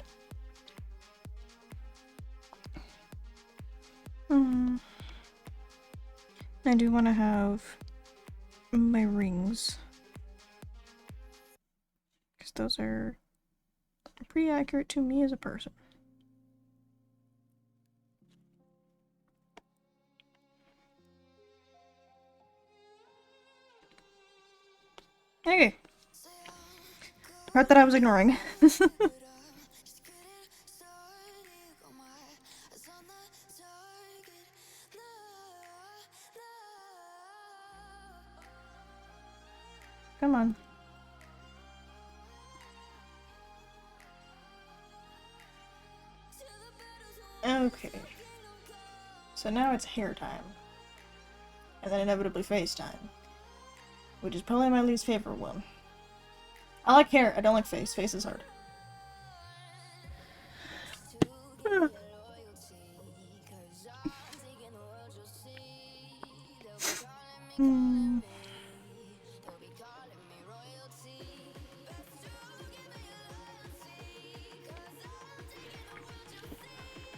I do want to have my rings, because those are pretty accurate to me as a person. Okay. Part that I was ignoring. Come on. Okay. So So now it's hair time. And then inevitably face time. Which is probably my least favorite one. I like hair, I don't like face. Face is hard. Hmm.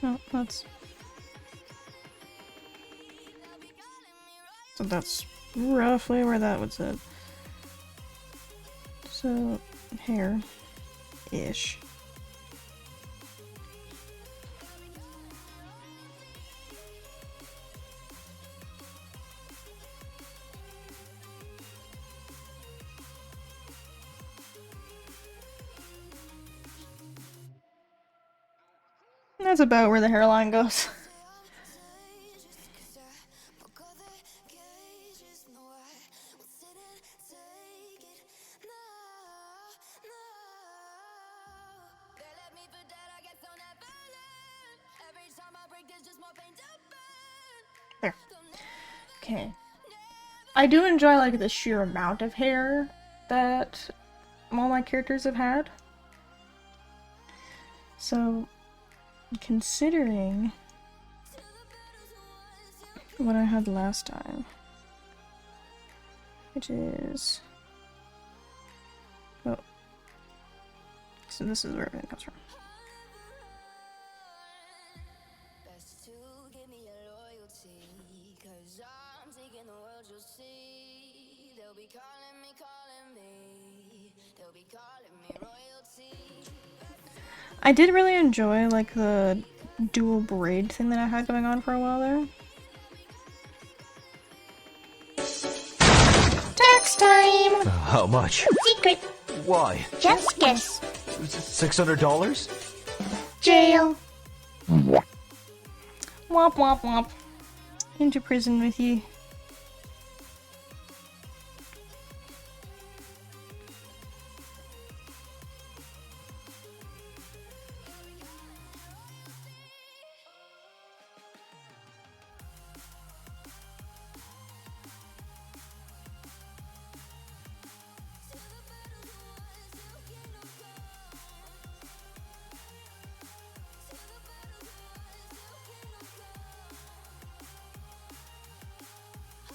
No, that's... So that's roughly where that would sit. So, hair-ish. That's about where the hairline goes. There. Okay. I do enjoy, like, the sheer amount of hair that all my characters have had. So, considering what I had last time, which is... Oh. So this is where everything comes from. I did really enjoy, like, the dual braid thing that I had going on for a while there. Tax time! How much? Secret. Why? Just guess. $600? Jail. Womp womp womp. Into prison with you.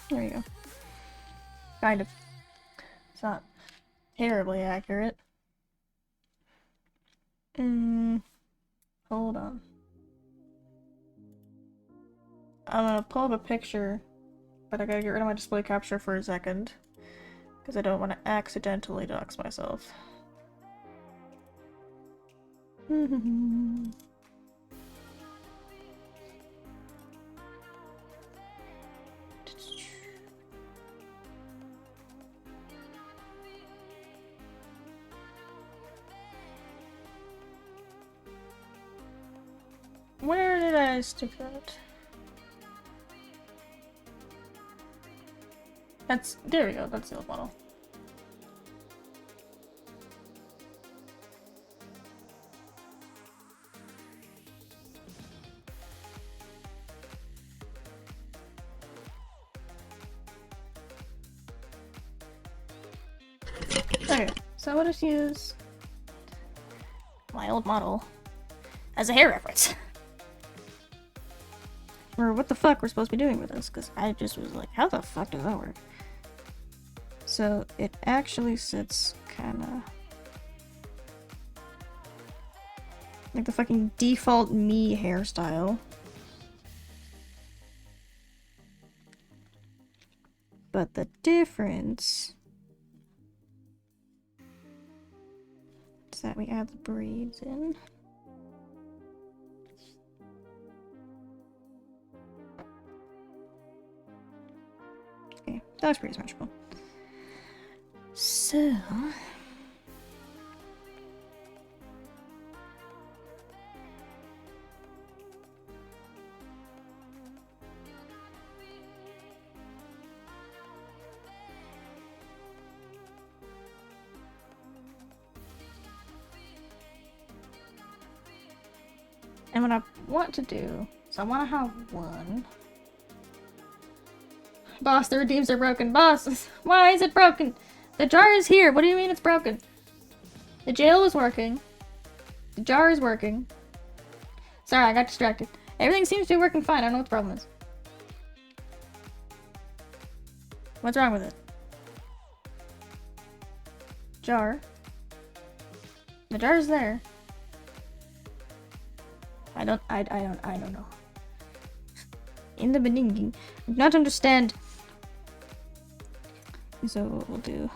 There you go. Kind of. It's not terribly accurate. Hold on. I'm gonna pull up a picture, but I gotta get rid of my display capture for a second, because I don't want to accidentally dox myself. Where did I stick that? There we go, that's the old model. Okay, so I would just use my old model as a hair reference. Or what the fuck we're supposed to be doing with this, because I just was like, how the fuck does that work? So it actually sits kinda like the fucking default me hairstyle. But the difference is that we add the braids in. Okay, that was pretty symmetrical. So... I'm what I want to do is I want to have one. Boss, the redeems are broken. Boss, why is it broken? The jar is here. What do you mean it's broken? The jail is working. The jar is working. Sorry, I got distracted. Everything seems to be working fine. I don't know what the problem is. What's wrong with it? Jar. The jar is there. I don't know. In the beginning, I do not understand. So what we'll do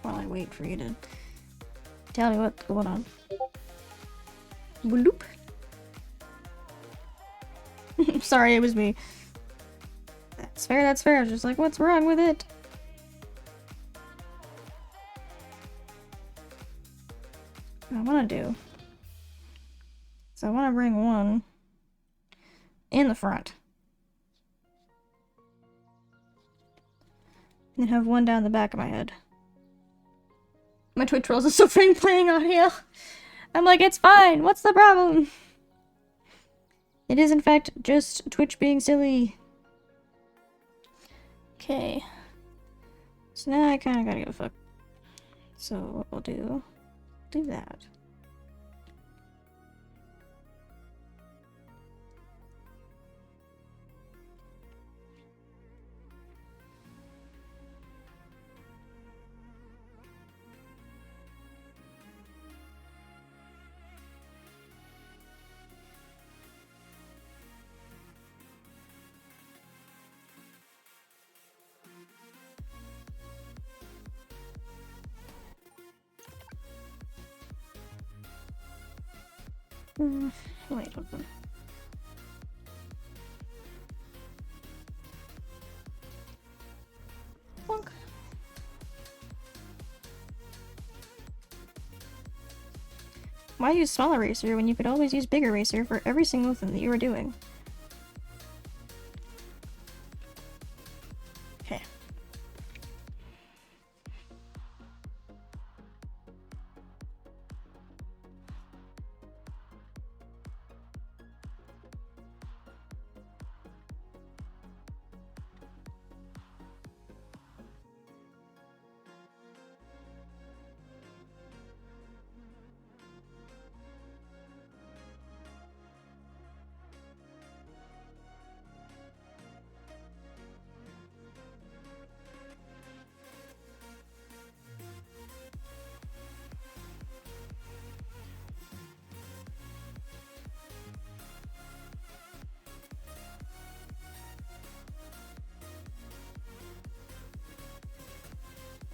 while I wait for you to tell me what's going on. Bloop. Sorry, it was me. That's fair, that's fair. I was just like, what's wrong with it? What I want to do is I want to bring one in the front. And then have one down the back of my head. My Twitch rolls are suffering playing audio. I'm like, it's fine. What's the problem? It is, in fact, just Twitch being silly. Okay. So now I kind of gotta give a fuck. So what we'll do that. Wait, hold on. Bonk. Why use small eraser when you could always use big eraser for every single thing that you were doing? Okay.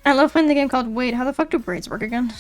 I love playing the game called Wait, how the fuck do braids work again?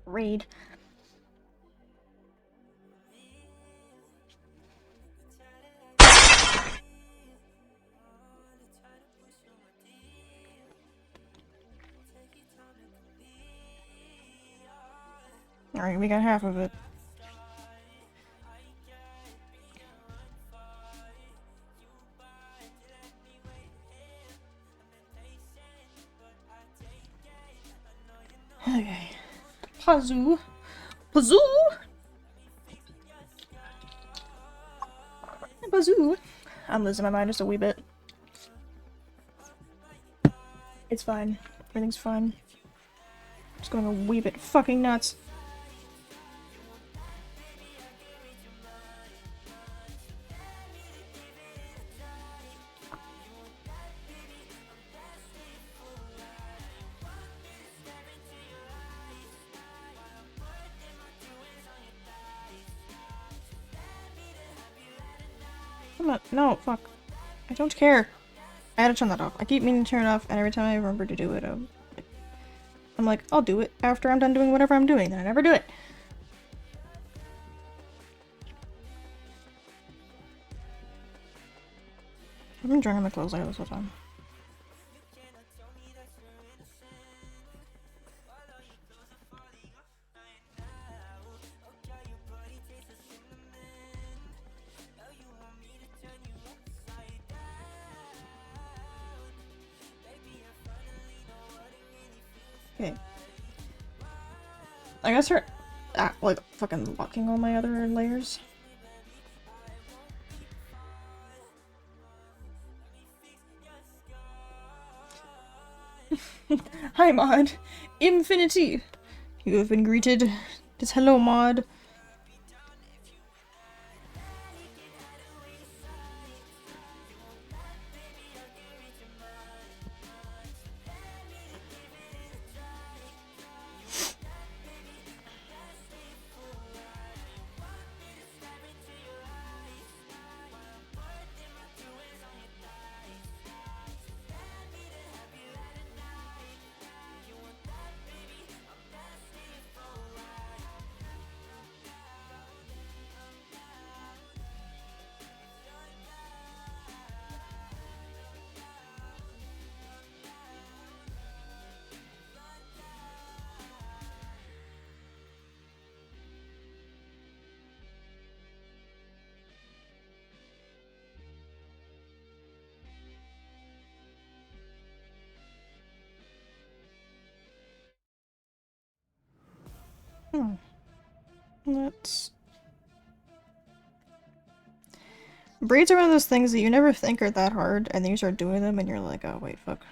Raid. Alright, we got half of it. Okay. Pazoo. Pazoo! Pazoo! I'm losing my mind just a wee bit. It's fine. Everything's fine. Just going a wee bit fucking nuts. I'm not- no, fuck. I don't care. I had to turn that off. I keep meaning to turn it off, and every time I remember to do it, I'm like, I'll do it after I'm done doing whatever I'm doing, then I never do it. I've been drying my clothes like this whole time. Okay. I gotta start like fucking locking all my other layers. Hi Mod! Infinity! You have been greeted. Just hello Mod. Let's... Braids are one of those things that you never think are that hard, and then you start doing them and you're like, oh wait, fuck.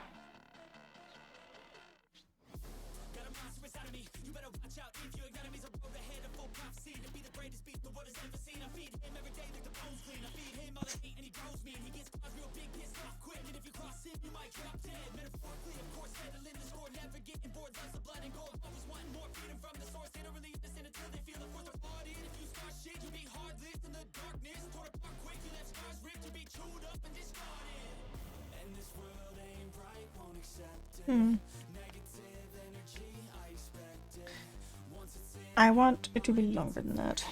I want it to be longer than that.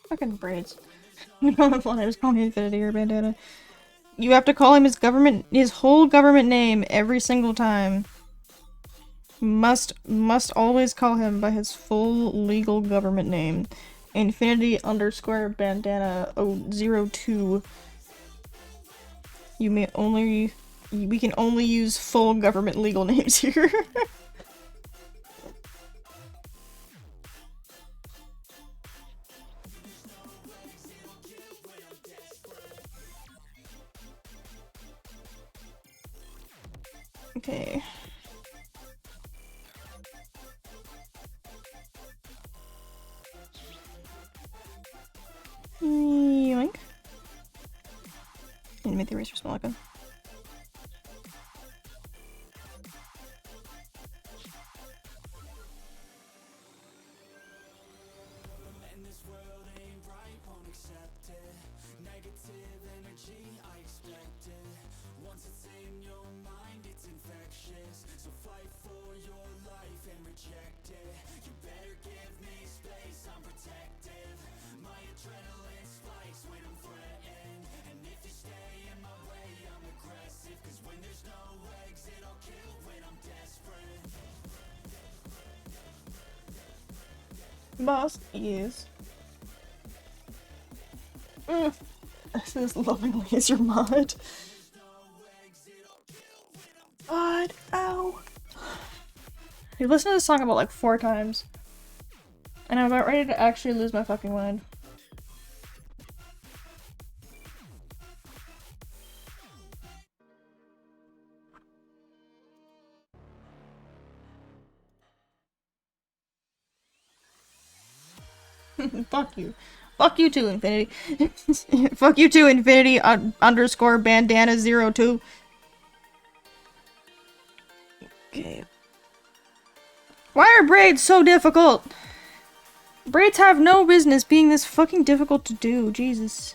Fucking braids. You don't have one, I just call me Infinity or Bandana. You have to call him his whole government name every single time. Must always call him by his full legal government name. Infinity _ bandana 002. We can only use full government legal names here. Okay. Yoink. Need to make the eraser small again. Boss is. This is lovingly as your mod. God, ow. I've listened to this song about like 4 times. And I'm about ready to actually lose my fucking mind. Fuck you. Fuck you too, Infinity. Fuck you too, Infinity underscore bandana 02. Okay. Why are braids so difficult? Braids have no business being this fucking difficult to do. Jesus.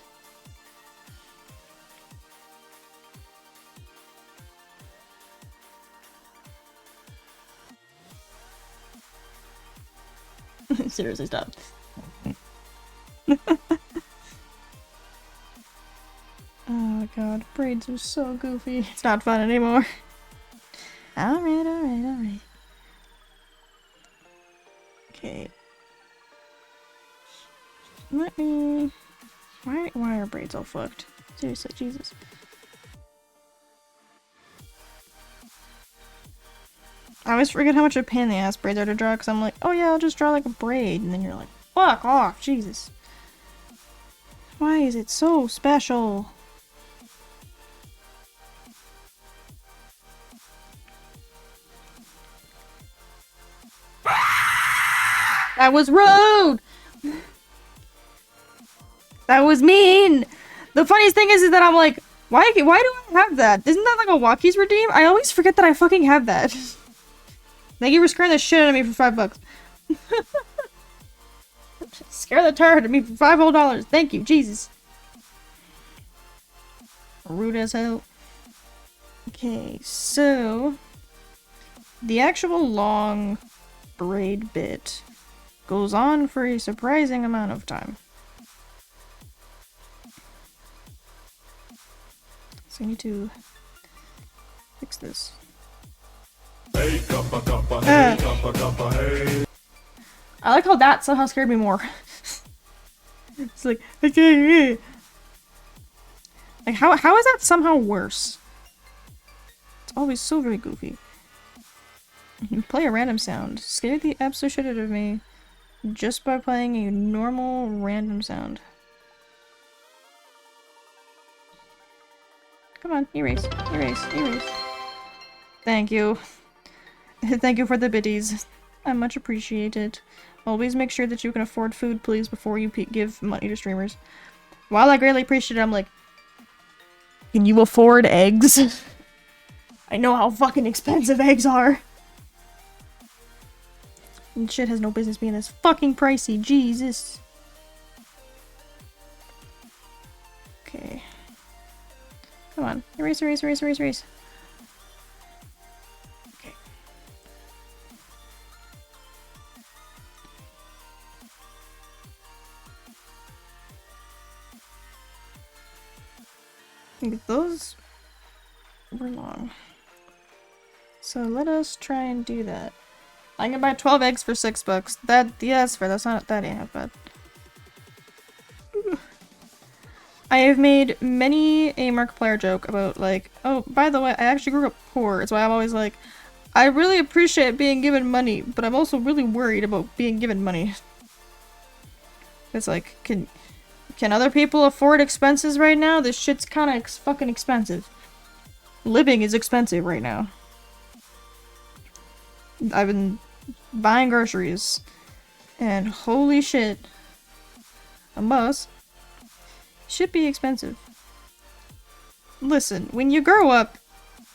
Seriously, stop. Oh god, braids are so goofy. It's not fun anymore. Alright. Okay. Let me... Why are braids all fucked? Seriously, Jesus. I always forget how much of a pain in the ass braids are to draw, because I'm like, oh yeah, I'll just draw like a braid, and then you're like, fuck off, Jesus. Why is it so special? That was rude! That was mean! The funniest thing is that I'm like, why do I have that? Isn't that like a Walkies redeem? I always forget that I fucking have that. Thank you for scaring the shit out of me for $5. Scare the tar out of me for $5 whole. Thank you, Jesus. Rude as hell. Okay, so... the actual long braid bit goes on for a surprising amount of time. So I need to fix this. I like how that somehow scared me more. It's like, I can't hear it. Like, how is that somehow worse? It's always so very goofy. You play a random sound. Scare the absolute shit out of me just by playing a normal random sound. Come on, erase. Thank you. Thank you for the biddies. I much appreciate it. Always make sure that you can afford food, please, before you give money to streamers. While I greatly appreciate it, I'm like, can you afford eggs? I know how fucking expensive eggs are. And shit has no business being this fucking pricey. Jesus. Okay. Come on. Erase. Okay. I think those were long. So let us try and do that. I can buy 12 eggs for $6. That's fair. That ain't half bad. I have made many a Markiplier joke about like, oh, by the way, I actually grew up poor. It's why I'm always like, I really appreciate being given money, but I'm also really worried about being given money. It's like, can other people afford expenses right now? This shit's kind of fucking expensive. Living is expensive right now. I've been buying groceries, and holy shit, a bus should be expensive. Listen, when you grow up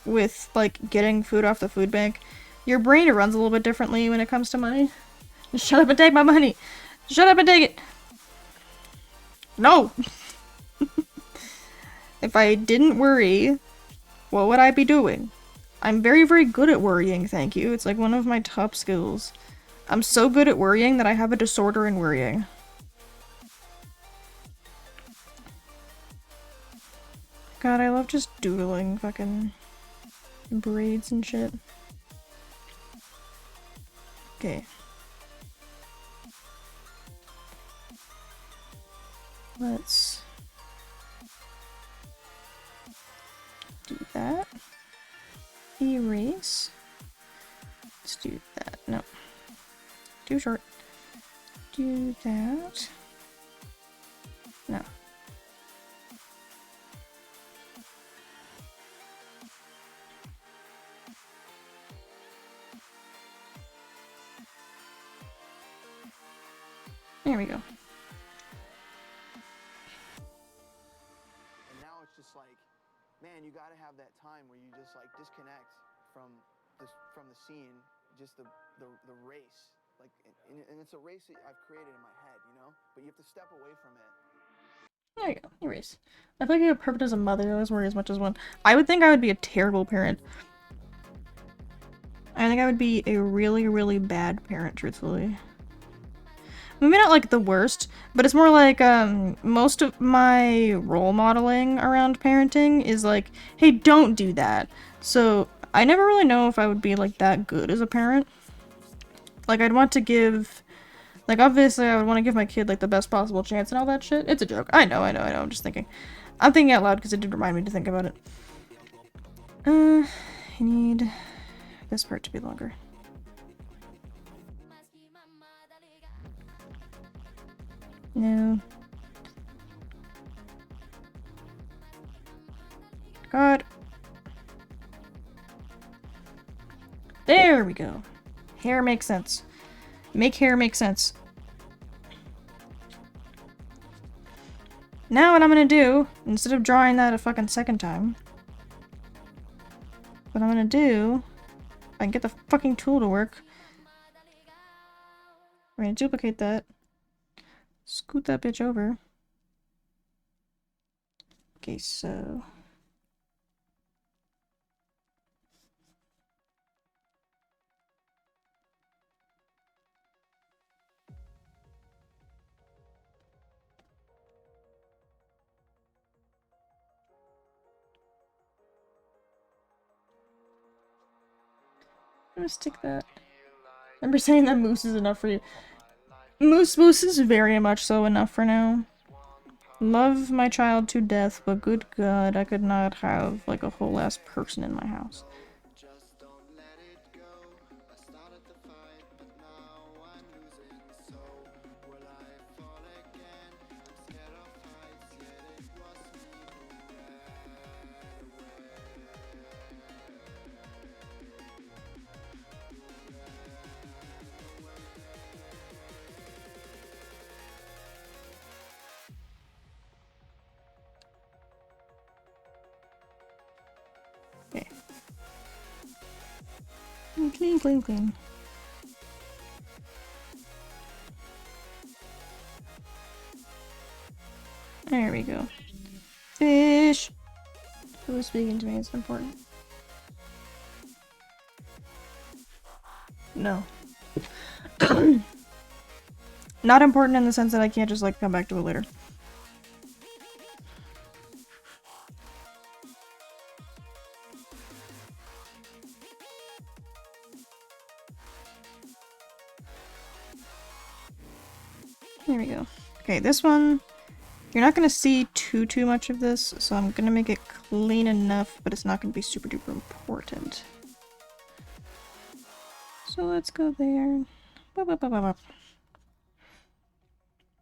with, like, getting food off the food bank, your brain runs a little bit differently when it comes to money. Just shut up and take my money! Shut up and take it! No! If I didn't worry, what would I be doing? I'm very, very good at worrying, thank you. It's like one of my top skills. I'm so good at worrying that I have a disorder in worrying. God, I love just doodling fucking braids and shit. Okay. Let's do that. Erase. Let's do that. No. Too short. Do that. No. There we go. man, you gotta have that time where you just like disconnect from the scene, just the race. Like, and it's a race that I've created in my head, you know? But you have to step away from it. There you go, erase. I feel like you're perfect as a mother. I always worry as much as one. I would think I would be a terrible parent. I think I would be a really, really bad parent, truthfully. Maybe not like the worst, but it's more like most of my role modeling around parenting is like, hey, don't do that. So I never really know if I would be like that good as a parent. Like, I'd want to give, like, obviously I would want to give my kid like the best possible chance and all that shit. It's a joke. I know, I'm just thinking. I'm thinking out loud because it did remind me to think about it. I need this part to be longer. No. God. There we go. Hair makes sense. Make hair make sense. Now what I'm gonna do, instead of drawing that a fucking second time, what I'm gonna do, if I can get the fucking tool to work, we're gonna duplicate that. Scoot that bitch over. Okay, so... I'm gonna stick that. Remember saying that moose is enough for you. Moose is very much so enough for now. Love my child to death, but good God, I could not have like a whole ass person in my house. Okay. Clean, clean, clean. There we go. Fish! Who was speaking to me? It's important. No. Not important in the sense that I can't just like come back to it later. There we go. Okay, this one, you're not gonna see too much of this, so I'm gonna make it clean enough, but it's not gonna be super duper important. So let's go there.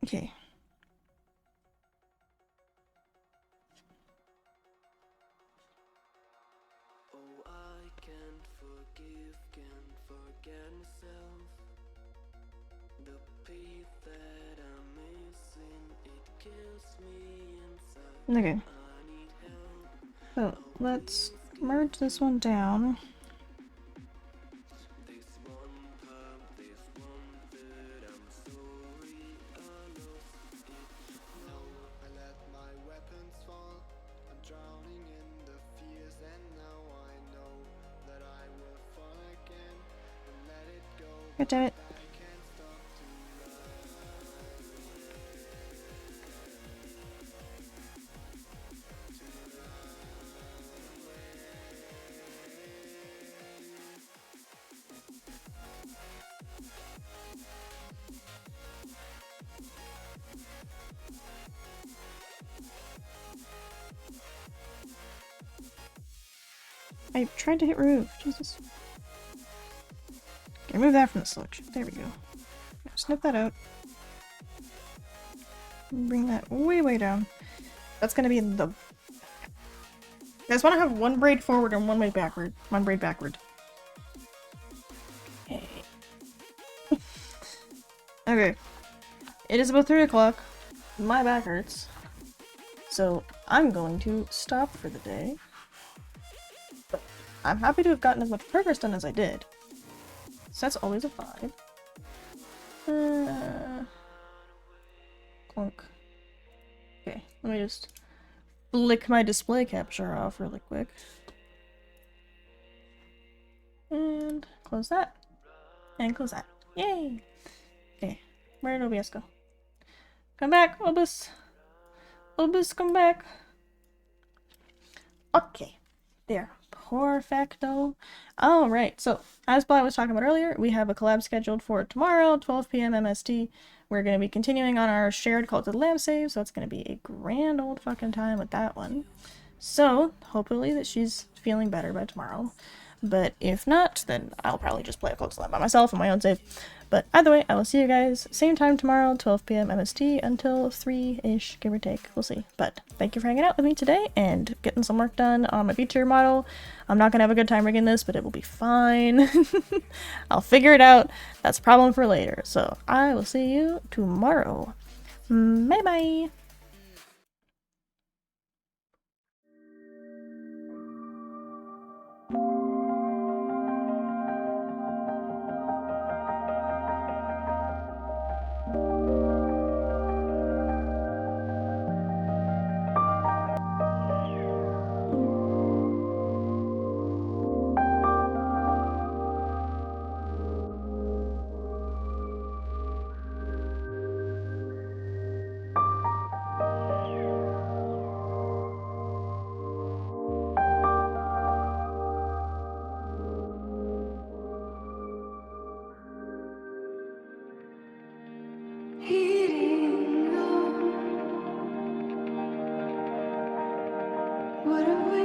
Okay. Oh, I can't forget myself. The piece that I'm missing, it kills me inside. Okay. So let's merge this one down. God damn it. I tried to hit remove. Jesus. Okay, remove that from the selection. There we go. Now snip that out. Bring that way down. That's gonna be the... I just want to have one braid forward and one way backward. One braid backward. Okay. Okay. It is about 3 o'clock. My back hurts. So I'm going to stop for the day. I'm happy to have gotten as much progress done as I did. So that's always a 5. Clunk. Okay, let me just flick my display capture off really quick. And close that. And close that. Yay! Okay, where did OBS go? Come back, OBS! OBS, come back! Okay, there. Perfecto. Alright, so as Bly was talking about earlier, we have a collab scheduled for tomorrow, 12 p.m. MST. We're going to be continuing on our shared Cult of the Lamb save, so it's going to be a grand old fucking time with that one. So, hopefully that she's feeling better by tomorrow. But if not, then I'll probably just play a Cult of the Lamb by myself on my own save. But either way, I will see you guys same time tomorrow, 12 p.m. MST, until 3-ish, give or take. We'll see. But thank you for hanging out with me today and getting some work done on my B-tier model. I'm not going to have a good time rigging this, but it will be fine. I'll figure it out. That's a problem for later. So I will see you tomorrow. Bye-bye. What a